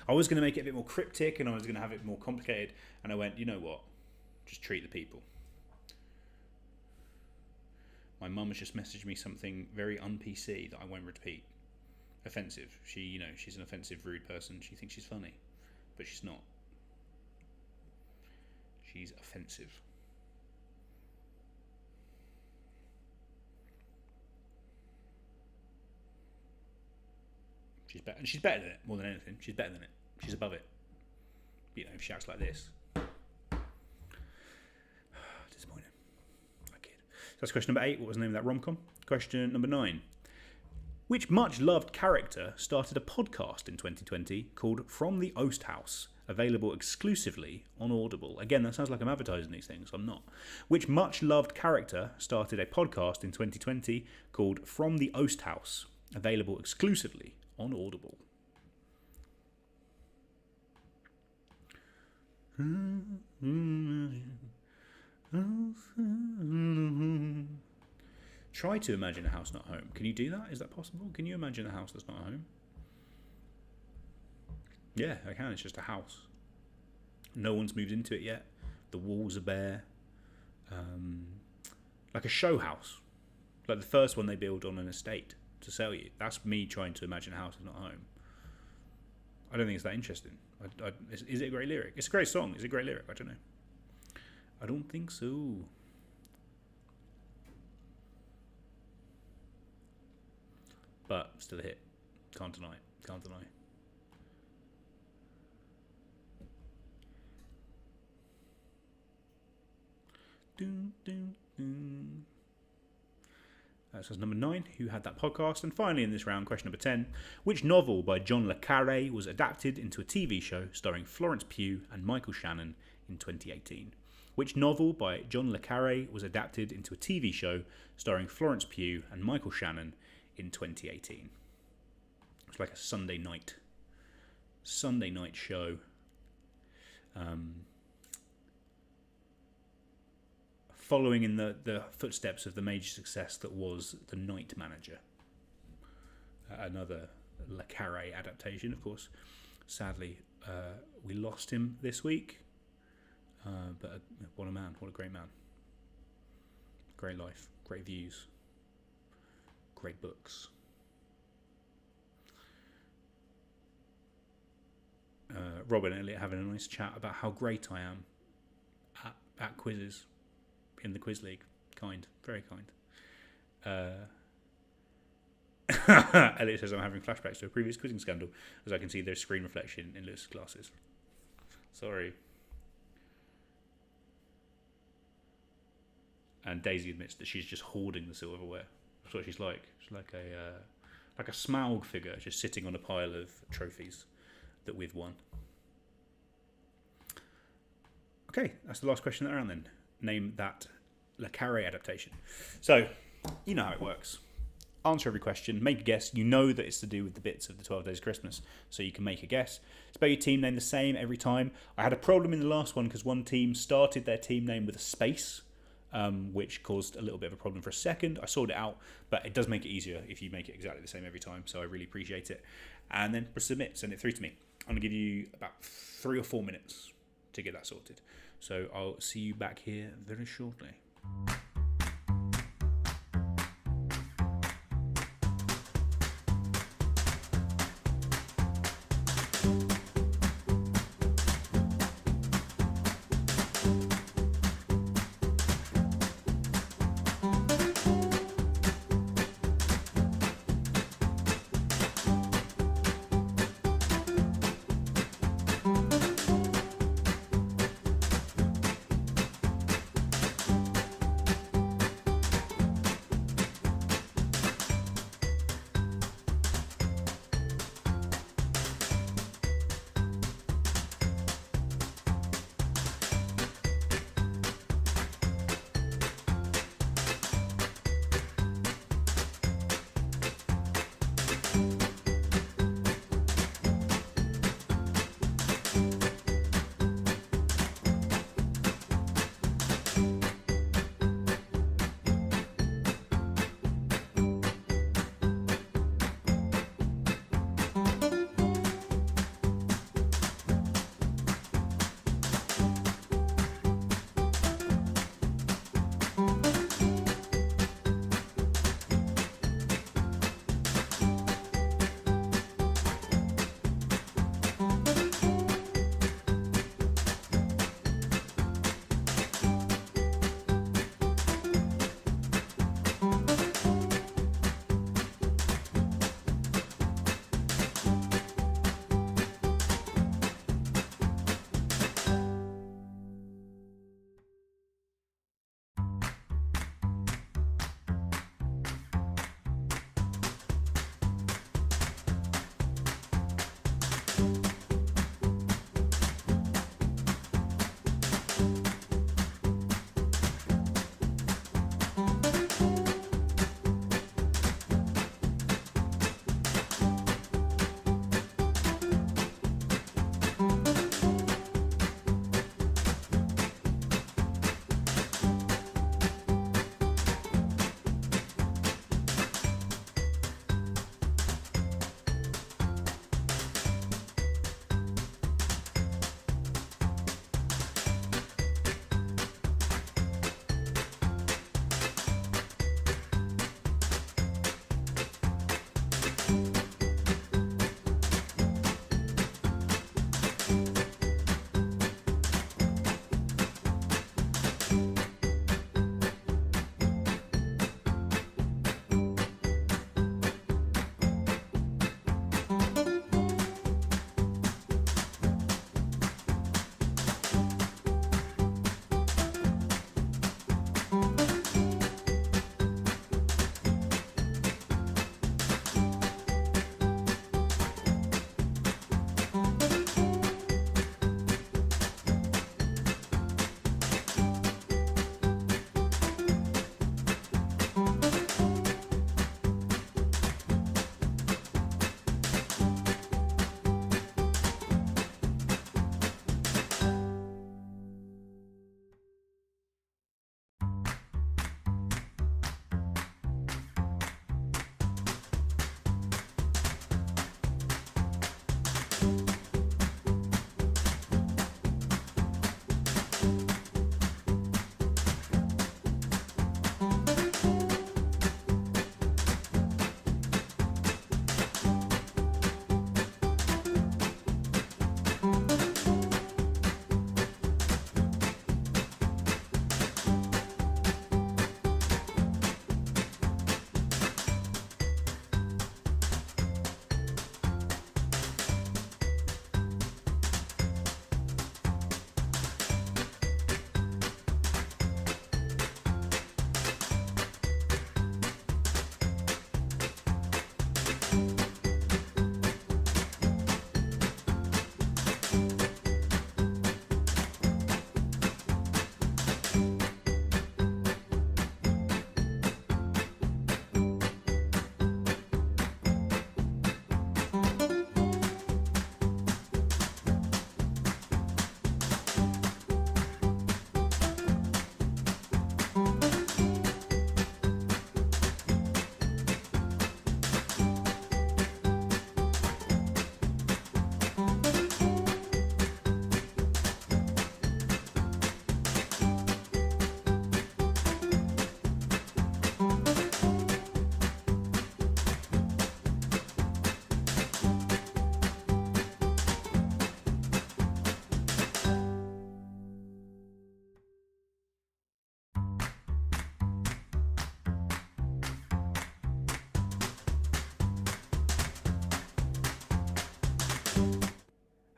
I was going to make it a bit more cryptic and I was going to have it more complicated, and I went, you know what, just treat the people. My mum has just messaged me something very un-PC that I won't repeat. Offensive. She's an offensive, rude person. She thinks she's funny, but she's not. She's offensive. She's better than it, more than anything. She's better than it. She's above it. If she acts like this. Disappointing. I kid. So that's question number 8. What was the name of that rom-com? Question number 9. Which much-loved character started a podcast in 2020 called From the Oast House, available exclusively on Audible? Again, that sounds like I'm advertising these things. I'm not. Which much-loved character started a podcast in 2020 called From the Oast House, available exclusively on Audible? Try to imagine a house not home. Can you do that? Is that possible? Can you imagine a house that's not home? Yeah, I can. It's just a house. No one's moved into it yet. The walls are bare. Like a show house. Like the first one they build on an estate to sell you. That's me trying to imagine a house that's not home. I don't think it's that interesting. Is it a great lyric? It's a great song. Is it a great lyric? I don't know. I don't think so. But still a hit. Can't deny it. Can't deny. Dun, dun, dun. So that's number 9, who had that podcast. And finally in this round, question number 10, which novel by John le Carré was adapted into a TV show starring Florence Pugh and Michael Shannon in 2018? Which novel by John le Carré was adapted into a TV show starring Florence Pugh and Michael Shannon in 2018? It's like a Sunday night show. Following in the footsteps of the major success that was The Night Manager. Another le Carré adaptation, of course. Sadly, we lost him this week. But what a man, what a great man. Great life, great views, great books. Rob and Elliot having a nice chat about how great I am at quizzes in the quiz league. Kind, very kind. Elliot says I'm having flashbacks to a previous quizzing scandal as I can see their screen reflection in Lewis's glasses. Sorry. And Daisy admits that she's just hoarding the silverware. That's what she's like. She's like a Smaug figure just sitting on a pile of trophies that we've won. Okay, that's the last question that round then. Name that le Carré adaptation. So, you know how it works. Answer every question, make a guess. You know that it's to do with the bits of the 12 Days of Christmas, so you can make a guess. Spell your team name the same every time. I had a problem in the last one because one team started their team name with a space, which caused a little bit of a problem for a second. I sorted it out, but it does make it easier if you make it exactly the same every time, so I really appreciate it. And then press submit, send it through to me. I'm going to give you about 3 or 4 minutes to get that sorted. So I'll see you back here very shortly.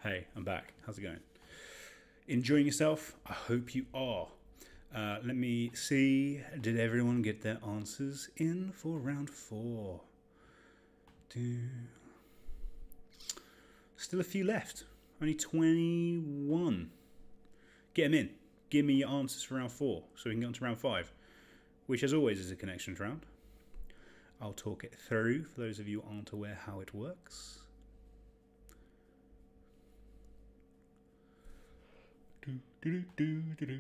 Hey, I'm back. How's it going? Enjoying yourself? I hope you are. Let me see. Did everyone get their answers in for round 4? Still a few left. Only 21. Get them in. Give me your answers for round 4 so we can get on to round 5, which as always is a connections round. I'll talk it through for those of you who aren't aware how it works. There they are.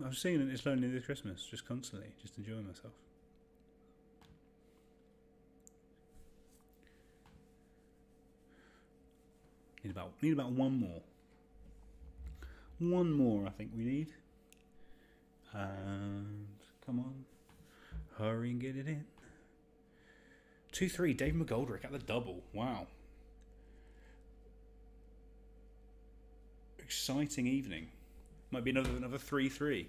I was singing It's Lonely This Christmas just constantly, just enjoying myself. Need about one more. One more, I think we need. And come on, hurry and get it in. 2-3, Dave McGoldrick at the double. Wow. Exciting evening. Might be another 3-3.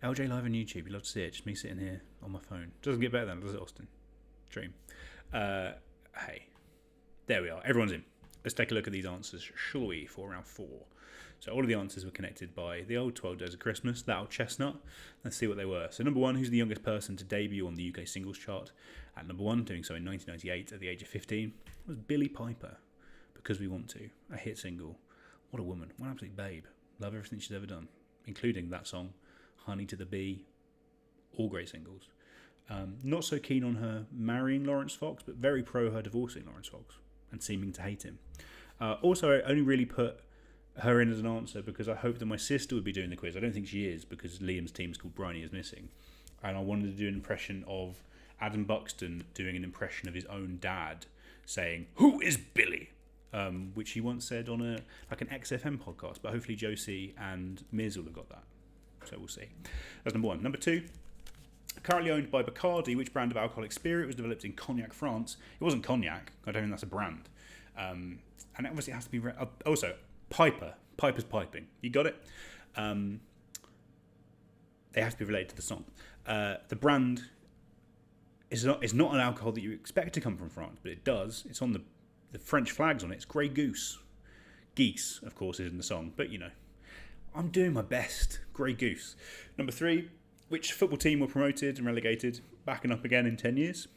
LJ live on YouTube. You'd love to see it. Just me sitting here on my phone. Doesn't get better than, does it, Austin? Dream. Hey. There we are. Everyone's in. Let's take a look at these answers, shall we, for round 4. So all of the answers were connected by the old 12 Days of Christmas, that old chestnut. Let's see what they were. So number 1, who's the youngest person to debut on the UK singles chart? At number 1, doing so in 1998 at the age of 15, was Billie Piper. Because We Want To, a hit single. What a woman. What an absolute babe. Love everything she's ever done, including that song, Honey to the Bee. All great singles. Not so keen on her marrying Lawrence Fox, but very pro her divorcing Lawrence Fox and seeming to hate him. Also, I only really put her in as an answer because I hoped that my sister would be doing the quiz. I don't think she is because Liam's team's called Bryony is Missing. And I wanted to do an impression of Adam Buxton doing an impression of his own dad saying, "Who is Billy?" Which he once said on an XFM podcast, but hopefully Josie and Miz will have got that. So we'll see. That's number 1. Number 2, currently owned by Bacardi, which brand of alcoholic spirit was developed in Cognac, France? It wasn't cognac. I don't think that's a brand. And obviously it has to be... Also, Piper. Piper's piping. You got it? They have to be related to the song. The brand is not an alcohol that you expect to come from France, but it does. It's on the French flag's on it. It's Grey Goose. Geese, of course, is in the song, but you know, I'm doing my best. Grey Goose. Number 3, which football team were promoted and relegated back and up again in 10 years?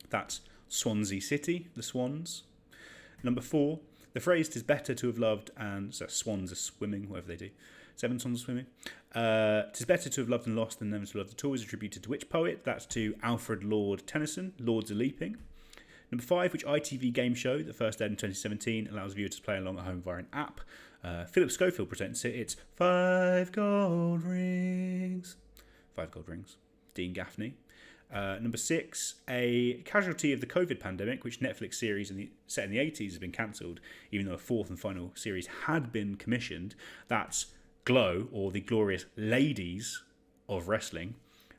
That's Swansea City, the Swans. Number 4, the phrase "'tis better to have loved" and so swans are swimming, whatever they do. 7 swans are swimming. "'Tis better to have loved and lost than never to have loved at all" is attributed to which poet? That's to Alfred Lord Tennyson. Lords are leaping. Number 5, which ITV game show that first aired in 2017 allows viewers to play along at home via an app? Philip Schofield presents it. It's 5 Gold Rings. 5 Gold Rings. Dean Gaffney. Number 6, a casualty of the COVID pandemic, which Netflix series set in the 80s has been cancelled, even though a 4th and final series had been commissioned. That's Glow, or the Glorious Ladies of Wrestling.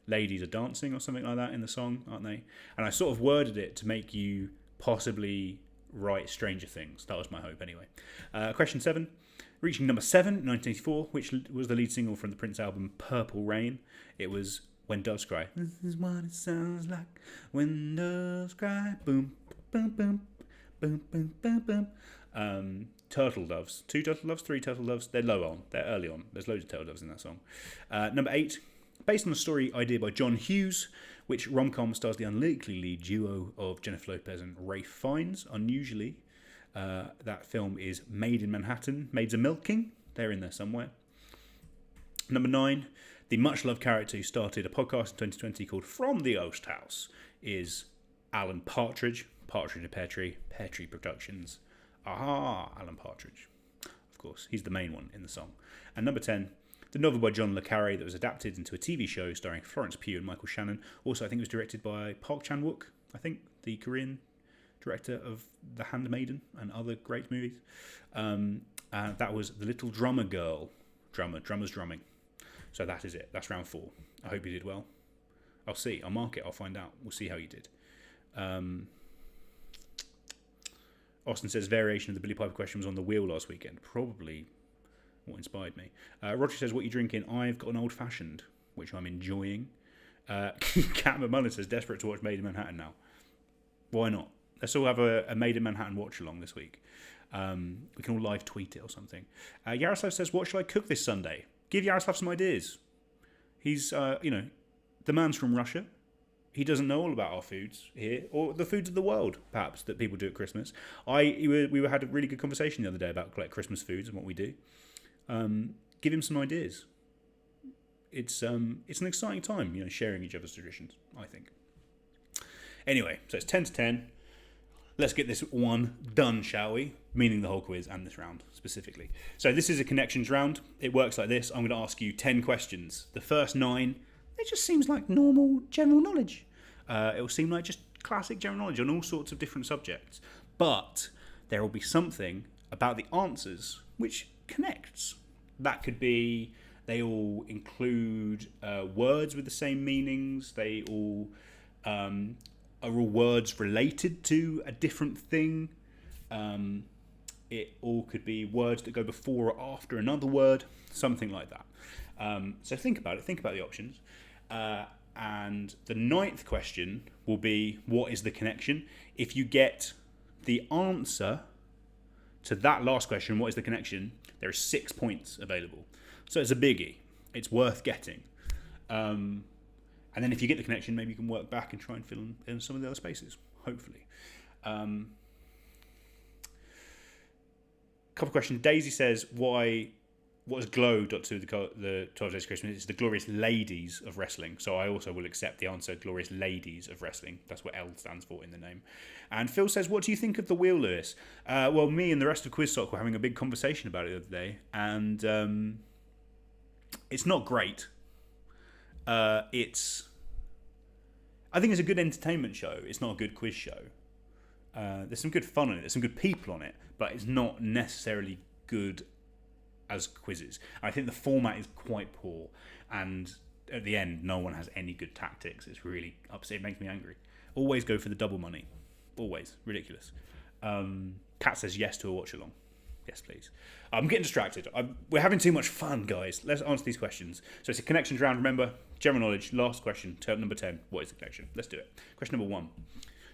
Ladies are dancing or something like that in the song, aren't they? And I sort of worded it to make you possibly write Stranger Things. That was my hope anyway. Question 7. Reaching number 7, 1984, which was the lead single from the Prince album Purple Rain. It was When Doves Cry. This is what it sounds like when doves cry. Boom, boom, boom, boom, boom, boom, boom. Turtle Doves. 2 Turtle Doves, 3 Turtle Doves. They're low on. They're early on. There's loads of Turtle Doves in that song. Number 8. Based on a story idea by John Hughes, which rom-com stars the unlikely lead duo of Jennifer Lopez and Ralph Fiennes. Unusually, that film is Made in Manhattan. Maids are Milking. They're in there somewhere. Number 9, the much-loved character who started a podcast in 2020 called From the Oast House is Alan Partridge. Partridge and Pear Tree. Pear Tree Productions. Aha, Alan Partridge. Of course, he's the main one in the song. And number 10, the novel by John le Carré that was adapted into a TV show starring Florence Pugh and Michael Shannon. Also, I think it was directed by Park Chan-wook, the Korean director of The Handmaiden and other great movies. That was The Little Drummer Girl. Drummers drumming. So that is it. That's round 4. I hope you did well. I'll see. I'll mark it. I'll find out. We'll see how you did. Austin says variation of the Billy Piper question was on the wheel last weekend. Probably what inspired me. Roger says, what are you drinking? I've got an old fashioned, which I'm enjoying. Cat McMullen says, desperate to watch Made in Manhattan now. Why not? Let's all have a Made in Manhattan watch along this week. We can all live tweet it or something. Yaroslav says, what shall I cook this Sunday? Give Yaroslav some ideas. He's, the man's from Russia. He doesn't know all about our foods here, or the foods of the world, perhaps, that people do at Christmas. We had a really good conversation the other day about Christmas foods and what we do. Give him some ideas. It's an exciting time, sharing each other's traditions, I think. Anyway, so it's 10 to 10. Let's get this one done, shall we? Meaning the whole quiz and this round specifically. So this is a connections round. It works like this. I'm going to ask you 10 questions. The first 9, it just seems like normal general knowledge. It will seem like just classic general knowledge on all sorts of different subjects. But there will be something about the answers which connects. That could be they all include words with the same meanings. They all are all words related to a different thing. It all could be words that go before or after another word, something like that. So think about it. Think about the options. And the 9th question will be, what is the connection? If you get the answer to that last question, what is the connection, there are 6 points available. So it's a biggie. It's worth getting. And then if you get the connection, maybe you can work back and try and fill in some of the other spaces, hopefully. Couple of questions. Daisy says, what does GLOW got to the 12 Days of Christmas? It's the Glorious Ladies of Wrestling. So I also will accept the answer, Glorious Ladies of Wrestling. That's what L stands for in the name. And Phil says, what do you think of the wheel, Lewis? Well, me and the rest of QuizSock were having a big conversation about it the other day. And it's not great. I think it's a good entertainment show. It's not a good quiz show. There's some good fun on it. There's some good people on it. But it's not necessarily good as quizzes. I think the format is quite poor, and at the end, no one has any good tactics. It's really upset. It makes me angry. Always go for the double money. Always. Ridiculous. Kat says yes to a watch along. Yes, please. I'm getting distracted. We're having too much fun, guys. Let's answer these questions. So it's a connections round. Remember, general knowledge. Last question, term number 10. What is the connection? Let's do it. Question number 1.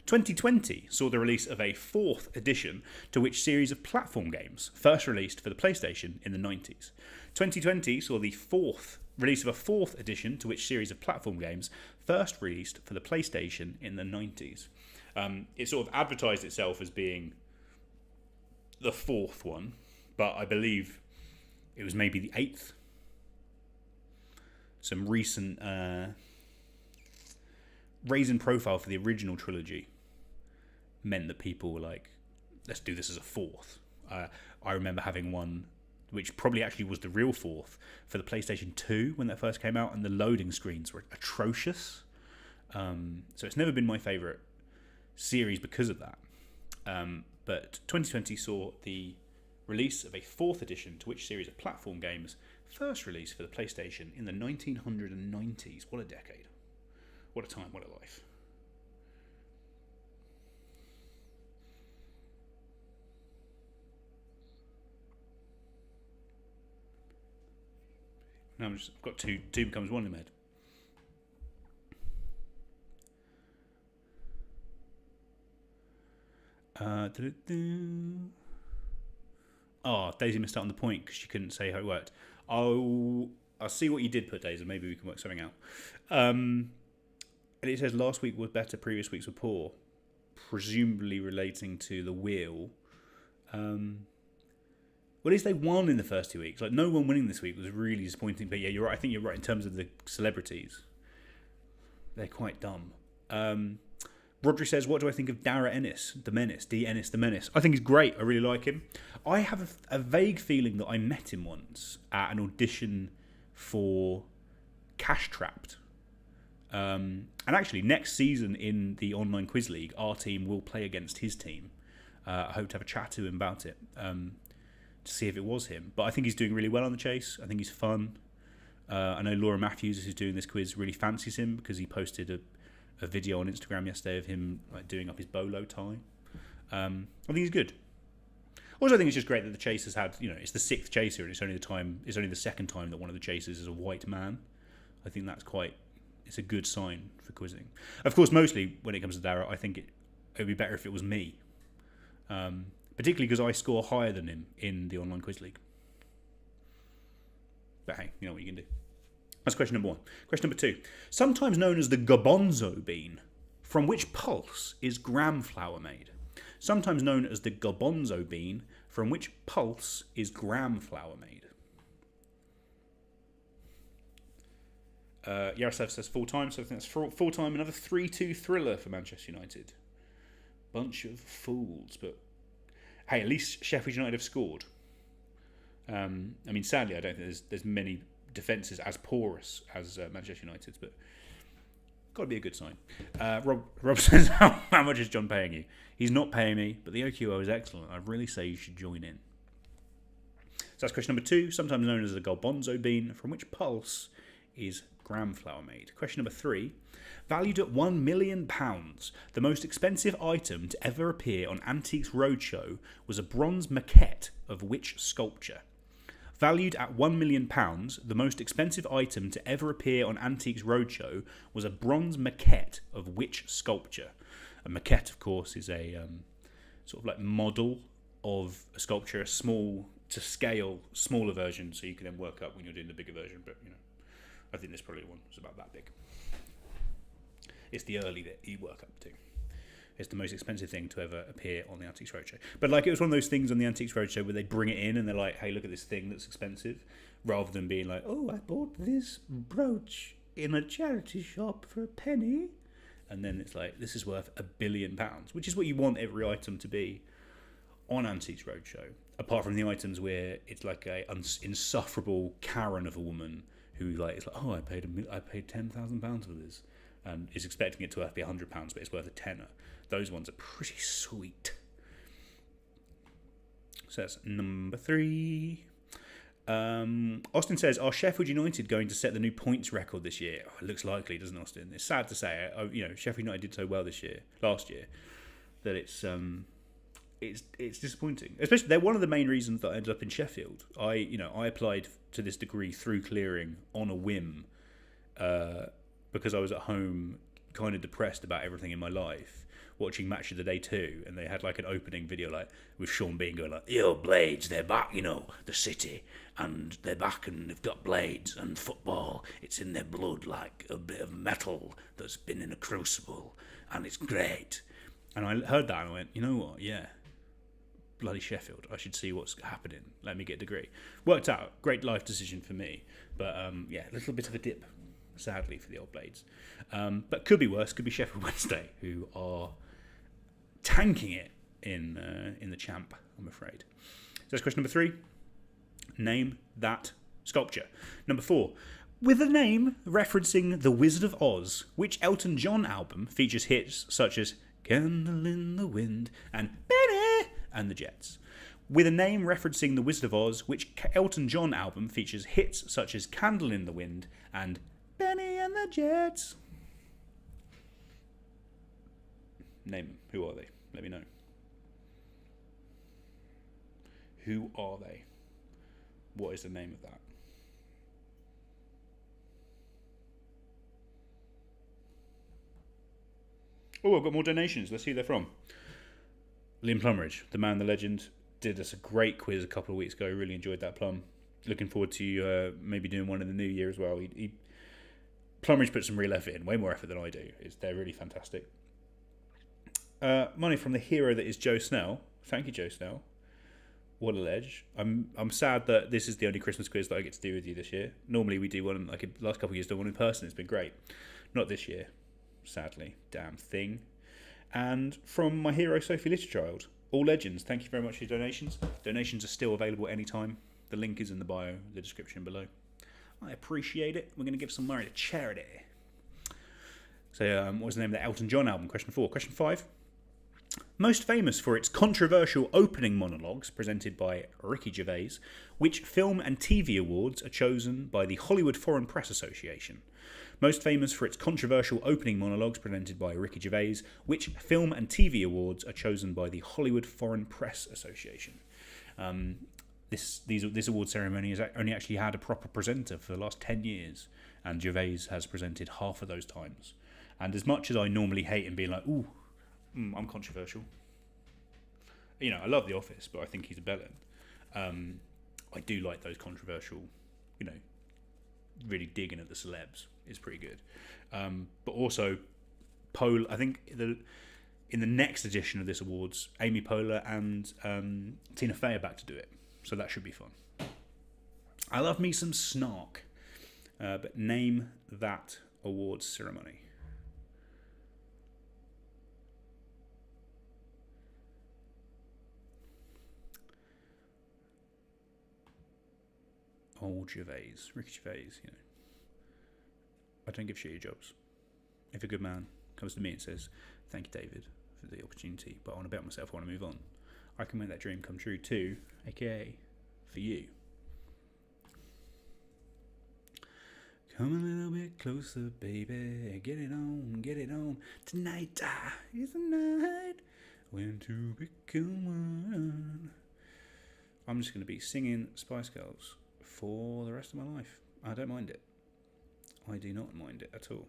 2020 saw the release of a 4th edition to which series of platform games, first released for the PlayStation in the 90s. 2020 saw the release of a 4th edition to which series of platform games, first released for the PlayStation in the 90s. It sort of advertised itself as being the 4th one, but I believe it was maybe the 8th. Some recent raise in profile for the original trilogy meant that people were like, let's do this as a 4th. I remember having one which probably actually was the real 4th for the PlayStation 2 when that first came out, and the loading screens were atrocious. So it's never been my favourite series because of that. But 2020 saw the release of a 4th edition to which series of platform games, first released for the PlayStation in the 1990s. What a decade. What a time, what a life. Now I've got two becomes one in my head. Oh, Daisy missed out on the point because she couldn't say how it worked. I'll see what you did put, Daisy. Maybe we can work something out. And it says last week was better, previous weeks were poor, presumably relating to the wheel. Well, at least they won in the first 2 weeks. Like, no one winning this week was really disappointing. But yeah, you're right. I think you're right in terms of the celebrities. They're quite dumb. Rodri says, what do I think of Dara Ennis, the Menace? D. Ennis, the Menace. I think he's great. I really like him. I have a vague feeling that I met him once at an audition for Cash Trapped. And actually, next season in the online quiz league, our team will play against his team. I hope to have a chat to him about it to see if it was him. But I think he's doing really well on the chase. I think he's fun. I know Laura Matthews, who's doing this quiz, really fancies him because he posted a video on Instagram yesterday of him like doing up his bolo tie. I think he's good. Also, I think it's just great that the chase has had, it's the 6th chaser, and it's only the second time that one of the chasers is a white man. I think that's it's a good sign for quizzing. Of course, mostly when it comes to Dara, I think it would be better if it was me. Particularly because I score higher than him in the online quiz league. But hey, you know what you can do. That's question number 1. Question number 2. Sometimes known as the garbanzo bean, from which pulse is gram flour made? Sometimes known as the garbanzo bean, from which pulse is gram flour made? Yaroslav says full time, so I think that's full time. Another 3-2 thriller for Manchester United. Bunch of fools, but hey, at least Sheffield United have scored. I mean, sadly, I don't think there's many defences as porous as Manchester United's, but got to be a good sign. Rob says, how much is John paying you? He's not paying me, but the OQO is excellent. I really say you should join in. So that's question number 2, sometimes known as the garbanzo bean, from which pulse is gram flour made? Question number 3, valued at £1 million, the most expensive item to ever appear on Antiques Roadshow was a bronze maquette of which sculpture? Valued at £1 million, the most expensive item to ever appear on Antiques Roadshow was a bronze maquette of which sculpture? A maquette, of course, is a sort of like model of a sculpture, a small to scale, smaller version, so you can then work up when you're doing the bigger version. But I think this probably one was about that big. It's the early that you work up to. It's the most expensive thing to ever appear on the Antiques Roadshow. But it was one of those things on the Antiques Roadshow where they bring it in and they're like, hey, look at this thing that's expensive, rather than being like, oh, I bought this brooch in a charity shop for a penny. And then it's like, this is worth £1 billion, which is what you want every item to be on Antiques Roadshow. Apart from the items where it's like a insufferable Karen of a woman who is like, oh, I paid £10,000 for this, and is expecting it to be £100, but it's worth a tenner. Those ones are pretty sweet. So that's number 3. Austin says, are Sheffield United going to set the new points record this year? Oh, it looks likely, doesn't Austin? It's sad to say. Sheffield United did so well last year, that it's disappointing. Especially, they're one of the main reasons that I ended up in Sheffield. I applied to this degree through clearing on a whim, because I was at home kind of depressed about everything in my life, watching Match of the Day 2, and they had like an opening video with Sean Bean going like, yo, Blades, they're back, the city, and they're back and they've got blades, and football, it's in their blood like a bit of metal that's been in a crucible, and it's great. And I heard that and I went, you know what, yeah, bloody Sheffield, I should see what's happening, let me get a degree. Worked out, great life decision for me, but a little bit of a dip, sadly, for the old Blades. But could be worse, could be Sheffield Wednesday, who are tanking it in the champ, I'm afraid. So that's question number 3. Name that sculpture. Number 4. With a name referencing The Wizard of Oz, which Elton John album features hits such as Candle in the Wind and Benny and the Jets? With a name referencing The Wizard of Oz, which Elton John album features hits such as Candle in the Wind and Benny and the Jets? Name them. Who are they? Let me know. Who are they? What is the name of that? Oh, I've got more donations. Let's see who they're from. Liam Plumridge, the man, the legend, did us a great quiz a couple of weeks ago. Really enjoyed that, Plum. Looking forward to maybe doing one in the new year as well. Plumridge put some real effort in, way more effort than I do. They're really fantastic. Money from the hero that is Joe Snell. Thank you, Joe Snell. What a ledge. I'm sad that this is the only Christmas quiz that I get to do with you this year. Normally we do one, last couple of years, done one in person. It's been great. Not this year, sadly. Damn thing. And from my hero, Sophie Litterchild. All legends, thank you very much for your donations. Donations are still available anytime. The link is in the bio, the description below. I appreciate it. We're going to give some money to charity. So, what was the name of the Elton John album? Question 4. Question 5. Most famous for its controversial opening monologues presented by Ricky Gervais, which film and TV awards are chosen by the Hollywood Foreign Press Association? Most famous for its controversial opening monologues presented by Ricky Gervais, which film and TV awards are chosen by the Hollywood Foreign Press Association? This award ceremony has only actually had a proper presenter for the last 10 years, and Gervais has presented half of those times. And as much as I normally hate him being like, ooh, I'm controversial. You know, I love The Office, but I think he's a bellend. I do like those controversial, you know, really digging at the celebs is pretty good. But also, I think in the next edition of this awards, Amy Poehler and Tina Fey are back to do it. So that should be fun. I love me some snark. But name that awards ceremony. Old Gervais, Ricky Gervais, you know. I don't give shitty jobs. If a good man comes to me and says, "Thank you, David, for the opportunity, but I want to bet myself, I want to move on," I can make that dream come true too, aka for you. Come a little bit closer, baby. Get it on. Tonight is the night when to become one. I'm just going to be singing Spice Girls for the rest of my life. I don't mind it. I do not mind it at all.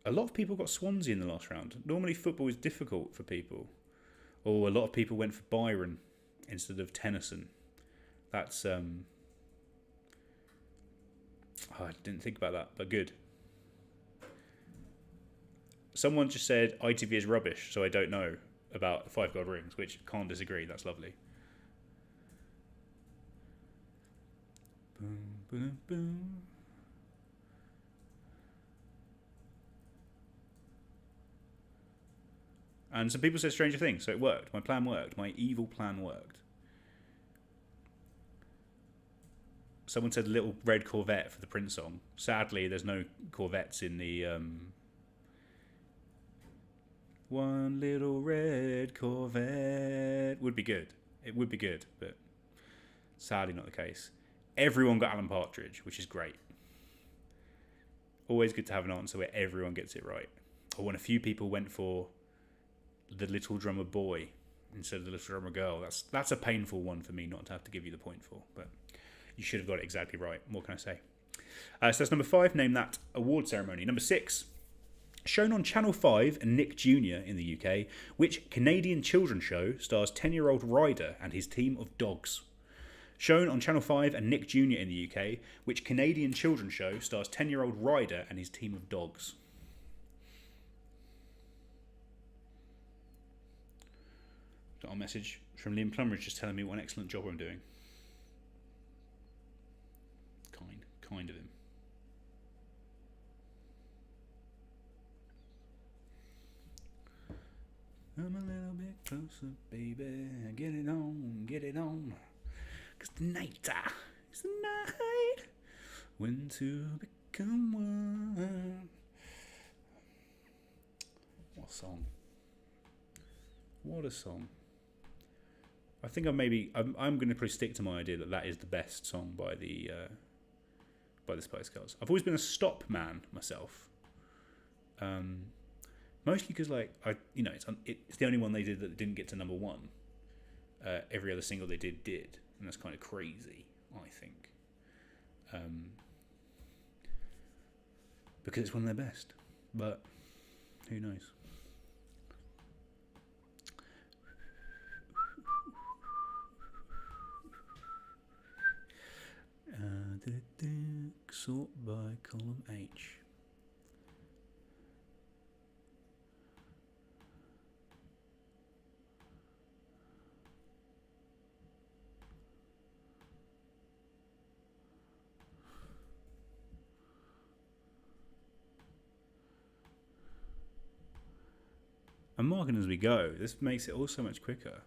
A lot of people got Swansea in the last round. Normally football is difficult for people. Or a lot of people went for Byron instead of Tennyson. That's I didn't think about that, but good. Someone just said ITV is rubbish, so I don't know about Five God Rings, which can't disagree. That's lovely. Boom, boom, boom. And some people said Stranger Things, so it worked. My plan worked. My evil plan worked. Someone said Little Red Corvette for the Prince song. Sadly, there's no Corvettes in the... One little red Corvette. Would be good. It would be good, but sadly not the case. Everyone got Alan Partridge, which is great. Always good to have an answer where everyone gets it right. Or when a few people went for the Little Drummer Boy instead of the Little Drummer Girl. That's a painful one for me not to have to give you the point for, but you should have got it exactly right. What can I say? So that's number 5. Name that award ceremony. Number 6. Shown on Channel 5 and Nick Jr. in the UK, which Canadian children's show stars 10-year-old Ryder and his team of dogs? Shown on Channel 5 and Nick Jr. in the UK, which Canadian children's show stars 10-year-old Ryder and his team of dogs? Got a message from Liam Plumridge just telling me what an excellent job I'm doing. Kind of him. I'm a little bit closer, baby. Get it on. 'Cause tonight is the night when to become one. What a song. What a song. I think I'm going to probably stick to my idea that is the best song by the Spice Girls. I've always been a stop man myself. Mostly because it's the only one they did that didn't get to number 1. Every other single they did, and that's kind of crazy, I think. Because it's one of their best, but who knows? Sort by column H. I'm marking as we go. This makes it all so much quicker.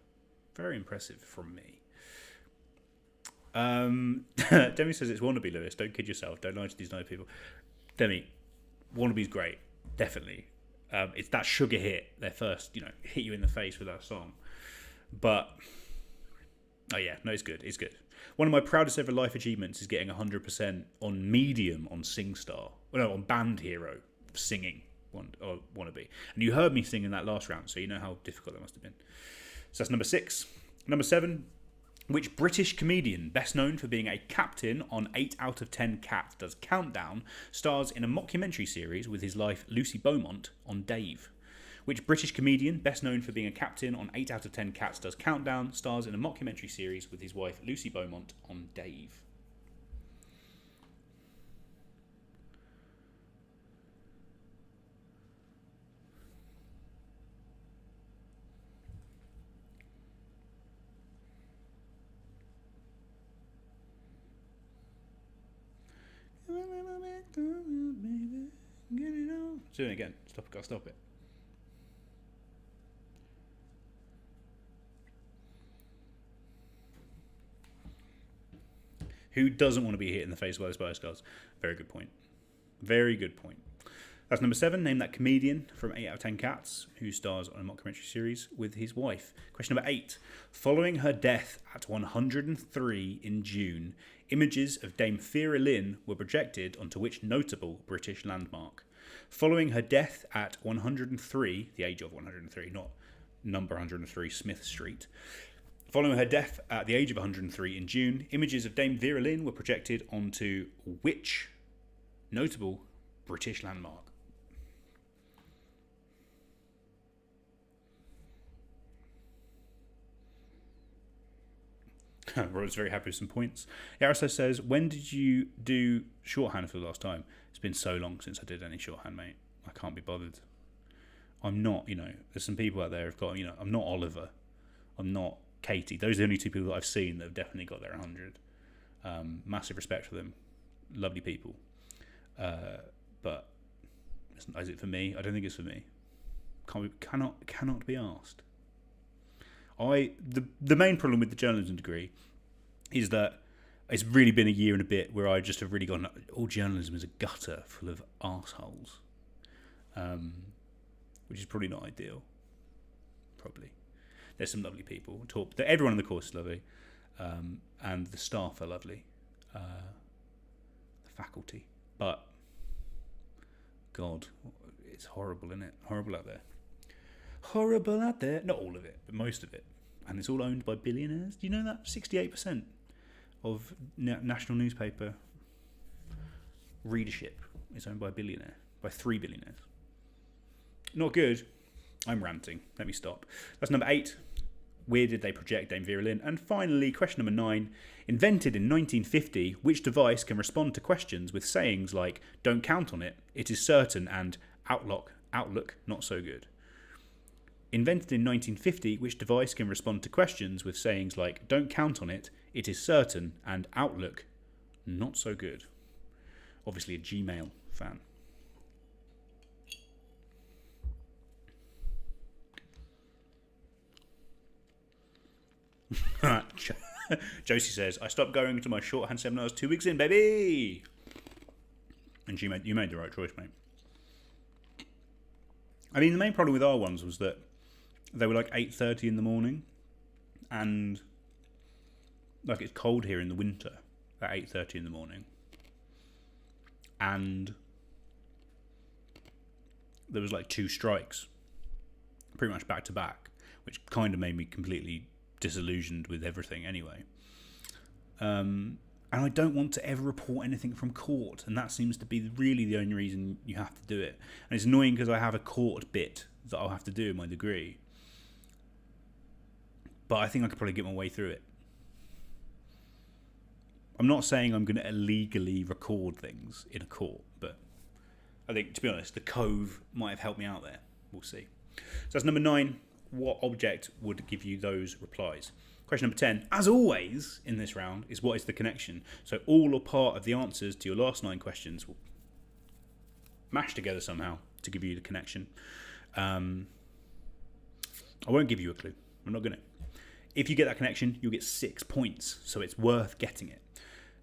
Very impressive from me. Demi says it's Wannabe, Lewis. Don't kid yourself. Don't lie to these nice people. Demi, Wannabe's great. Definitely. It's that sugar hit. Their first, hit you in the face with that song. But, oh yeah, no, it's good. It's good. One of my proudest ever life achievements is getting 100% on Medium on SingStar. Well, no, on Band Hero singing Wannabe. And you heard me sing in that last round, so you know how difficult that must have been. So that's number 6. Number 7. Which British comedian, best known for being a captain on 8 out of 10 Cats Does Countdown, stars in a mockumentary series with his wife Lucy Beaumont on Dave? Which British comedian, best known for being a captain on 8 out of 10 Cats Does Countdown, stars in a mockumentary series with his wife Lucy Beaumont on Dave? Do it again. Stop it. Who doesn't want to be hit in the face by the Spice Girls? Very good point. Very good point. That's number 7. Name that comedian from 8 out of 10 Cats who stars on a mockumentary series with his wife. Question number 8. Following her death at 103 in June, images of Dame Vera Lynn were projected onto which notable British landmark? Following her death at 103, the age of 103, not number 103 Smith Street. Following her death at the age of 103 in June, images of Dame Vera Lynn were projected onto which notable British landmark? Robert's very happy with some points. Yariso says, when did you do shorthand for the last time? It's been so long since I did any shorthand, mate. I can't be bothered. I'm not, there's some people out there who've got, I'm not Oliver. I'm not Katie. Those are the only 2 people that I've seen that have definitely got their 100. Massive respect for them. Lovely people. But is it for me? I don't think it's for me. Cannot be asked. The main problem with the journalism degree is that it's really been a year and a bit where I just have really gone, all journalism is a gutter full of arseholes, which is probably not ideal. Probably. There's some lovely people. Everyone in the course is lovely, and the staff are lovely, the faculty. But, God, it's horrible, isn't it? Horrible out there. Horrible out there. Not all of it, but most of it. And it's all owned by billionaires. Do you know that? 68% of national newspaper readership is owned by a billionaire. By 3 billionaires. Not good. I'm ranting. Let me stop. That's number 8. Where did they project Dame Vera Lynn? And finally, question number 9. Invented in 1950, which device can respond to questions with sayings like, don't count on it, it is certain, and outlook, not so good? Invented in 1950, which device can respond to questions with sayings like, don't count on it, it is certain, and outlook, not so good? Obviously a Gmail fan. Josie says, I stopped going to my shorthand seminars 2 weeks in, baby! And you made the right choice, mate. I mean, the main problem with our ones was that they were like 8:30 in the morning, and like it's cold here in the winter at 8:30 in the morning, and there was like 2 strikes pretty much back to back, which kind of made me completely disillusioned with everything anyway. And I don't want to ever report anything from court, and that seems to be really the only reason you have to do it. And it's annoying because I have a court bit that I'll have to do in my degree, but I think I could probably get my way through it. I'm not saying I'm going to illegally record things in a court, but I think, to be honest, the Cove might have helped me out there. We'll see. So that's number 9. What object would give you those replies? Question number 10, as always in this round, is what is the connection? So all or part of the answers to your last 9 questions will mash together somehow to give you the connection. I won't give you a clue. I'm not going to. If you get that connection, you'll get 6 points, so it's worth getting it.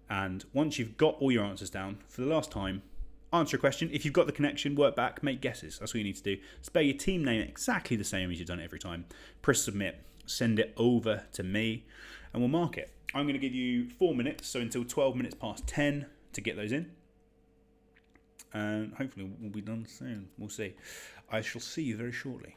And once you've got all your answers down, for the last time, answer a question. If you've got the connection, work back, make guesses. That's what you need to do. Spell your team name exactly the same as you've done it every time. Press submit, send it over to me, and we'll mark it. I'm going to give you 4 minutes, so until 12 minutes past 10 to get those in. And hopefully we'll be done soon. We'll see. I shall see you very shortly.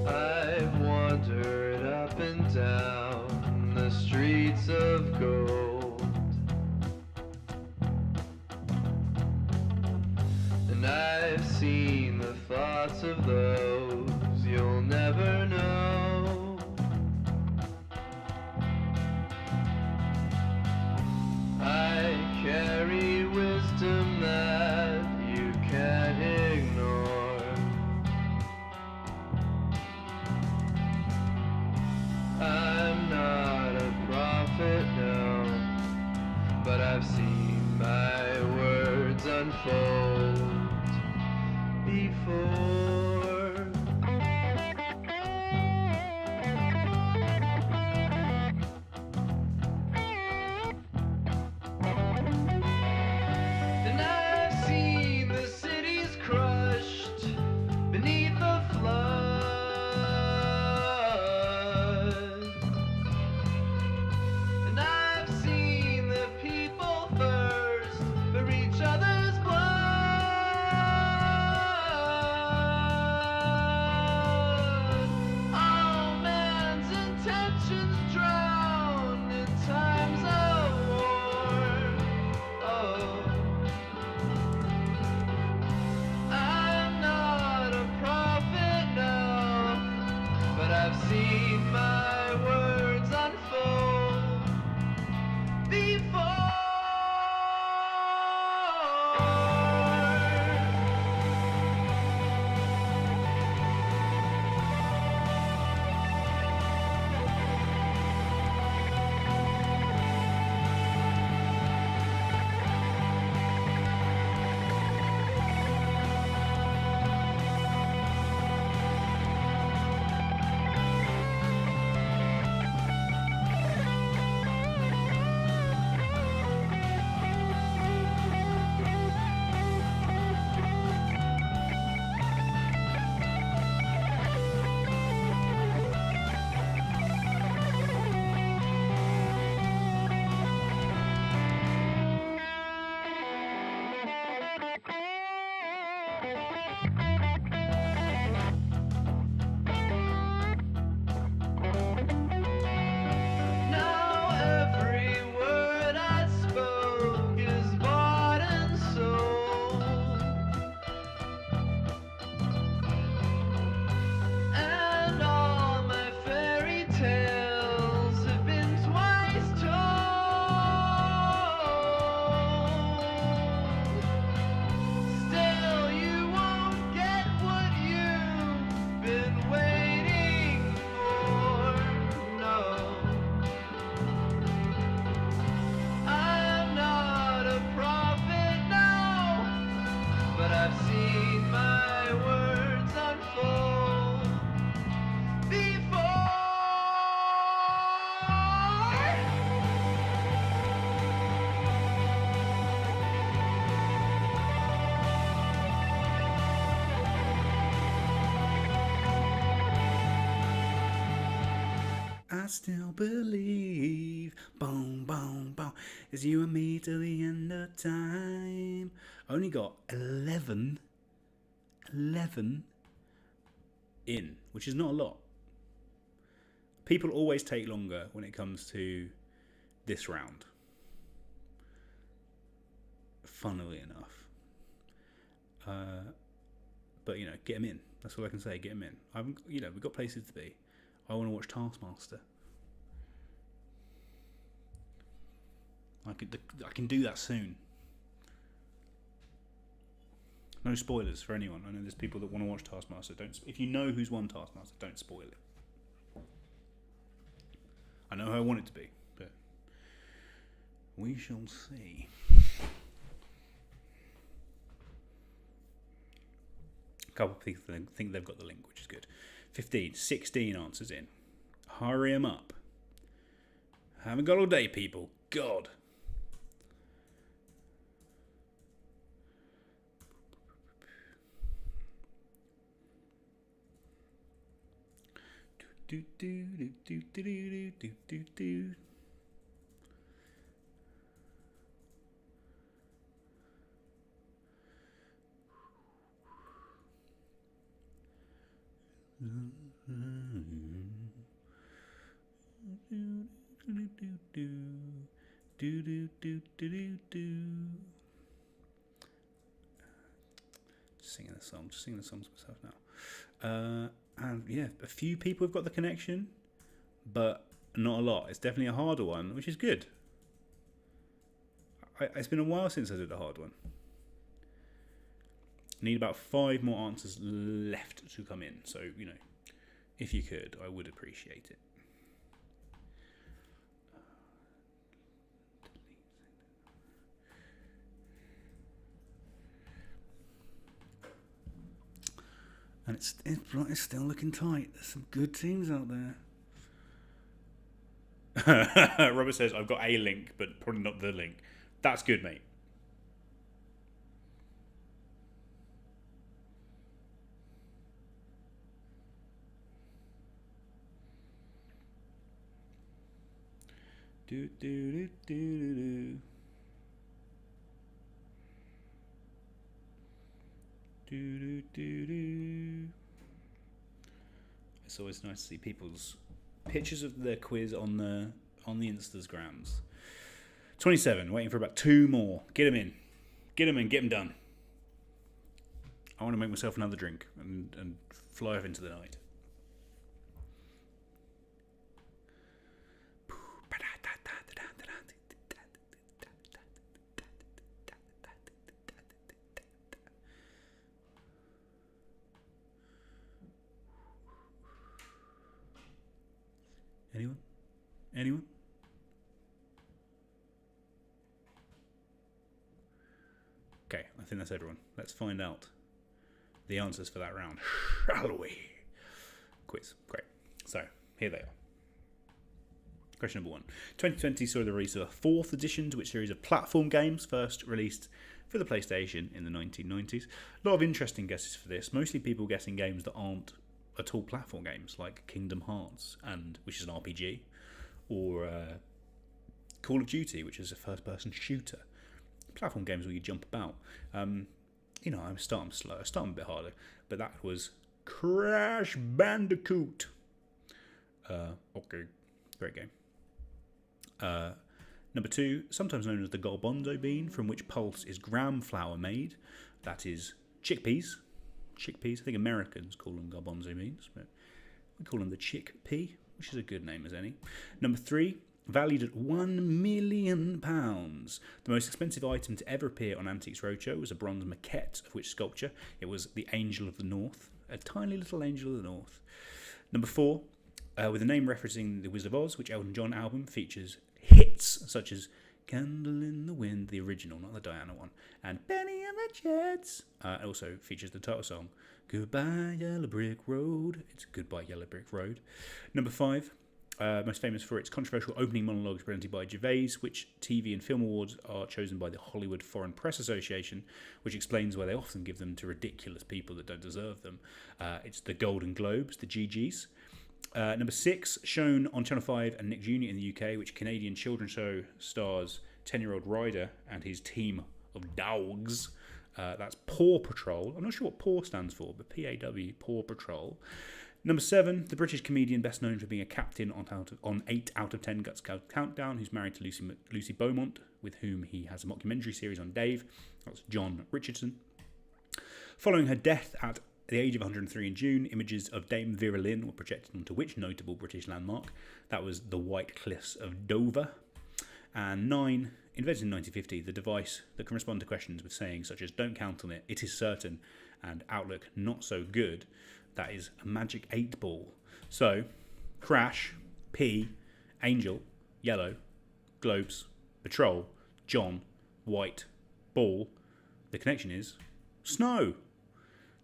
I've wandered up and down the streets of gold, and I've seen the thoughts of those you'll never know. I carry wisdom that you can't ignore. I'm not a prophet, no, but I've seen my words unfold before. And I've seen the cities crushed beneath the flood. And I've seen the people thirst for each other's blood. All man's intentions drown in times of war. Oh, I'm not a prophet, no, but I've seen my words unfold before. Now every word I spoke is bought and sold, and all my fairy tales have been twice told. Still, you won't get what you've been waiting for. No, I'm not a prophet now, but I've seen my words unfold before. I still believe, boom, boom, boom, it's you and me till the end of time. Only got 11 in, which is not a lot. People always take longer when it comes to this round, funnily enough. But, you know, get them in. That's all I can say, get them in. We've got places to be. I want to watch Taskmaster. I can do that soon. No spoilers for anyone. I know there's people that want to watch Taskmaster. If you know who's won Taskmaster, don't spoil it. I know who I want it to be, but we shall see. A couple of people think they've got the link, which is good. 16 answers in. Hurry 'em up. Haven't got all day, people. God. Do do do do do do do do do. Just singing the songs myself now. And yeah, a few people have got the connection, but not a lot. It's definitely a harder one, which is good. It's been a while since I did a hard one. Need about 5 more answers left to come in. So, you know, if you could, I would appreciate it. And it's still looking tight. There's some good teams out there. Robert says, I've got a link, but probably not the link. That's good, mate. Do do do do do. Do, do, do, do. It's always nice to see people's pictures of their quiz on the Instagrams. 27, waiting for about 2 more. Get them in. Get them in, get them done. I want to make myself another drink and fly off into the night. Anyone? Okay, I think that's everyone. Let's find out the answers for that round, shall we? Quiz, great. So, here they are. Question number 1. 2020 saw the release of a 4th edition to which series of platform games, first released for the PlayStation in the 1990s. A lot of interesting guesses for this, mostly people guessing games that aren't at all platform games, like Kingdom Hearts, which is an RPG, or Call of Duty, which is a first-person shooter. Platform games where you jump about. You know, I'm starting slow, starting a bit harder, but that was Crash Bandicoot. Okay, great game. Number 2, sometimes known as the garbanzo bean, from which pulse is gram flour made. That is chickpeas. I think Americans call them garbanzo beans, but we call them the chickpea, which is a good name as any. Number 3, valued at £1 million. The most expensive item to ever appear on Antiques Roadshow was a bronze maquette of which sculpture it was the Angel of the North, a tiny little Angel of the North. Number 4, with a name referencing the Wizard of Oz, which Elton John album features hits such as Candle in the Wind, the original, not the Diana one, and Benny and the Jets. It also features the title song, Goodbye Yellow Brick Road. It's Goodbye Yellow Brick Road. Number 5, most famous for its controversial opening monologues presented by Gervais, which TV and film awards are chosen by the Hollywood Foreign Press Association, which explains why they often give them to ridiculous people that don't deserve them. It's the Golden Globes, the GGs. Number 6, shown on Channel 5 and Nick Jr. in the UK, which Canadian children's show stars 10-year-old Ryder and his team of dogs. That's Paw Patrol. I'm not sure what PAW stands for, but PAW, Paw Patrol. Number 7, the British comedian best known for being a captain on 8 out of 10 Guts Countdown, who's married to Lucy Beaumont, with whom he has a mockumentary series on Dave. That's John Richardson. Following her death at the age of 103 in June, images of Dame Vera Lynn were projected onto which notable British landmark? That was the White Cliffs of Dover. And 9, invented in 1950, the device that can respond to questions with sayings such as "don't count on it," "it is certain," and "outlook not so good," that is a magic 8 ball. So, crash, P, angel, yellow, globes, patrol, John, white, ball. The connection is snow.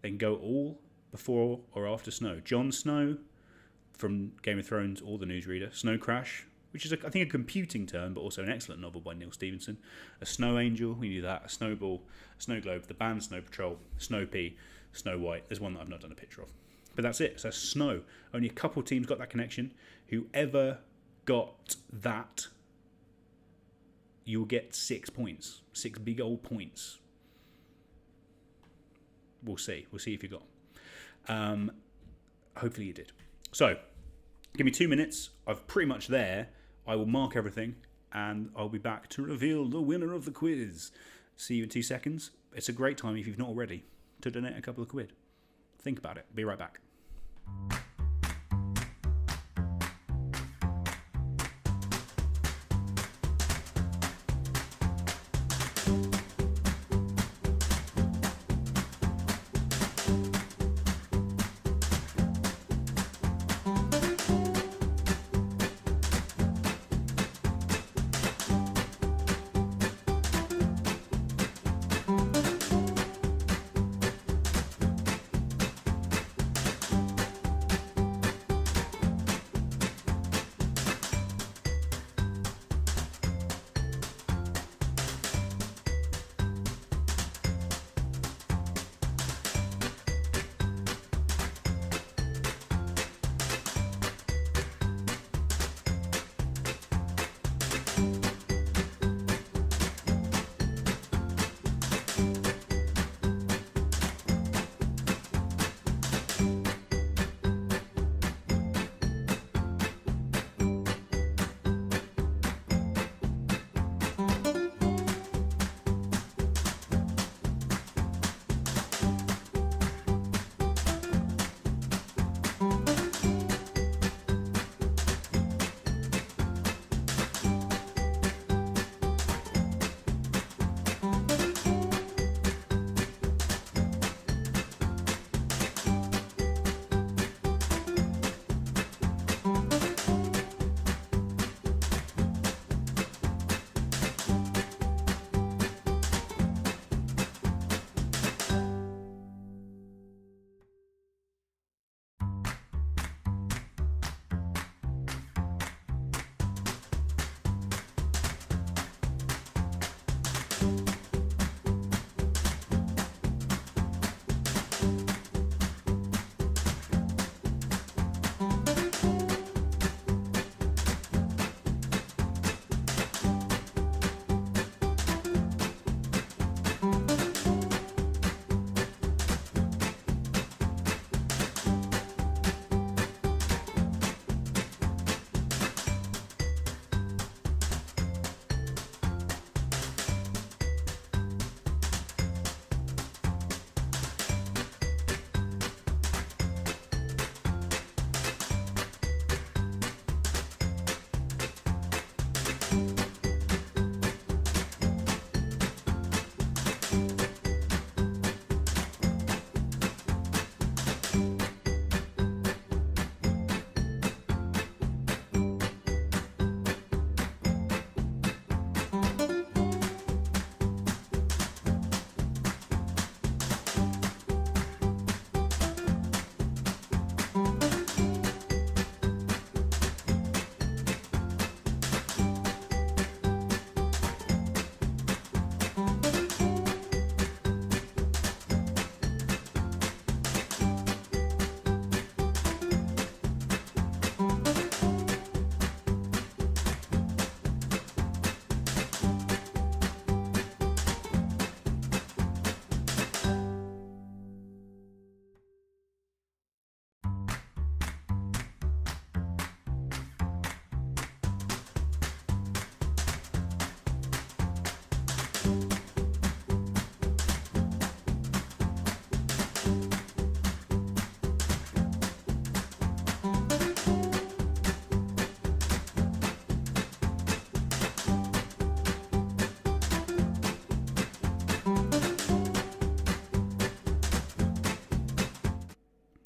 They can go all before or after snow. Jon Snow from Game of Thrones or the newsreader. Snow Crash, which is, I think, a computing term, but also an excellent novel by Neil Stephenson. A Snow Angel, we knew that. A Snowball, a Snow Globe, the band Snow Patrol, Snow Pea, Snow White. There's one that I've not done a picture of. But that's it. So snow. Only a couple teams got that connection. Whoever got that, you'll get 6 points. 6 big old points. We'll see. We'll see if you got. Hopefully you did. So, give me 2 minutes. I'm pretty much there. I will mark everything, and I'll be back to reveal the winner of the quiz. See you in 2 seconds. It's a great time, if you've not already, to donate a couple of quid. Think about it. Be right back.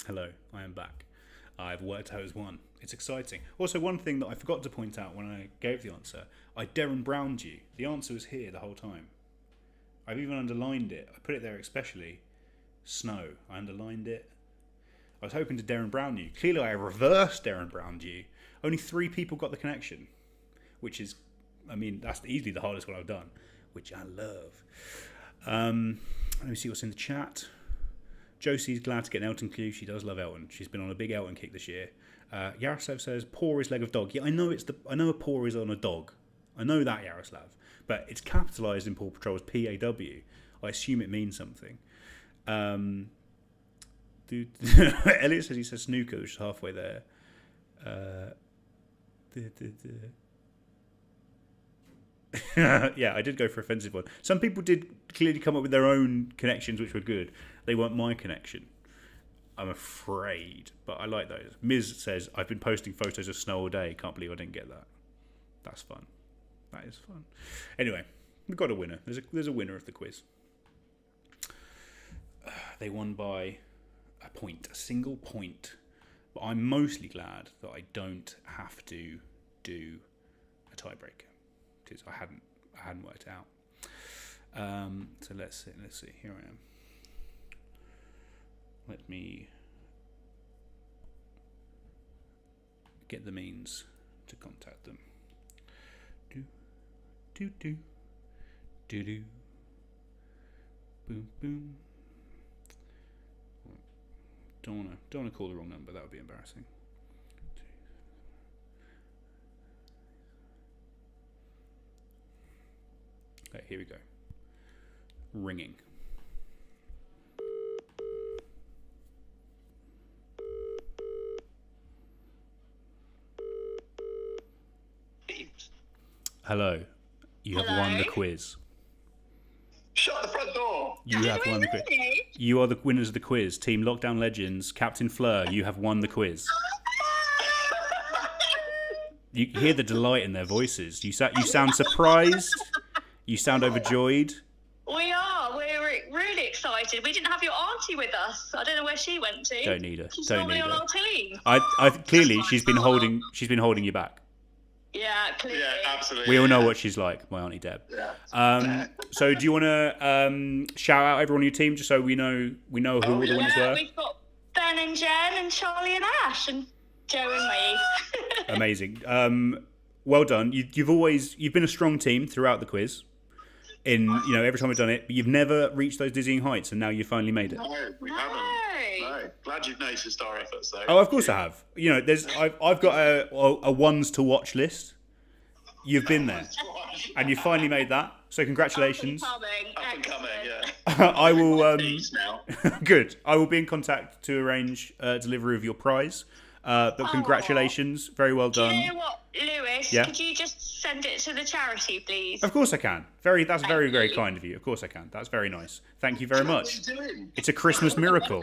Hello, I am back. I've worked out as one. It's exciting. Also, one thing that I forgot to point out when I gave the answer, I Darren Browned you. The answer was here the whole time. I've even underlined it. I put it there especially. Snow. I underlined it. I was hoping to Darren Brown you. Clearly I reversed Darren Browned you. Only 3 people got the connection. Which is, I mean, that's easily the hardest one I've done. Which I love. Let me see what's in the chat. Josie's glad to get an Elton cue. She does love Elton. She's been on a big Elton kick this year. Yaroslav says, paw is leg of dog. Yeah, I know a paw is on a dog. I know that, Yaroslav. But it's capitalised in Paw Patrol as P-A-W. I assume it means something. Elliot says he says snooker, which is halfway there. Yeah, I did go for offensive one. Some people did clearly come up with their own connections, which were good. They weren't my connection, I'm afraid, but I like those. Miz says, I've been posting photos of snow all day. Can't believe I didn't get that. That's fun. That is fun. Anyway, we've got a winner. There's a winner of the quiz. They won by a point, a single point. But I'm mostly glad that I don't have to do a tiebreaker because I hadn't worked it out. So let's see. Here I am. Let me get the means to contact them. Do. Boom, boom. Don't wanna call the wrong number. That would be embarrassing. Okay, here we go. Ringing. Hello. You have won the quiz. Shut the front door. You have won the quiz. You are the winners of the quiz. Team Lockdown Legends, Captain Fleur, you have won the quiz. You hear the delight in their voices. You sound surprised. You sound overjoyed. We are. We're really excited. We didn't have your auntie with us. I don't know where she went to. Don't need her. She's Don't normally need on her. our team. I clearly she's been holding you back. Yeah, clearly. Yeah, absolutely. We all know what she's like, my auntie Deb. Yeah. So do you want to shout out everyone on your team just so we know who all the winners Yeah, were? we've got Ben and Jen and Charlie and Ash and Joe and me. Amazing. Well done. You've been a strong team throughout the quiz. Every time we've done it, but you've never reached those dizzying heights, and now you finally made it. No, we haven't. No. Glad you've noticed our efforts, though. Oh, of course I have. I've got a ones to watch list. You've been there, and you finally made that. So congratulations. Up and coming, yeah. I will. Peace now. Good. I will be in contact to arrange delivery of your prize. But congratulations, very well Do done. you know what, Lewis? Yeah? Could you just send it to the charity, please? Of course I can. That's very, very kind of you. Of course I can. That's very nice. Thank you very much. What are you doing? It's a Christmas miracle.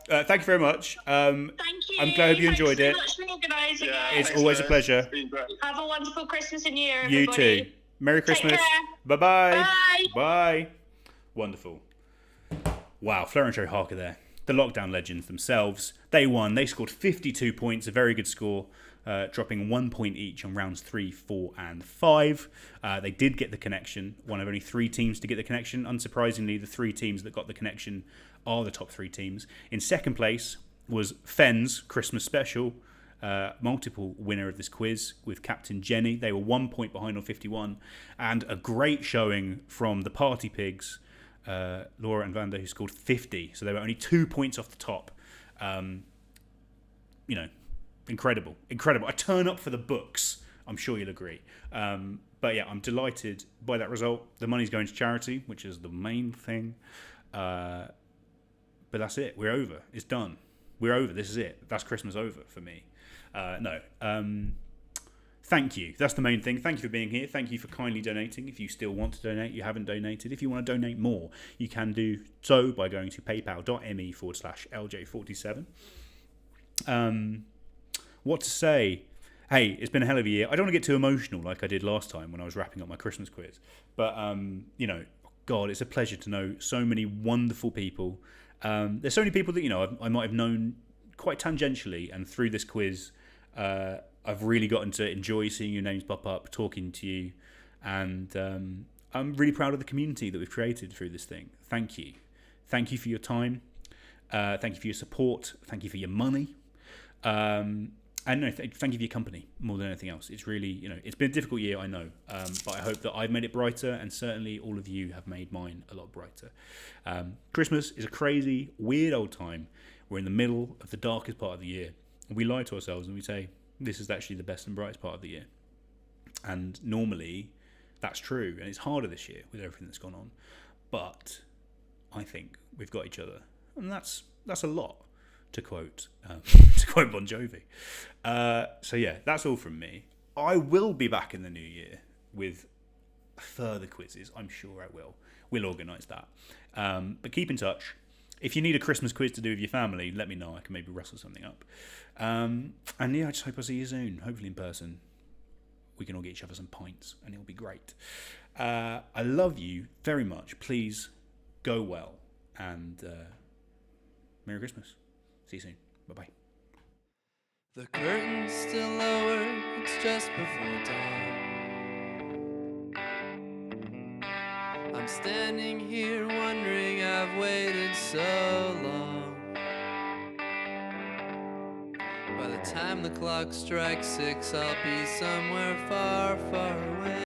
Thank you very much. Thank you. I'm glad you enjoyed it. Thanks so much for organising Yeah, it. It's thanks, always a Liz. pleasure. It's been great. Have a wonderful Christmas and New Year, You everybody. too. Merry Christmas. care. Bye-bye. Bye. Bye. Wonderful. Wow, Fleur and Joe Harker there. The Lockdown Legends themselves. They won. They scored 52 points, a very good score, dropping 1 point each on rounds 3, 4 and 5. They did get the connection. One of only 3 teams to get the connection. Unsurprisingly, the 3 teams that got the connection are the top 3 teams. In second place was Fenn's Christmas Special, multiple winner of this quiz with Captain Jenny. They were 1 point behind on 51. And a great showing from the Party Pigs, Laura and Vanda, who scored 50. So they were only 2 points off the top. Incredible. I turn up for the books. I'm sure you'll agree. But yeah, I'm delighted by that result. The money's going to charity, which is the main thing. But that's it. We're over. It's done. We're over. This is it. That's Christmas over for me. Thank you. That's the main thing. Thank you for being here. Thank you for kindly donating. If you still want to donate, you haven't donated. If you want to donate more, you can do so by going to paypal.me/LJ47. What to say? Hey, it's been a hell of a year. I don't want to get too emotional like I did last time when I was wrapping up my Christmas quiz. But, God, it's a pleasure to know so many wonderful people There's so many people that I might have known quite tangentially, and through this quiz, I've really gotten to enjoy seeing your names pop up, talking to you, and I'm really proud of the community that we've created through this thing. Thank you for your time. Thank you for your support. Thank you for your money. And no, thank you for your company more than anything else. It's really, it's been a difficult year, I know, but I hope that I've made it brighter, and certainly all of you have made mine a lot brighter. Christmas is a crazy, weird old time. We're in the middle of the darkest part of the year. We lie to ourselves and we say, this is actually the best and brightest part of the year. And normally, that's true, and it's harder this year with everything that's gone on. But I think we've got each other, and that's a lot. To quote Bon Jovi. So yeah, that's all from me. I will be back in the new year with further quizzes. I'm sure I will. We'll organise that. But keep in touch. If you need a Christmas quiz to do with your family, let me know. I can maybe rustle something up. And yeah, I just hope I'll see you soon. Hopefully in person. We can all get each other some pints, and it'll be great. I love you very much. Please go well, and Merry Christmas. See you soon. Bye-bye. The curtain's still lowered, it's just before dawn. I'm standing here wondering I've waited so long. By the time the clock strikes 6, I'll be somewhere far, far away.